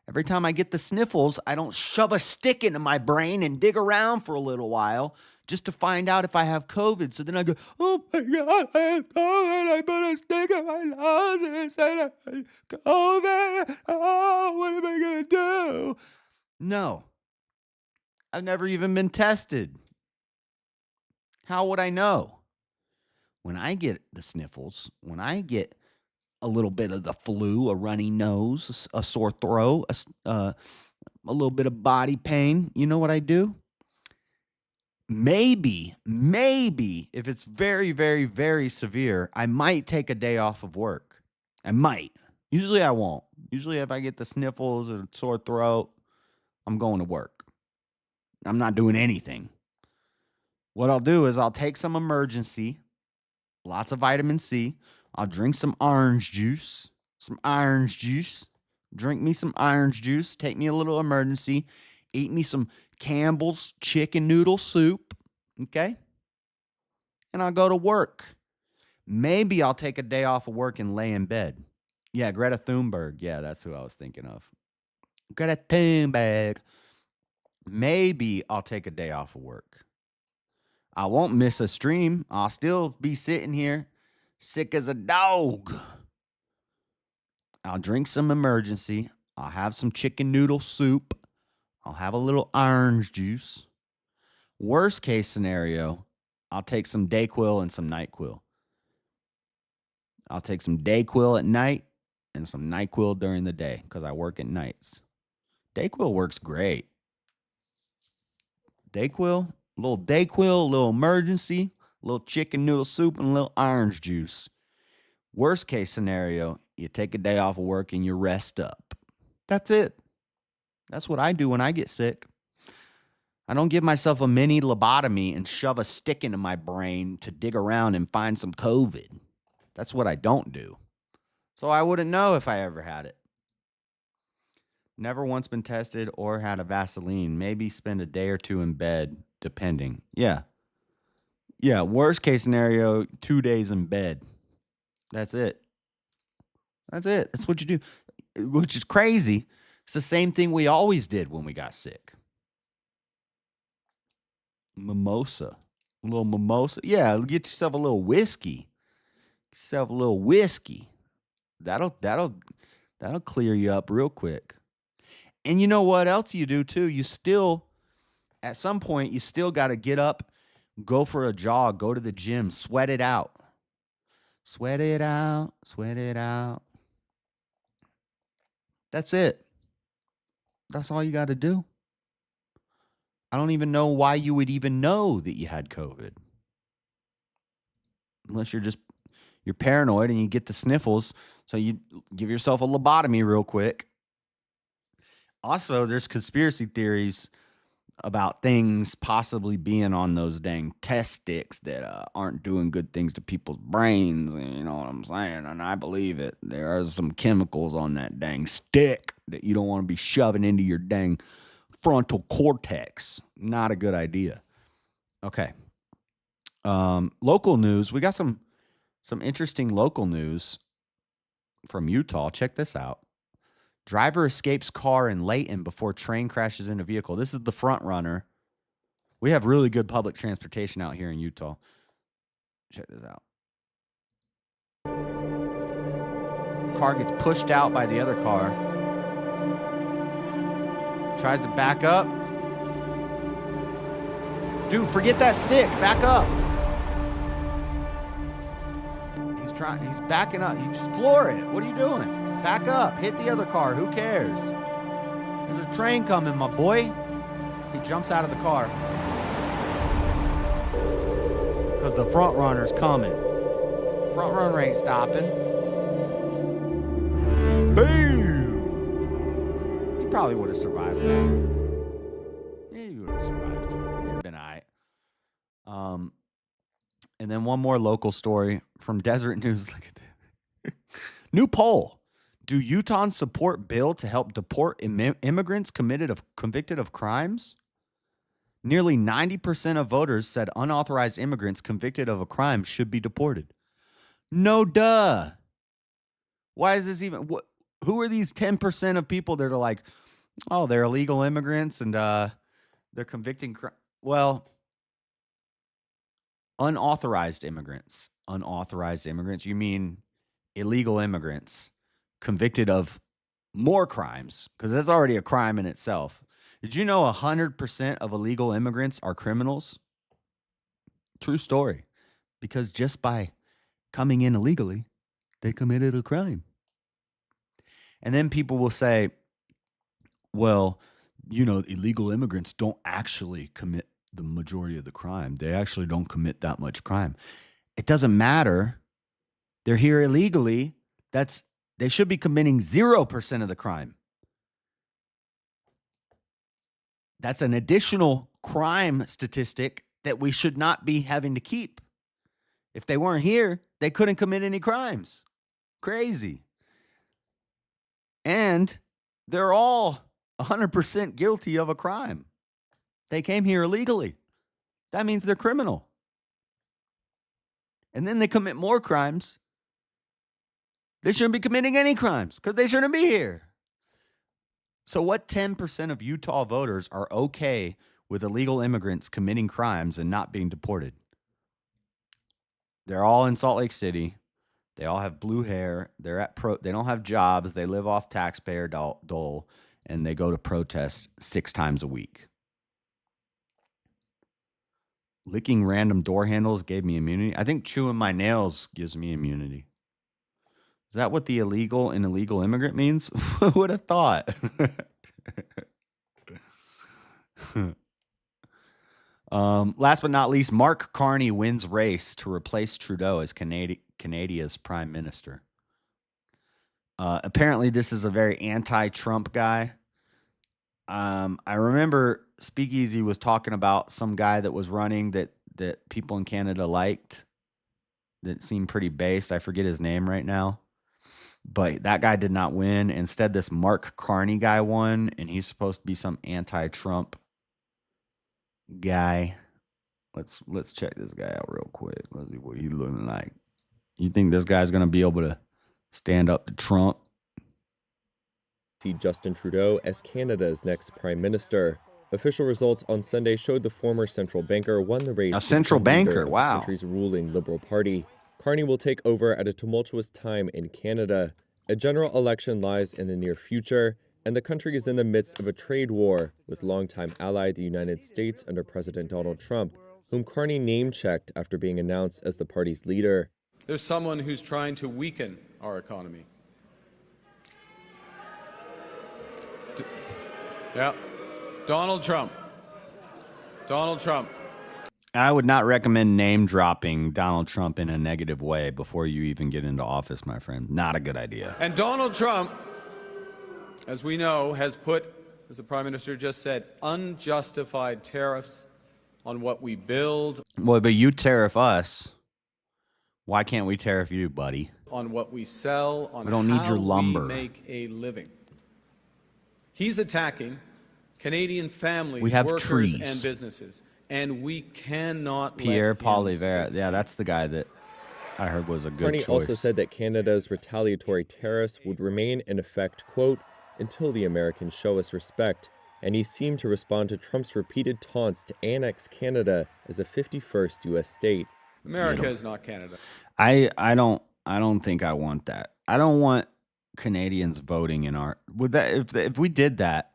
Every time I get the sniffles, I don't shove a stick into my brain and dig around for a little while just to find out if I have COVID. So then I go, oh my God, I have COVID. I put a stick in my nose and it said I have COVID. Oh, what am I going to do? No. I've never even been tested. How would I know? When I get the sniffles, when I get a little bit of the flu, a runny nose, a sore throat, a little bit of body pain, you know what I do? Maybe, if it's very, very, very severe, I might take a day off of work. I might. Usually I won't. Usually if I get the sniffles or sore throat, I'm going to work. I'm not doing anything. What I'll do is I'll take some emergency, lots of vitamin C. I'll drink some orange juice, drink me some orange juice, take me a little emergency, eat me some Campbell's chicken noodle soup, okay? And I'll go to work. Maybe I'll take a day off of work and lay in bed. Yeah, Greta Thunberg. Yeah, that's who I was thinking of. Greta Thunberg. Maybe I'll take a day off of work. I won't miss a stream. I'll still be sitting here sick as a dog. I'll drink some emergency. I'll have some chicken noodle soup. I'll have a little orange juice. Worst case scenario, I'll take some Dayquil and some NyQuil. I'll take some Dayquil at night and some NyQuil during the day because I work at nights. Dayquil works great. Dayquil, a little emergency, a little chicken noodle soup, and a little orange juice. Worst case scenario, you take a day off of work and you rest up. That's it. That's what I do when I get sick. I don't give myself a mini lobotomy and shove a stick into my brain to dig around and find some COVID. That's what I don't do. So I wouldn't know if I ever had it. Never once been tested or had a Vaseline. Maybe spend a day or two in bed, depending. Yeah. Yeah, worst case scenario, 2 days in bed. That's it. That's it. That's what you do, which is crazy. It's the same thing we always did when we got sick. Mimosa. A little mimosa. Yeah, get yourself a little whiskey. Yourself a little whiskey. That'll clear you up real quick. And you know what else you do too? You still, at some point, you still got to get up, go for a jog, go to the gym, sweat it out. Sweat it out, sweat it out. That's it. That's all you got to do. I don't even know why you would even know that you had COVID. Unless you're paranoid and you get the sniffles, so you give yourself a lobotomy real quick. Also, there's conspiracy theories about things possibly being on those dang test sticks that aren't doing good things to people's brains. You know what I'm saying? And I believe it. There are some chemicals on that dang stick that you don't want to be shoving into your dang frontal cortex. Not a good idea. Okay. Local news. We got some interesting local news from Utah. Check this out. Driver escapes car in Layton before train crashes into vehicle. This is the front runner. We have really good public transportation out here in Utah. Check this out. Car gets pushed out by the other car. Tries to back up. Dude, forget that stick. Back up. He's backing up. You just floor it. What are you doing? Back up. Hit the other car. Who cares? There's a train coming, my boy. He jumps out of the car. Because the front runner's coming. Front runner ain't stopping. Boom! He probably would have survived that. Yeah, he would have survived. He'd have been all right. And then one more local story from Deseret News. Look at this. New poll. Do Utahns support bill to help deport immigrants convicted of crimes? Nearly 90% of voters said unauthorized immigrants convicted of a crime should be deported. No duh. Why is this even? Who are these 10% of people that are like, oh, they're illegal immigrants and they're convicting? Well, unauthorized immigrants. Unauthorized immigrants. You mean illegal immigrants convicted of more crimes, because that's already a crime in itself. Did you know 100% of illegal immigrants are criminals? True story. Because just by coming in illegally, they committed a crime. And then people will say, well, you know, illegal immigrants don't actually commit the majority of the crime. They actually don't commit that much crime. It doesn't matter. They're here illegally. They should be committing 0% of the crime. That's an additional crime statistic that we should not be having to keep. If they weren't here, they couldn't commit any crimes. Crazy. And they're all 100% guilty of a crime. They came here illegally. That means they're criminal. And then they commit more crimes. They shouldn't be committing any crimes because they shouldn't be here. So what 10% of Utah voters are okay with illegal immigrants committing crimes and not being deported? They're all in Salt Lake City. They all have blue hair. They don't have jobs. They live off taxpayer dole, and they go to protest 6 times a week. Licking random door handles gave me immunity. I think chewing my nails gives me immunity. Is that what the illegal and illegal immigrant means? Who would have thought? Last but not least, Mark Carney wins race to replace Trudeau as Canada's prime minister. Apparently, this is a very anti-Trump guy. I remember Speakeasy was talking about some guy that was running that people in Canada liked, that seemed pretty based. I forget his name right now. But that guy did not win. Instead, this Mark Carney guy won, and he's supposed to be some anti-Trump guy. Let's check this guy out real quick. Let's see what he's looking like. You think this guy's gonna be able to stand up to Trump? See Justin Trudeau as Canada's next prime minister. Official results on Sunday showed the former central banker won the race. A central banker, wow. The country's ruling Liberal Party. Carney will take over at a tumultuous time in Canada. A general election lies in the near future, and the country is in the midst of a trade war with longtime ally the United States under President Donald Trump, whom Carney name-checked after being announced as the party's leader. There's someone who's trying to weaken our economy. Yeah. Donald Trump. Donald Trump. I would not recommend name dropping Donald Trump in a negative way before you even get into office, my friend. Not a good idea. And Donald Trump, as we know, has put, as the Prime Minister just said, unjustified tariffs on what we build. Well, but you tariff us. Why can't we tariff you, buddy? On what we sell, on we don't need your lumber. We make a living. He's attacking Canadian families, we have workers, trees. And businesses. And we cannot Pierre let him Poilievre. Yeah, that's the guy that I heard was a good Carney choice. also said that Canada's retaliatory tariffs would remain in effect, quote, until the Americans show us respect. And he seemed to respond to Trump's repeated taunts to annex Canada as a 51st U.S. state. America is not Canada. I don't think I want that. I don't want Canadians voting in our. Would that if we did that,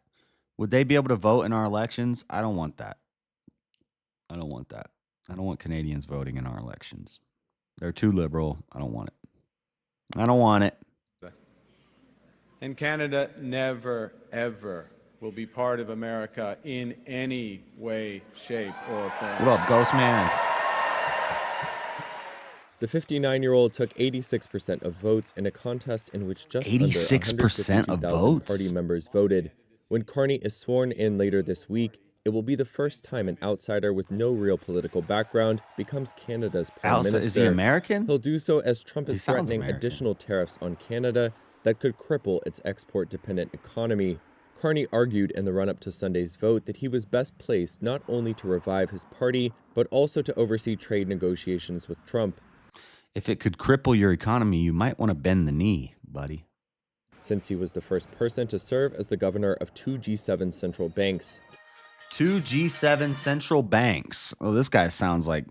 would they be able to vote in our elections? I don't want that. I don't want that. I don't want Canadians voting in our elections. They're too liberal. I don't want it. I don't want it. And Canada never, ever will be part of America in any way, shape, or form. What up, Ghost Man? The 59-year-old took 86% of votes in a contest in which just 86% of votes? party members voted. When Carney is sworn in later this week, it will be the first time an outsider with no real political background becomes Canada's prime minister. Is he American? He'll do so as Trump is threatening American. additional tariffs on Canada that could cripple its export-dependent economy. Carney argued in the run-up to Sunday's vote that he was best placed not only to revive his party, but also to oversee trade negotiations with Trump. If it could cripple your economy, you might want to bend the knee, buddy. Since he was the first person to serve as the governor of 2 G7 central banks. 2 G7 central banks. Oh, this guy sounds like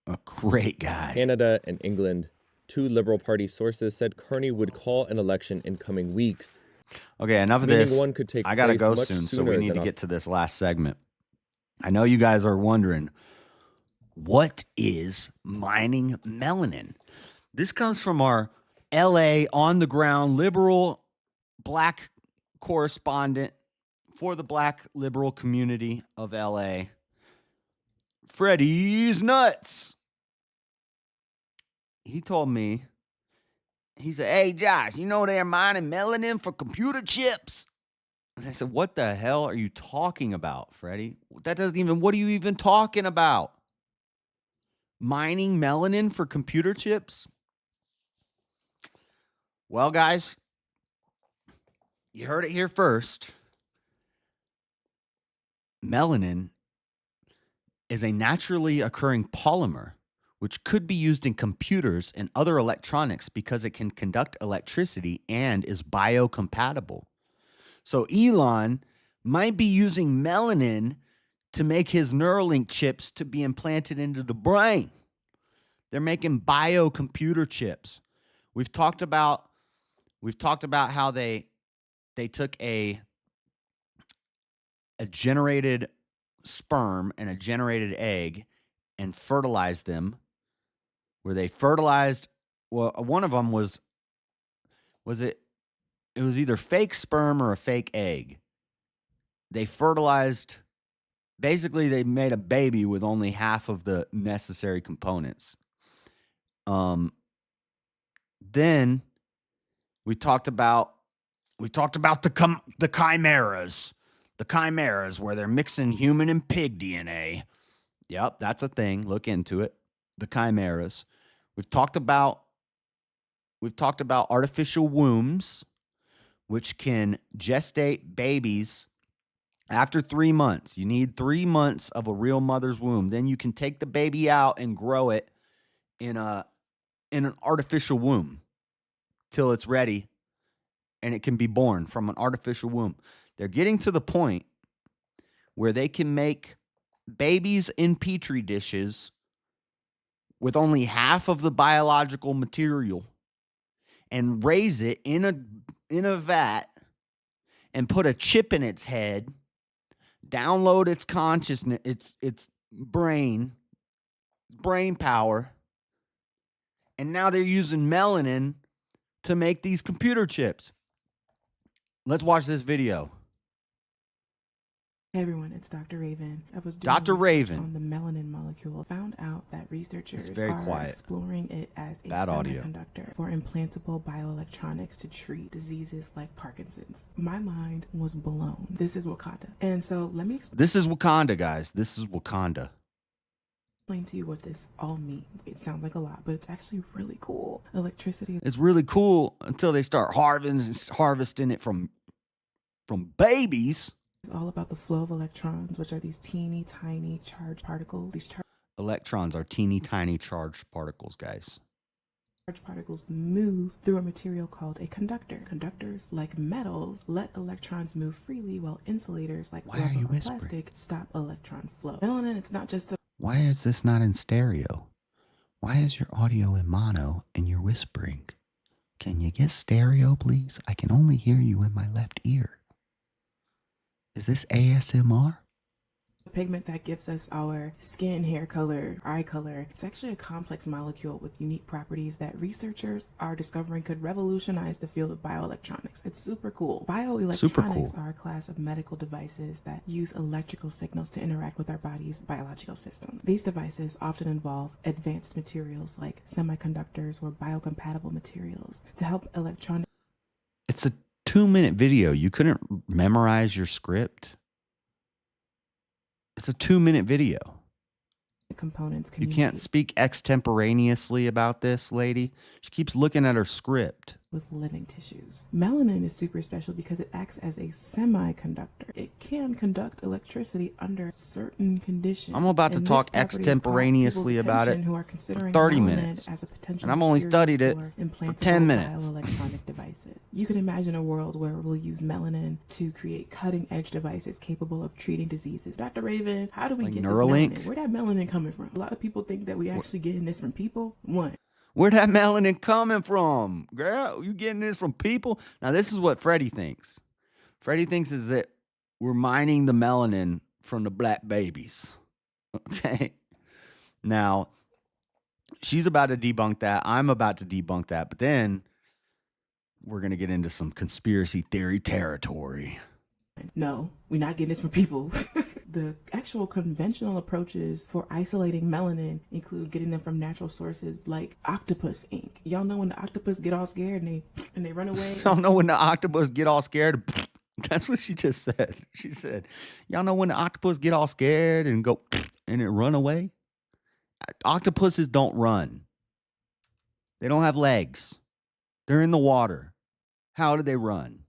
a great guy. Canada and England. 2 Liberal Party sources said Carney would call an election in coming weeks. Okay, enough of this. One could take I gotta go much soon, so sooner we need to than get to this last segment. I know you guys are wondering, what is mining melanin? This comes from our LA on-the-ground liberal black correspondent for the black liberal community of LA, Freddie's Nuts. He told me, he said, hey, Josh, you know they're mining melanin for computer chips? And I said, what the hell are you talking about, Freddie? That doesn't even, what are you even talking about? Mining melanin for computer chips? Well, guys, you heard it here first. Melanin is a naturally occurring polymer which could be used in computers and other electronics because it can conduct electricity and is biocompatible. So Elon might be using melanin to make his Neuralink chips to be implanted into the brain. They're making biocomputer chips. We've talked about how they took a generated sperm and a generated egg and fertilized them, where they fertilized, well, one of them was it was either fake sperm or a fake egg. They fertilized, basically they made a baby with only half of the necessary components. Then we talked about the chimeras. The chimeras, where they're mixing human and pig DNA. Yep, that's a thing. Look into it. The chimeras. We've talked about We've talked about artificial wombs, which can gestate babies after 3 months. You need 3 months of a real mother's womb. Then you can take the baby out and grow it in an artificial womb till it's ready, and it can be born from an artificial womb. They're getting to the point where they can make babies in petri dishes with only half of the biological material and raise it in a vat and put a chip in its head, download its consciousness, its brain power, and now they're using melanin to make these computer chips. Let's watch this video. Hey everyone, it's Dr. Raven. I was doing Dr. research Raven. on the melanin molecule. Found out that researchers It's very are quiet. exploring it as a Bad audio. semiconductor for implantable bioelectronics to treat diseases like Parkinson's. My mind was blown. This is Wakanda. And so let me This is Wakanda, guys. This is Wakanda. explain to you what this all means. It sounds like a lot, but it's actually really cool. Electricity It's really cool until they start harvesting it from babies. is all about the flow of electrons, which are these teeny tiny charged particles. These Electrons are teeny tiny charged particles, guys. charged particles move through a material called a conductor. Conductors, like metals, let electrons move freely, while insulators, like rubber or plastic, stop electron flow. Melanin, it's not just a Why is this not in stereo? Why is your audio in mono and you're whispering? Can you get stereo, please? I can only hear you in my left ear. Is this ASMR? pigment that gives us our skin, hair color, eye color. It's actually a complex molecule with unique properties that researchers are discovering could revolutionize the field of bioelectronics. It's super cool. Bioelectronics are a class of medical devices that use electrical signals to interact with our body's biological system. These devices often involve advanced materials like semiconductors or biocompatible materials to help electronic. It's a 2-minute video. You couldn't memorize your script. It's a 2-minute video. Components You can't speak extemporaneously about this lady. She keeps looking at her script. With living tissues. Melanin is super special because it acts as a semiconductor. It can conduct electricity under certain conditions. I'm about to talk extemporaneously about it who are for considering 30 melanin minutes. as a potential And I've only material studied it for for 10 minutes. bioelectronic devices. You can imagine a world where we'll use melanin to create cutting-edge devices capable of treating diseases. Dr. Raven, how do we Like get Neuralink? this melanin? Where that melanin coming from? A lot of people think that we actually getting this from people. One. Where that melanin coming from? Girl, you getting this from people? Now, this is what Freddie thinks. Freddie thinks is that we're mining the melanin from the black babies. Okay? Now, she's about to debunk that. I'm about to debunk that. But then we're going to get into some conspiracy theory territory. No, we're not getting this from people. The actual conventional approaches for isolating melanin include getting them from natural sources like octopus ink. Y'all know when the octopus get all scared and they run away? Y'all know when the octopus get all scared? That's what she just said. She said, y'all know when the octopus get all scared and go and it run away? Octopuses don't run. They don't have legs. They're in the water. How do they run?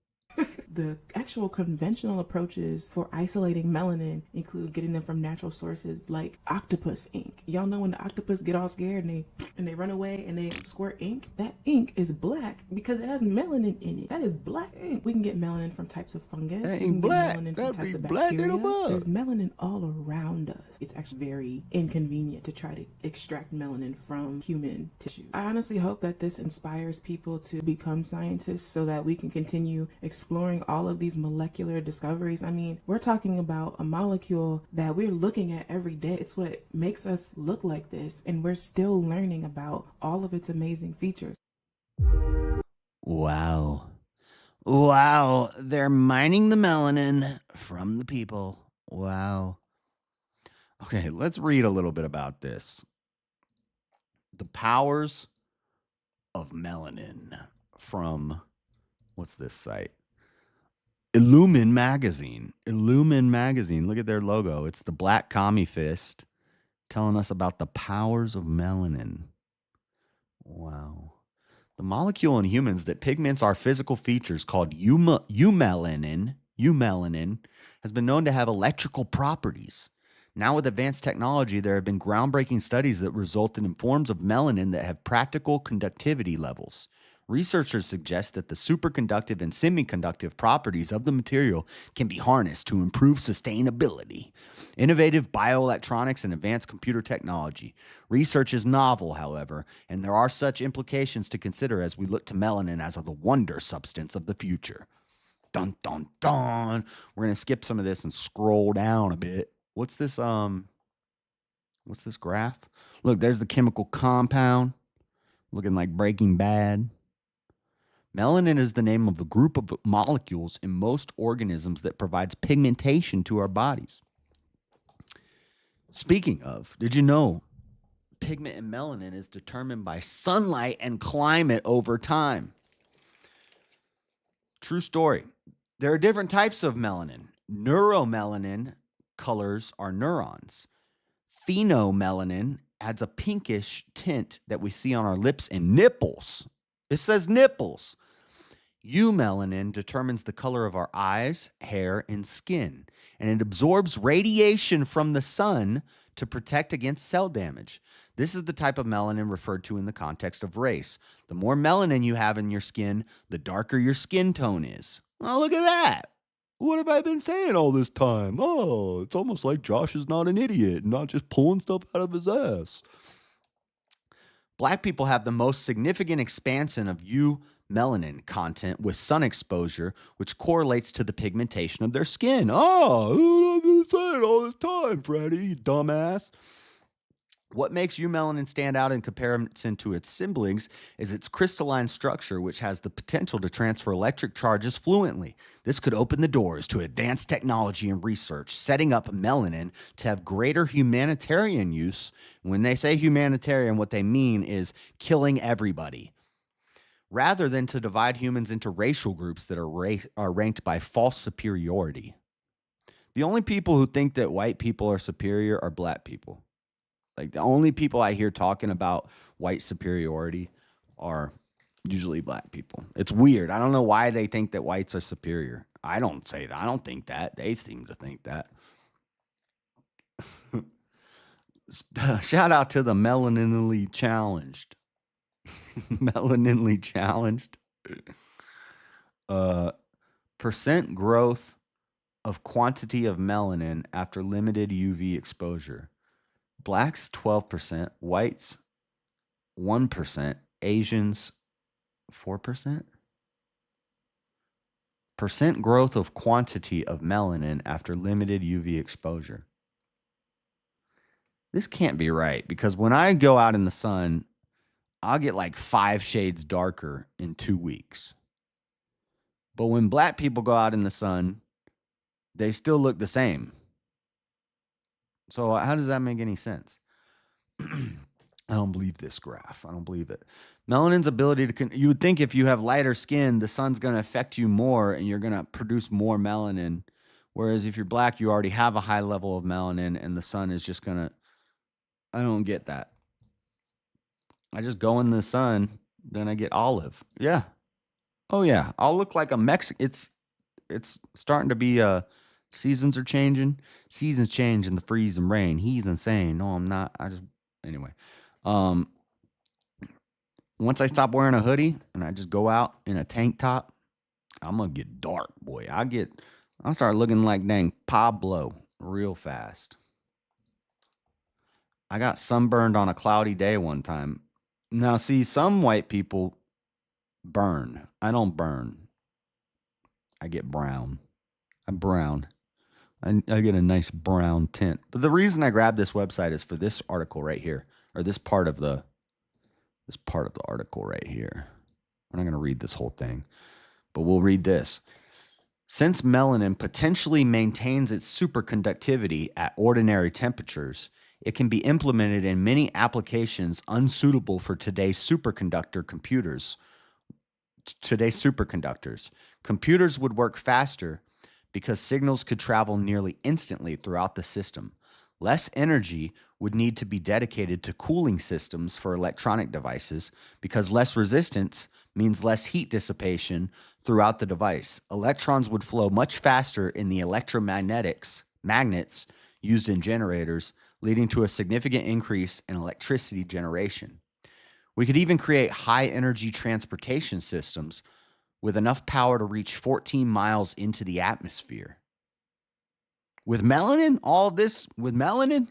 The actual conventional approaches for isolating melanin include getting them from natural sources like octopus ink. Y'all know when the octopus get all scared and they run away and they squirt ink? That ink is black because it has melanin in it. That is black ink. We can get melanin from types of fungus. That We ain't can black. get melanin That'd from types be of black in a bacteria. bug. There's melanin all around us. It's actually very inconvenient to try to extract melanin from human tissue. I honestly hope that this inspires people to become scientists so that we can continue exploring all of these molecular discoveries. I mean, we're talking about a molecule that we're looking at every day. It's what makes us look like this, and we're still learning about all of its amazing features. Wow. Wow. They're mining the melanin from the people. Wow. Okay, let's read a little bit about this. The powers of melanin from, what's this site? Illumin Magazine. Illumin Magazine. Look at their logo. It's the black commie fist telling us about the powers of melanin. Wow. The molecule in humans that pigments our physical features called eumelanin, has been known to have electrical properties. Now with advanced technology, there have been groundbreaking studies that resulted in forms of melanin that have practical conductivity levels. Researchers suggest that the superconductive and semiconductive properties of the material can be harnessed to improve sustainability. Innovative bioelectronics and advanced computer technology. Research is novel, however, and there are such implications to consider as we look to melanin as the wonder substance of the future. Dun, dun, dun. We're going to skip some of this and scroll down a bit. What's this graph? Look, there's the chemical compound, looking like Breaking Bad. Melanin is the name of the group of molecules in most organisms that provides pigmentation to our bodies. Speaking of, did you know pigment in melanin is determined by sunlight and climate over time? True story. There are different types of melanin. Neuromelanin colors are neurons. Phenomelanin adds a pinkish tint that we see on our lips and nipples. It says nipples. Eumelanin determines the color of our eyes, hair, and skin, and it absorbs radiation from the sun to protect against cell damage. This is the type of melanin referred to in the context of race. The more melanin you have in your skin, the darker your skin tone is. Oh, look at that. What have I been saying all this time? Oh, it's almost like Josh is not an idiot and not just pulling stuff out of his ass. Black people have the most significant expansion of eumelanin content with sun exposure, which correlates to the pigmentation of their skin. Oh, I've been saying all this time, Freddie, you dumbass. What makes eumelanin stand out in comparison to its siblings is its crystalline structure, which has the potential to transfer electric charges fluently. This could open the doors to advanced technology and research, setting up melanin to have greater humanitarian use. When they say humanitarian, what they mean is killing everybody, rather than to divide humans into racial groups that are ranked by false superiority. The only people who think that white people are superior are black people. Like, the only people I hear talking about white superiority are usually black people. It's weird. I don't know why they think that whites are superior. I don't say that. I don't think that. They seem to think that. Shout out to the melaninly challenged. Melaninly challenged. Percent growth of quantity of melanin after limited UV exposure. Blacks 12%, whites 1%, Asians 4%. Percent growth of quantity of melanin after limited UV exposure. This can't be right, because when I go out in the sun, I'll get like 5 shades darker in 2 weeks. But when black people go out in the sun, they still look the same. So how does that make any sense? I don't believe this graph. I don't believe it. Melanin's ability to... you would think if you have lighter skin, the sun's going to affect you more and you're going to produce more melanin. Whereas if you're black, you already have a high level of melanin and the sun is just going to... I don't get that. I just go in the sun, then I get olive. Yeah. Oh, yeah. I'll look like a Mexican... It's starting to be... seasons are changing. Seasons change in the freeze and rain. He's insane. No, I'm not. Anyway. Once I stop wearing a hoodie and I just go out in a tank top, I'm going to get dark, boy. I'll start looking like dang Pablo real fast. I got sunburned on a cloudy day one time. Now, see, some white people burn. I don't burn. I get brown. I'm brown. I get a nice brown tint. But the reason I grabbed this website is for this article right here, or this part of the article right here. We're not going to read this whole thing, but we'll read this. Since melanin potentially maintains its superconductivity at ordinary temperatures, it can be implemented in many applications unsuitable for today's superconductors. Computers would work faster because signals could travel nearly instantly throughout the system. Less energy would need to be dedicated to cooling systems for electronic devices because less resistance means less heat dissipation throughout the device. Electrons would flow much faster in the magnets used in generators, leading to a significant increase in electricity generation. We could even create high-energy transportation systems with enough power to reach 14 miles into the atmosphere. With melanin, all of this with melanin?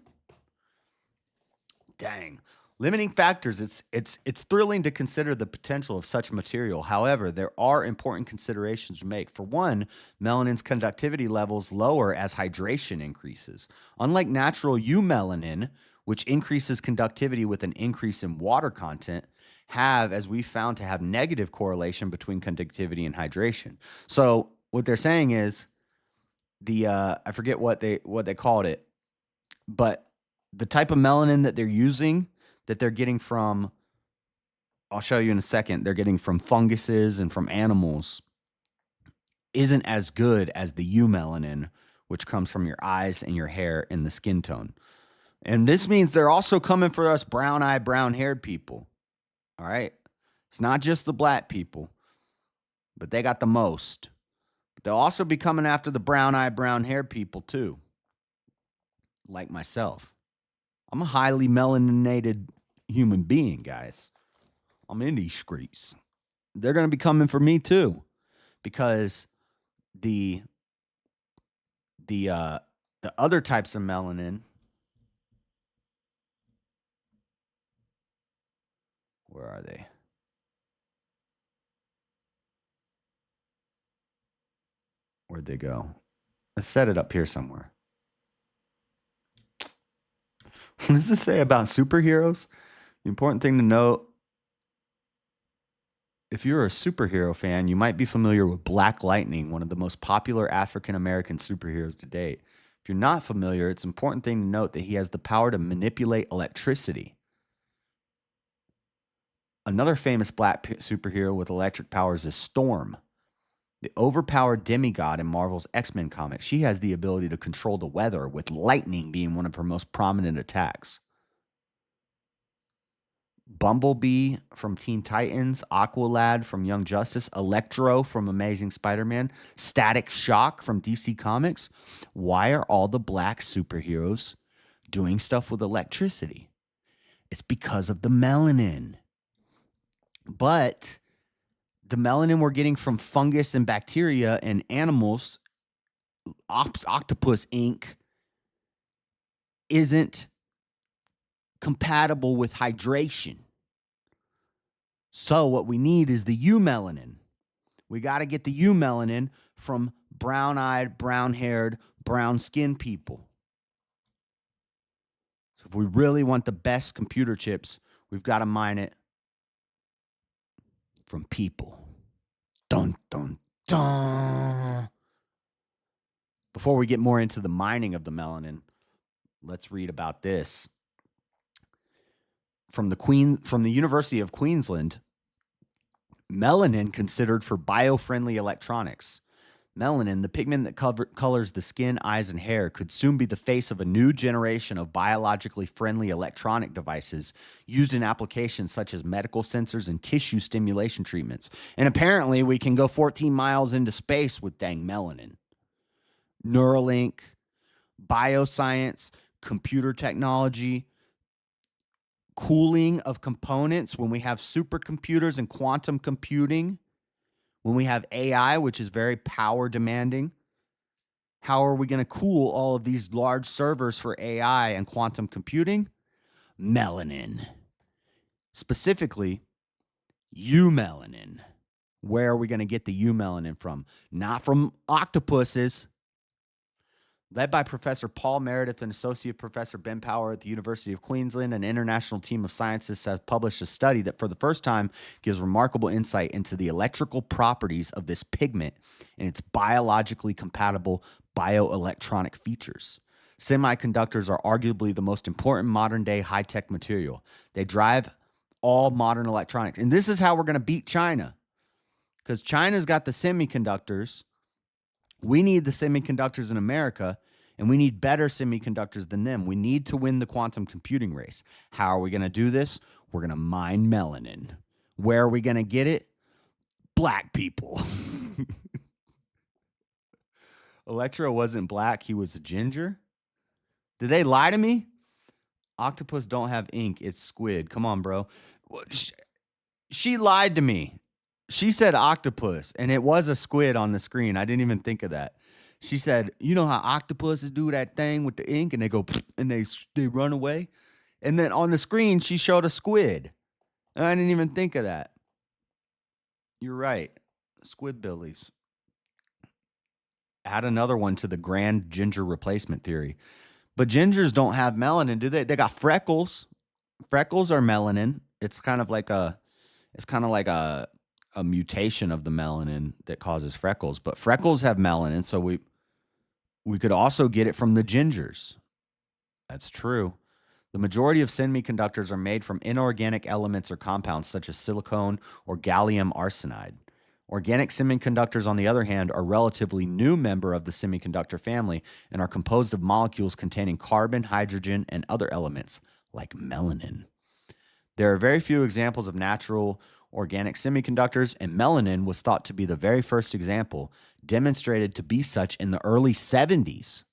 Dang. Limiting factors, it's thrilling to consider the potential of such material. However, there are important considerations to make. For one, melanin's conductivity levels lower as hydration increases. Unlike natural eumelanin, which increases conductivity with an increase in water content, have, as we found, to have negative correlation between conductivity and hydration. So what they're saying is I forget what they called it, but the type of melanin that they're using, that they're getting from, I'll show you in a second, they're getting from funguses and from animals, isn't as good as the eumelanin, which comes from your eyes and your hair and the skin tone. And this means they're also coming for us brown-eyed, brown-haired people. All right? It's not just the black people, but they got the most. They'll also be coming after the brown-eyed, brown-haired people too, like myself. I'm a highly melaninated human being, guys. I'm in these streets. They're going to be coming for me too, because the other types of melanin, where are they? Where'd they go? Let's set it up here somewhere. What does this say about superheroes? The important thing to note, if you're a superhero fan, you might be familiar with Black Lightning, one of the most popular African-American superheroes to date. If you're not familiar, it's an important thing to note that he has the power to manipulate electricity. Another famous black superhero with electric powers is Storm, the overpowered demigod in Marvel's X-Men comics. She has the ability to control the weather, with lightning being one of her most prominent attacks. Bumblebee from Teen Titans, Aqualad from Young Justice, Electro from Amazing Spider-Man, Static Shock from DC Comics. Why are all the black superheroes doing stuff with electricity? It's because of the melanin. But the melanin we're getting from fungus and bacteria and animals, octopus ink, isn't compatible with hydration. So what we need is the eumelanin. We got to get the eumelanin from brown-eyed, brown-haired, brown-skinned people. So if we really want the best computer chips, we've got to mine it from people. Dun, dun, dun. Before we get more into the mining of the melanin, let's read about this. From the University of Queensland, melanin considered for bio-friendly electronics. Melanin, the pigment that colors the skin, eyes, and hair, could soon be the face of a new generation of biologically friendly electronic devices used in applications such as medical sensors and tissue stimulation treatments. And apparently we can go 14 miles into space with dang melanin. Neuralink, bioscience, computer technology, cooling of components when we have supercomputers and quantum computing. When we have AI, which is very power demanding, how are we going to cool all of these large servers for AI and quantum computing? Melanin. Specifically, eumelanin. Where are we going to get the eumelanin from? Not from octopuses. Led by Professor Paul Meredith and Associate Professor Ben Power at the University of Queensland, an international team of scientists have published a study that for the first time gives remarkable insight into the electrical properties of this pigment and its biologically compatible bioelectronic features. Semiconductors are arguably the most important modern-day high-tech material. They drive all modern electronics. And this is how we're going to beat China, because China's got the semiconductors. We need the semiconductors in America, and we need better semiconductors than them. We need to win the quantum computing race. How are we going to do this? We're going to mine melanin. Where are we going to get it? Black people. Electro wasn't black. He was a ginger. Did they lie to me? Octopus don't have ink. It's squid. Come on, bro. She lied to me. She said octopus, and it was a squid on the screen. I didn't even think of that. She said, you know how octopuses do that thing with the ink, and they go, and they run away? And then on the screen, she showed a squid. And I didn't even think of that. You're right. Squidbillies. Add another one to the grand ginger replacement theory. But gingers don't have melanin, do they? They got freckles. Freckles are melanin. It's kind of like a mutation of the melanin that causes freckles. But freckles have melanin, so we could also get it from the gingers. That's true. The majority of semiconductors are made from inorganic elements or compounds such as silicon or gallium arsenide. Organic semiconductors, on the other hand, are a relatively new member of the semiconductor family and are composed of molecules containing carbon, hydrogen, and other elements like melanin. There are very few examples of natural organic semiconductors, and melanin was thought to be the very first example, demonstrated to be such in the early 70s.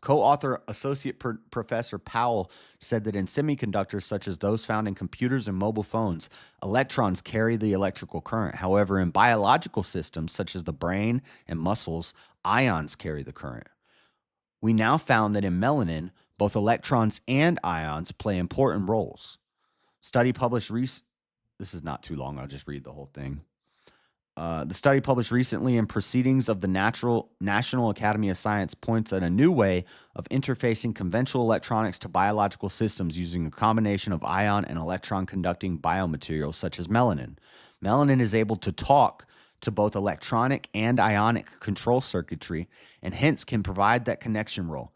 Co-author Associate Professor Powell said that in semiconductors such as those found in computers and mobile phones, electrons carry the electrical current. However, in biological systems such as the brain and muscles, ions carry the current. We now found that in melanin, both electrons and ions play important roles. Study published this is not too long, I'll just read the whole thing. The study published recently in Proceedings of the National Academy of Science points at a new way of interfacing conventional electronics to biological systems using a combination of ion and electron conducting biomaterials such as melanin. Melanin is able to talk to both electronic and ionic control circuitry and hence can provide that connection role,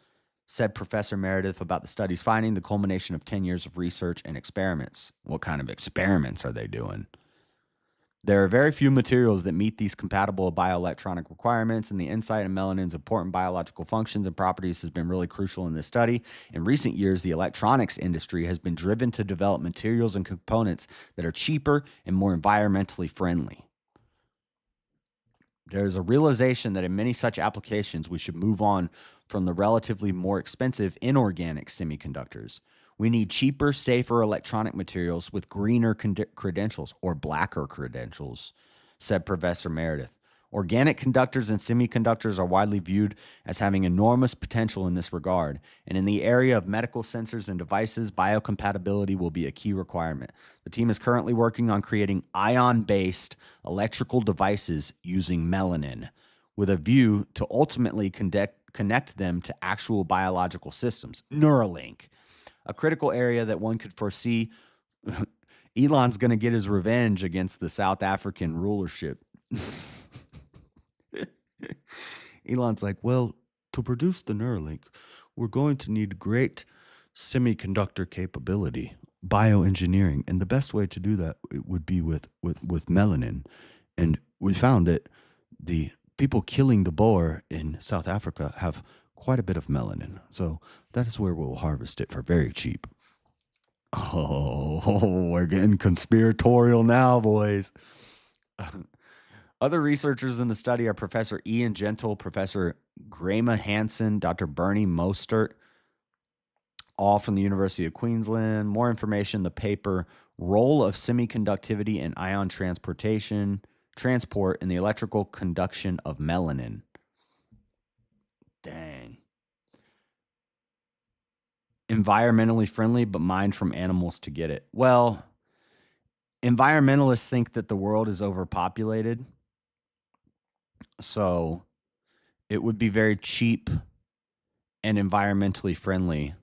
said Professor Meredith about the study's finding, the culmination of 10 years of research and experiments. What kind of experiments are they doing? There are very few materials that meet these compatible bioelectronic requirements, and the insight in melanin's important biological functions and properties has been really crucial in this study. In recent years, the electronics industry has been driven to develop materials and components that are cheaper and more environmentally friendly. There is a realization that in many such applications, we should move on from the relatively more expensive inorganic semiconductors. We need cheaper, safer electronic materials with greener credentials or blacker credentials, said Professor Meredith. Organic conductors and semiconductors are widely viewed as having enormous potential in this regard, and in the area of medical sensors and devices, biocompatibility will be a key requirement. The team is currently working on creating ion-based electrical devices using melanin, with a view to ultimately connect them to actual biological systems. Neuralink. A critical area that one could foresee. Elon's going to get his revenge against the South African rulership. Elon's like, well, to produce the Neuralink, we're going to need great semiconductor capability, bioengineering. And the best way to do that would be with melanin. And we found that the people killing the boar in South Africa have quite a bit of melanin. So that is where we'll harvest it for very cheap. Oh, we're getting conspiratorial now, boys. Other researchers in the study are Professor Ian Gentle, Professor Graham Hansen, Dr. Bernie Mostert, all from the University of Queensland. More information, the paper, Role of Semiconductivity in Ion Transport in the Electrical Conduction of Melanin. Dang. Environmentally friendly, but mined from animals to get it. Well, environmentalists think that the world is overpopulated. So it would be very cheap and environmentally friendly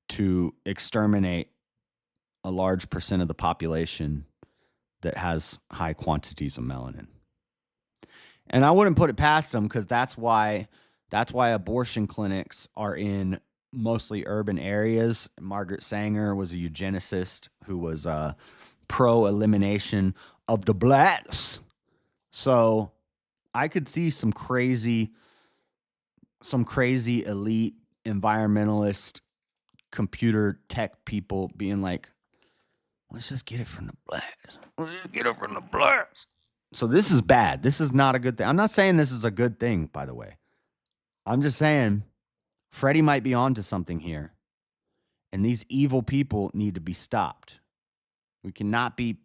to exterminate a large percent of the population that has high quantities of melanin. And I wouldn't put it past them, because that's why abortion clinics are in mostly urban areas. Margaret Sanger was a eugenicist who was pro-elimination of the blacks. So I could see some crazy some crazy elite environmentalist computer tech people being like, let's just get it from the blacks. Let's just get it from the blacks. So this is bad. This is not a good thing. I'm not saying this is a good thing, by the way. I'm just saying Freddie might be onto something here. And these evil people need to be stopped. We cannot be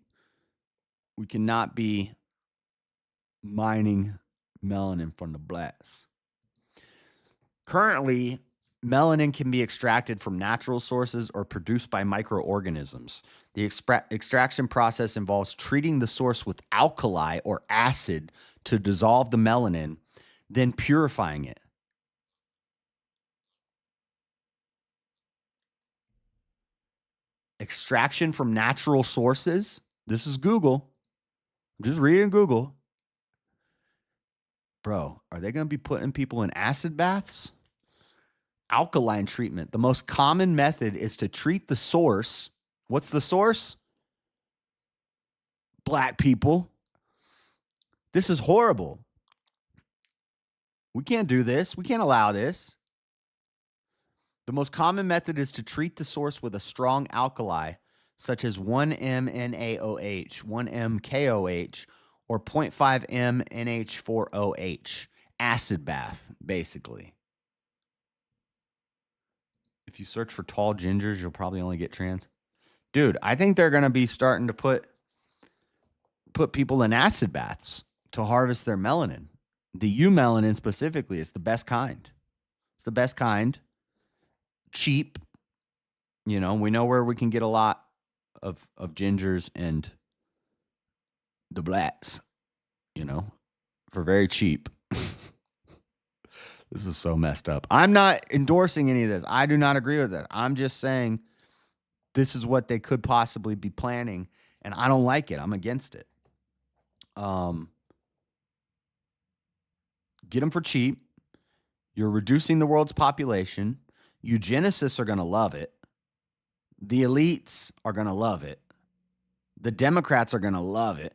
mining melanin from the blacks. Currently, melanin can be extracted from natural sources or produced by microorganisms. The extraction process involves treating the source with alkali or acid to dissolve the melanin, then purifying it. Extraction from natural sources. This is Google. I'm just reading Google. Bro, are they going to be putting people in acid baths? Alkaline treatment. The most common method is to treat the source. What's the source? Black people. This is horrible. We can't do this. We can't allow this. The most common method is to treat the source with a strong alkali, such as 1-MnAOH, 1-MKOH, or 0.5-MnH4OH. Acid bath, basically. If you search for tall gingers, you'll probably only get trans. Dude, I think they're going to be starting to put people in acid baths to harvest their melanin. The U-melanin specifically is the best kind. It's the best kind. Cheap. You know, we know where we can get a lot of gingers and the blacks, you know, for very cheap. This is so messed up. I'm not endorsing any of this. I do not agree with this. I'm just saying this is what they could possibly be planning, and I don't like it. I'm against it. Get them for cheap. You're reducing the world's population. Eugenicists are going to love it. The elites are going to love it. The Democrats are going to love it.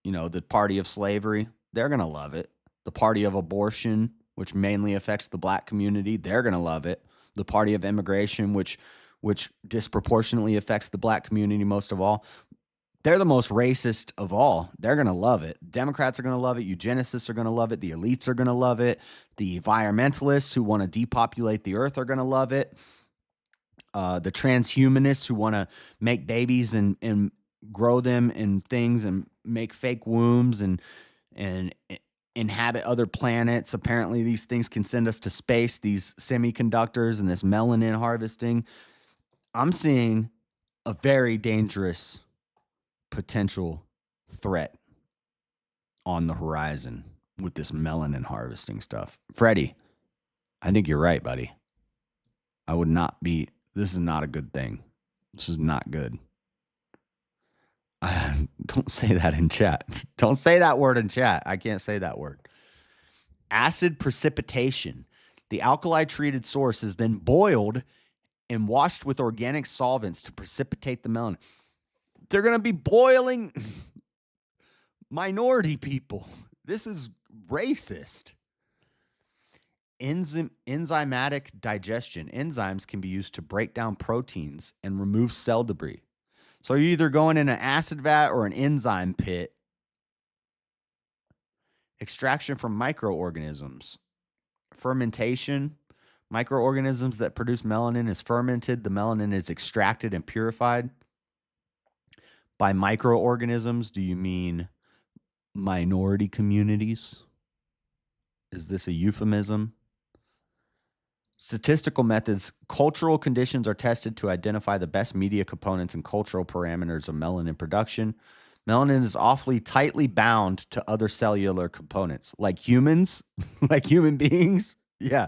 You know, the party of slavery, they're going to love it. The party of abortion, which mainly affects the black community, they're going to love it. The party of immigration, which disproportionately affects the black community most of all, they're the most racist of all. They're going to love it. Democrats are going to love it. Eugenicists are going to love it. The elites are going to love it. The environmentalists who want to depopulate the earth are going to love it. The transhumanists who want to make babies and grow them in things and make fake wombs and inhabit other planets. Apparently, these things can send us to space, these semiconductors and this melanin harvesting. I'm seeing a very dangerous potential threat on the horizon with this melanin harvesting stuff. Freddie, I think you're right, buddy. I would not be. This is not a good thing. This is not good. Don't say that in chat. Don't say that word in chat. I can't say that word. Acid precipitation. The alkali treated source is then boiled and washed with organic solvents to precipitate the melanin. They're going to be boiling minority people. This is racist. Enzymatic digestion. Enzymes can be used to break down proteins and remove cell debris. So you're either going in an acid vat or an enzyme pit. Extraction from microorganisms. Fermentation. Microorganisms that produce melanin is fermented. The melanin is extracted and purified. By microorganisms, do you mean minority communities? Is this a euphemism? Statistical methods. Cultural conditions are tested to identify the best media components and cultural parameters of melanin production. Melanin is awfully tightly bound to other cellular components, like humans, like human beings. Yeah.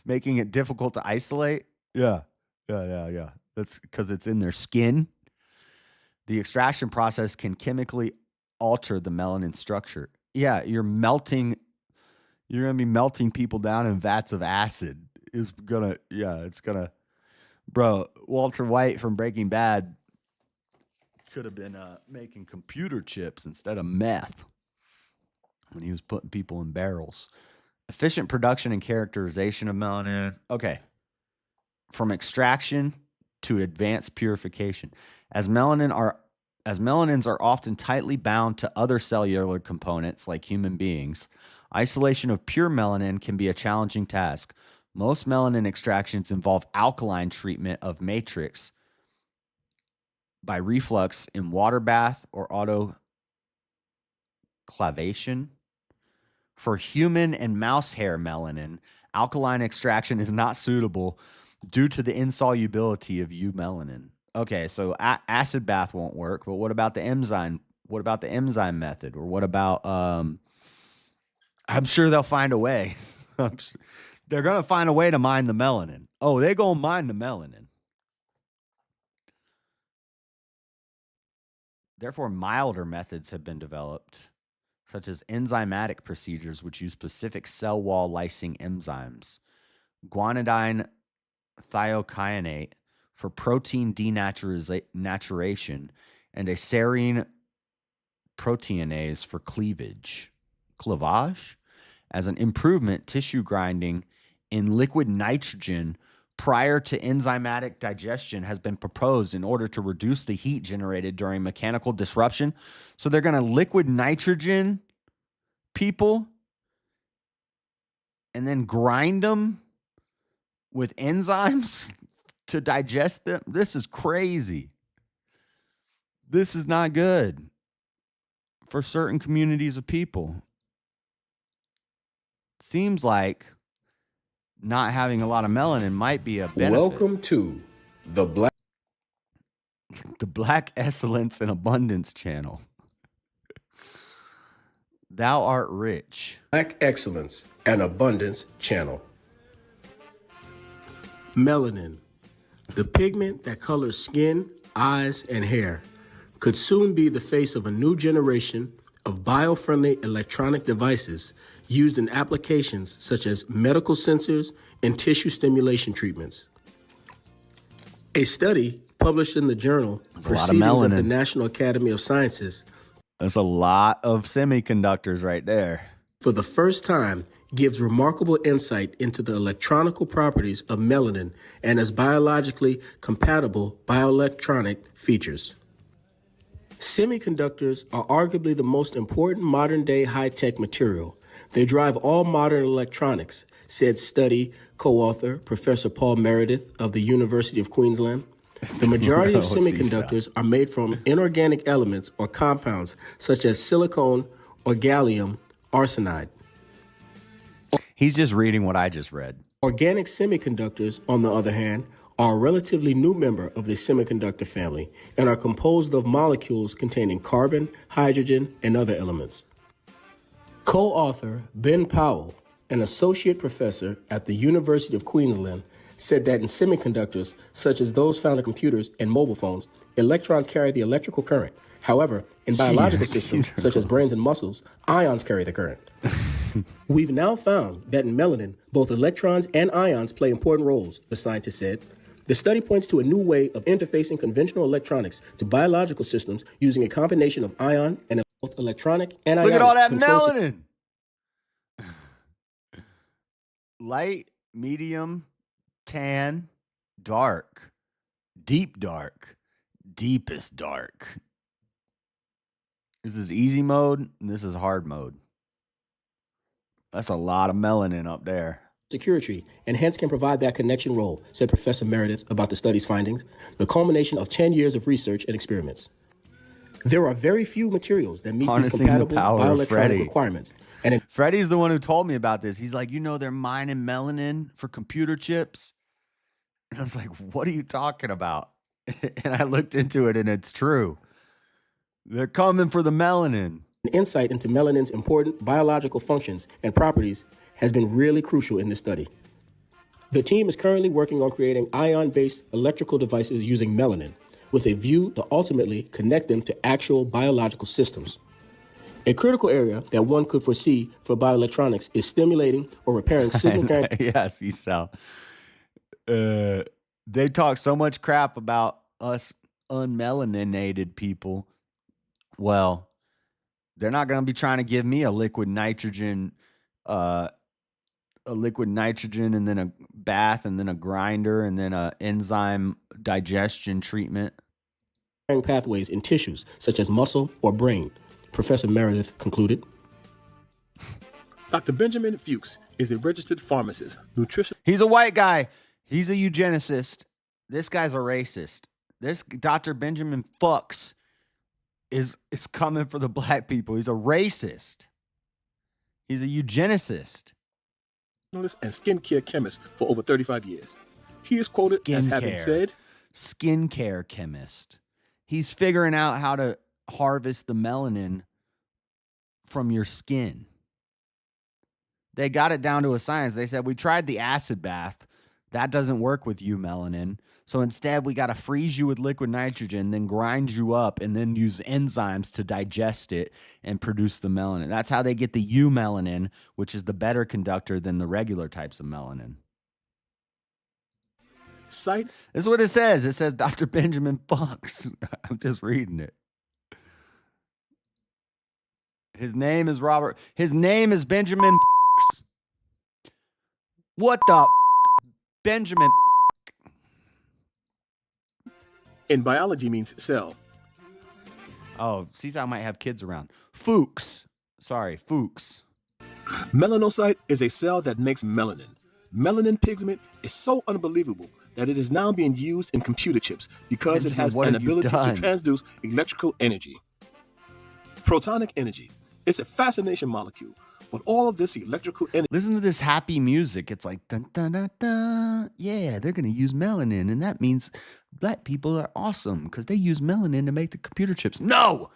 Making it difficult to isolate. Yeah. That's because it's in their skin. The extraction process can chemically alter the melanin structure. Yeah, you're going to be melting people down in vats of acid. Bro, Walter White from Breaking Bad could have been making computer chips instead of meth when he was putting people in barrels. Efficient production and characterization of melanin. Okay. From extraction to advanced purification. As melanins are often tightly bound to other cellular components like human beings, isolation of pure melanin can be a challenging task. Most melanin extractions involve alkaline treatment of matrix by reflux in water bath or autoclavation. For human and mouse hair melanin, alkaline extraction is not suitable due to the insolubility of eumelanin. Okay, so acid bath won't work, but what about the enzyme? What about the enzyme method? Or what about I'm sure they'll find a way. They're going to find a way to mine the melanin. Oh, they're going to mine the melanin. Therefore, milder methods have been developed, such as enzymatic procedures which use specific cell wall lysing enzymes. Guanidine thiocyanate for protein denaturation and a serine proteinase for cleavage. Cleavage? As an improvement, tissue grinding in liquid nitrogen prior to enzymatic digestion has been proposed in order to reduce the heat generated during mechanical disruption. So they're going to liquid nitrogen people and then grind them with enzymes to digest them. This is crazy. This is not good for certain communities of people. Seems like not having a lot of melanin might be a benefit. Welcome to the Black Excellence and Abundance channel. Thou art rich. Black Excellence and Abundance channel. Melanin, the pigment that colors skin, eyes, and hair, could soon be the face of a new generation of bio-friendly electronic devices used in applications such as medical sensors and tissue stimulation treatments. A study published in the journal Proceedings of the National Academy of Sciences. That's a lot of semiconductors right there. For the first time, gives remarkable insight into the electronical properties of melanin and its biologically compatible bioelectronic features. Semiconductors are arguably the most important modern-day high-tech material. They drive all modern electronics, said study co-author Professor Paul Meredith of the University of Queensland. The majority of semiconductors are made from inorganic elements or compounds such as silicon or gallium arsenide. He's just reading what I just read. Organic semiconductors, on the other hand, are a relatively new member of the semiconductor family and are composed of molecules containing carbon, hydrogen, and other elements. Co-author Ben Powell, an associate professor at the University of Queensland, said that in semiconductors, such as those found in computers and mobile phones, electrons carry the electrical current. However, in biological systems, such as brains and muscles, ions carry the current. We've now found that in melanin, both electrons and ions play important roles, the scientist said. The study points to a new way of interfacing conventional electronics to biological systems using a combination of ion and both electronic and ionic. Look at all that melanin. Light, medium, tan, dark, deep dark, deepest dark. This is easy mode, and this is hard mode. That's a lot of melanin up there. Security, and hence can provide that connection role, said Professor Meredith about the study's findings, the culmination of 10 years of research and experiments. There are very few materials that meet these compatible bioelectronic requirements. And Freddie's the one who told me about this. He's like, they're mining melanin for computer chips. And I was like, what are you talking about? And I looked into it, and it's true. They're coming for the melanin. An insight into melanin's important biological functions and properties has been really crucial in this study. The team is currently working on creating ion-based electrical devices using melanin, with a view to ultimately connect them to actual biological systems. A critical area that one could foresee for bioelectronics is stimulating or repairing signal. Yes, Esau. They talk so much crap about us unmelaninated people. Well, they're not going to be trying to give me a liquid nitrogen a liquid nitrogen and then a bath and then a grinder and then a enzyme digestion treatment. Pathways in tissues such as muscle or brain, Professor Meredith concluded. Dr. Benjamin Fuchs is a registered pharmacist, nutrition. He's a white guy. He's a eugenicist. This guy's a racist. This Dr. Benjamin Fuchs is coming for the black people. He's a racist. He's a eugenicist. And skincare chemist for over 35 years. He is quoted as having said, skincare chemist. He's figuring out how to harvest the melanin from your skin. They got it down to a science. They said, we tried the acid bath. That doesn't work with you, melanin. So instead, we got to freeze you with liquid nitrogen, then grind you up, and then use enzymes to digest it and produce the melanin. That's how they get the eumelanin, which is the better conductor than the regular types of melanin. This is what it says. It says Dr. Benjamin Fuchs. I'm just reading it. His name is Robert. His name is Benjamin Fuchs. What the Benjamin? In biology means cell. Oh, Seaside might have kids around. Fuchs. Sorry, Fuchs. Melanocyte is a cell that makes melanin. Melanin pigment is so unbelievable that it is now being used in computer chips because it has an ability to transduce electrical energy. Protonic energy. It's a fascination molecule. But all of this electrical energy. Listen to this happy music. It's like, dun, dun, dun, dun. Yeah, they're going to use melanin. And that means black people are awesome because they use melanin to make the computer chips. No!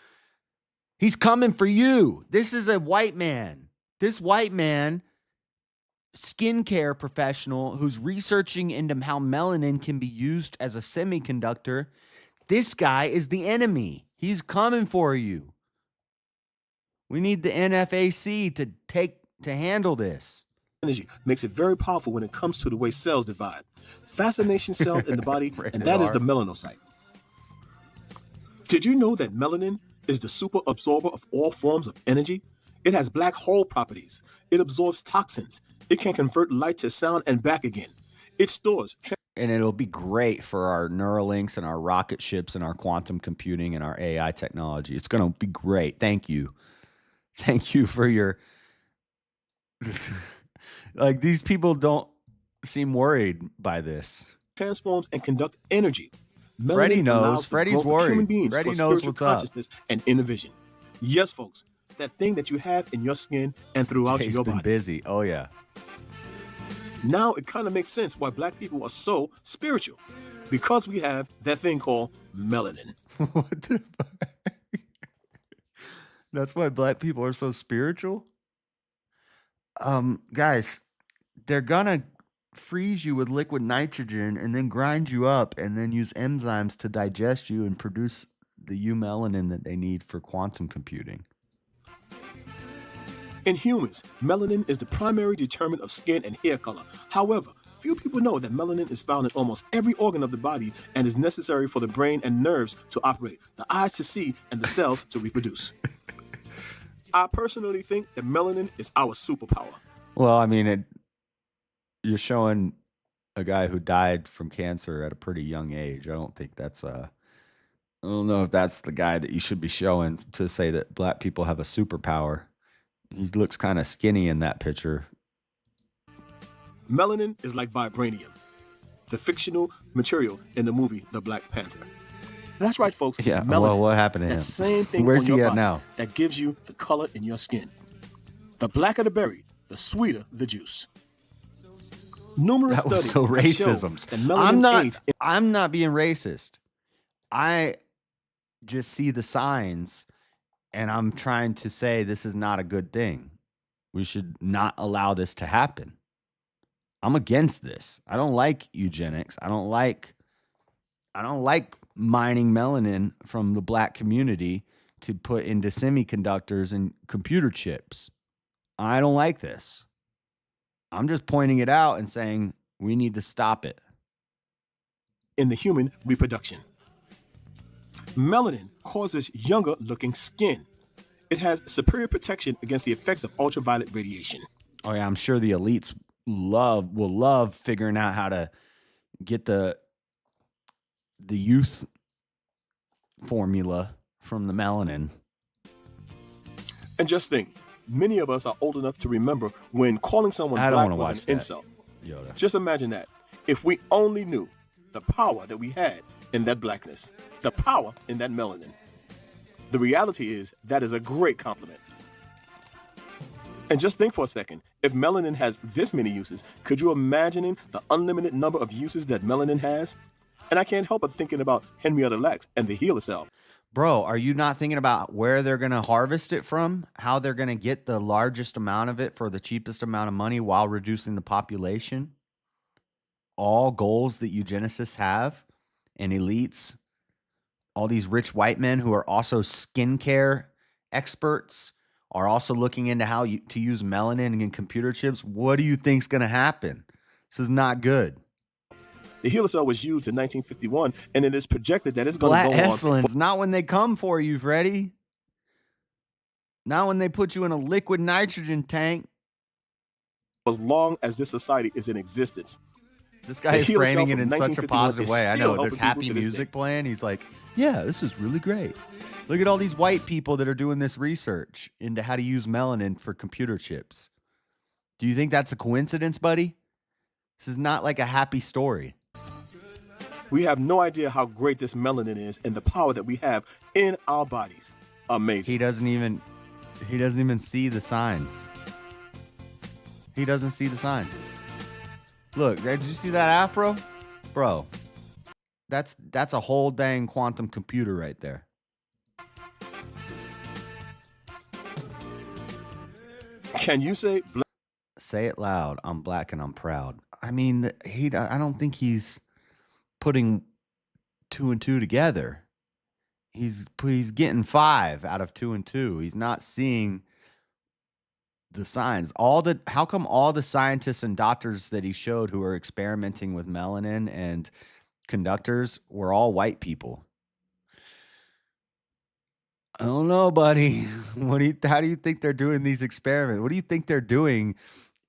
He's coming for you. This is a white man. This white man, skincare professional who's researching into how melanin can be used as a semiconductor. This guy is the enemy. He's coming for you. We need the NFAC to handle this. Energy makes it very powerful when it comes to the way cells divide. Fascination cell in the body, and that is the melanocyte. Did you know that melanin is the super absorber of all forms of energy? It has black hole properties. It absorbs toxins. It can convert light to sound and back again. It stores. And it'll be great for our Neuralinks and our rocket ships and our quantum computing and our AI technology. It's going to be great. Thank you. Thank you for your, like, these people don't seem worried by this. Transforms and conduct energy. Melanin Freddie knows. Freddie's worried. Freddie knows what's up. Consciousness and innovation. Yes, folks, that thing that you have in your skin and throughout your body. Busy. Oh, yeah. Now it kind of makes sense why black people are so spiritual. Because we have that thing called melanin. What the fuck? That's why black people are so spiritual? Guys, they're gonna freeze you with liquid nitrogen and then grind you up and then use enzymes to digest you and produce the eumelanin that they need for quantum computing. In humans, melanin is the primary determinant of skin and hair color. However, few people know that melanin is found in almost every organ of the body and is necessary for the brain and nerves to operate, the eyes to see, and the cells to reproduce. I personally think that melanin is our superpower. Well, I mean, you're showing a guy who died from cancer at a pretty young age. I don't think that's I don't know if that's the guy that you should be showing to say that black people have a superpower. He looks kind of skinny in that picture. Melanin is like vibranium, the fictional material in the movie The Black Panther. That's right, folks. Yeah, melanin, well, what happened to him? That same thing Where's on he your at body now? that gives you the color in your skin. The blacker the berry, the sweeter the juice. Numerous That was studies so have shown racism. that melanin I'm not being racist. I just see the signs, and I'm trying to say this is not a good thing. We should not allow this to happen. I'm against this. I don't like eugenics. I don't like mining melanin from the black community to put into semiconductors and computer chips. I don't like this. I'm just pointing it out and saying we need to stop it. in the human reproduction. Melanin causes younger looking skin. It has superior protection against the effects of ultraviolet radiation. Oh yeah, I'm sure the elites will love figuring out how to get the youth formula from the melanin. And just think, many of us are old enough to remember when calling someone black was an insult. Yoda. Just imagine that. If we only knew the power that we had in that blackness, the power in that melanin. The reality is that is a great compliment. And just think for a second, if melanin has this many uses, could you imagine the unlimited number of uses that melanin has? And I can't help but thinking about Henrietta Lacks and the healer cell. Bro, are you not thinking about where they're going to harvest it from? How they're going to get the largest amount of it for the cheapest amount of money while reducing the population? All goals that eugenicists have and elites, all these rich white men who are also skincare experts are also looking into how to use melanin in computer chips. What do you think's going to happen? This is not good. The healer cell was used in 1951, and it is projected that it's going to go on. Excellence, not when they come for you, Freddie. Not when they put you in a liquid nitrogen tank. As long as this society is in existence. This guy is framing it in such a positive way. I know, there's happy music playing. He's like, yeah, this is really great. Look at all these white people that are doing this research into how to use melanin for computer chips. Do you think that's a coincidence, buddy? This is not like a happy story. We have no idea how great this melanin is and the power that we have in our bodies. Amazing. He doesn't even see the signs. He doesn't see the signs. Look, did you see that afro? Bro, that's a whole dang quantum computer right there. Can you say say it loud? I'm black and I'm proud. I mean, I don't think he's putting 2 and 2 together. He's getting 5 out of 2 and 2. He's not seeing the signs. How come all the scientists and doctors that he showed who are experimenting with melanin and conductors were all white people? I don't know, buddy. How do you think they're doing these experiments? What do you think they're doing?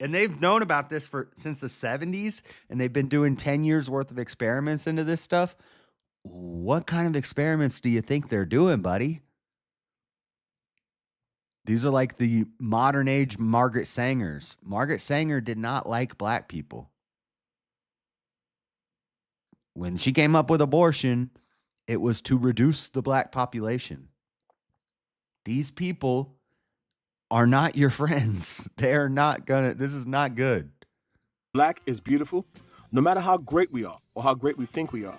And they've known about this since the 70s, and they've been doing 10 years worth of experiments into this stuff. What kind of experiments do you think they're doing, buddy? These are like the modern age Margaret Sangers. Margaret Sanger did not like black people. When she came up with abortion, it was to reduce the black population. These people are not your friends. They're not gonna, this is not good. Black is beautiful. No matter how great we are or how great we think we are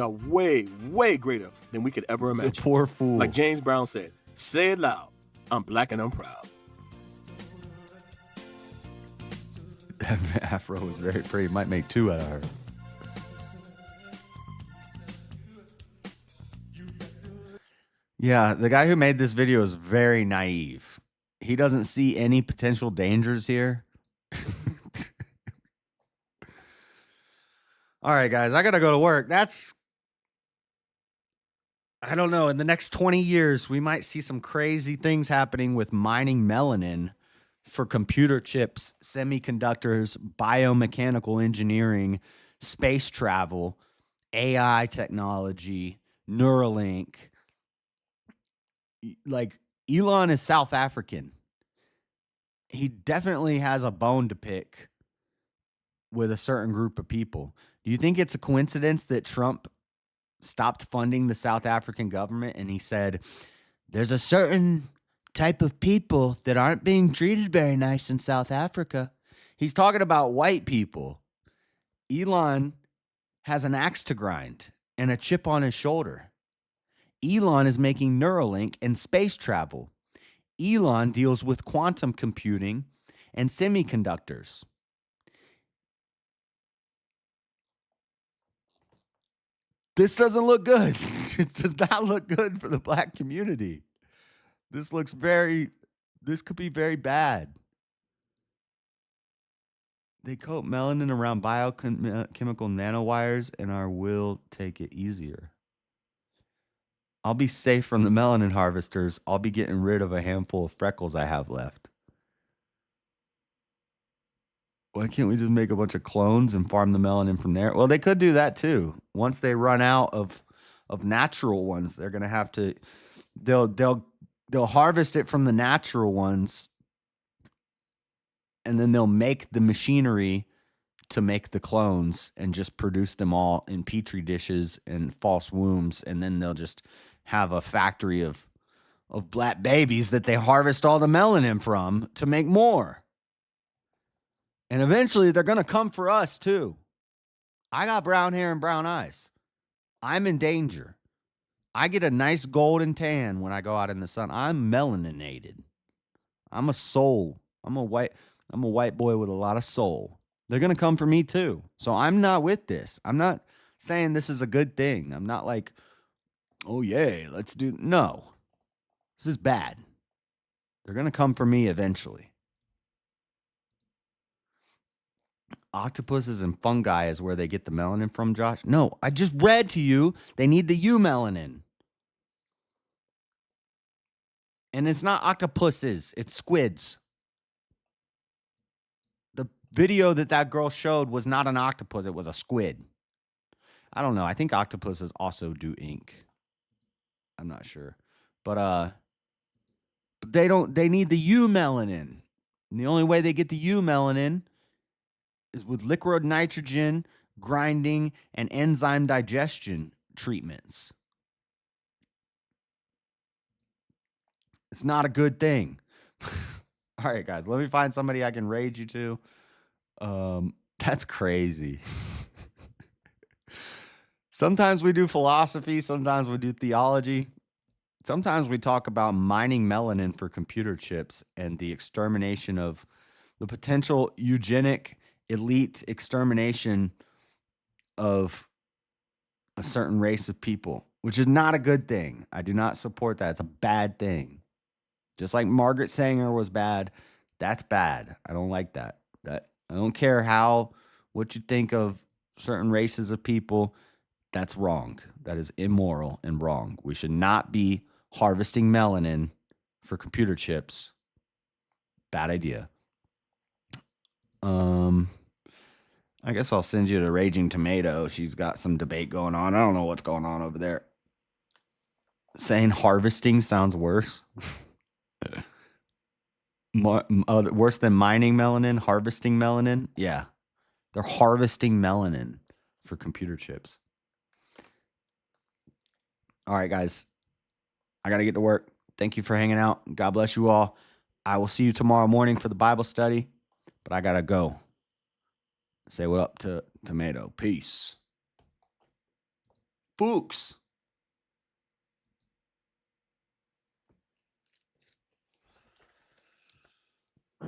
way, way greater than we could ever imagine. The poor fool. Like James Brown said, say it loud. I'm black and I'm proud. Afro was very pretty. Might make 2 out of her. Yeah, the guy who made this video is very naive. He doesn't see any potential dangers here. All right, guys, I got to go to work. I don't know. In the next 20 years, we might see some crazy things happening with mining melanin for computer chips, semiconductors, biomechanical engineering, space travel, AI technology, Neuralink. Like, Elon is South African. He definitely has a bone to pick with a certain group of people. Do you think it's a coincidence that Trump stopped funding the South African government and he said, there's a certain type of people that aren't being treated very nice in South Africa? He's talking about white people. Elon has an axe to grind and a chip on his shoulder. Elon is making Neuralink and space travel. Elon deals with quantum computing and semiconductors. This doesn't look good. It does not look good for the black community. This could be very bad. They coat melanin around biochemical nanowires and will take it easier. I'll be safe from the melanin harvesters. I'll be getting rid of a handful of freckles I have left. Why can't we just make a bunch of clones and farm the melanin from there? Well, they could do that too. Once they run out of natural ones, they're gonna have to. They'll harvest it from the natural ones, and then they'll make the machinery to make the clones and just produce them all in petri dishes and false wombs, and then they'll just have a factory of black babies that they harvest all the melanin from to make more. And eventually they're going to come for us too. I got brown hair and brown eyes. I'm in danger. I get a nice golden tan when I go out in the sun. I'm melaninated. I'm a soul. I'm a white boy with a lot of soul. They're going to come for me too. So I'm not with this. I'm not saying this is a good thing. I'm not like, oh yeah, let's do. No, this is bad. They're going to come for me eventually. Octopuses and fungi is where they get the melanin from, Josh. No, I just read to you they need the eumelanin. And it's not octopuses, it's squids. The video that girl showed was not an octopus, it was a squid. I don't know. I think octopuses also do ink. I'm not sure. But they need the eumelanin. And the only way they get the eumelanin is with liquid nitrogen, grinding, and enzyme digestion treatments. It's not a good thing. All right, guys, let me find somebody I can raid you to. That's crazy. Sometimes we do philosophy. Sometimes we do theology. Sometimes we talk about mining melanin for computer chips and the extermination of the potential eugenic elite extermination of a certain race of people, which is not a good thing. I do not support that. It's a bad thing. Just like Margaret Sanger was bad, that's bad. I don't like that. I don't care what you think of certain races of people. That's wrong. That is immoral and wrong. We should not be harvesting melanin for computer chips. Bad idea. I guess I'll send you to Raging Tomato. She's got some debate going on. I don't know what's going on over there. Saying harvesting sounds worse. Worse than mining melanin, harvesting melanin. Yeah. They're harvesting melanin for computer chips. All right, guys. I got to get to work. Thank you for hanging out. God bless you all. I will see you tomorrow morning for the Bible study, but I got to go. Say what up to Tomato. Peace. Fuchs.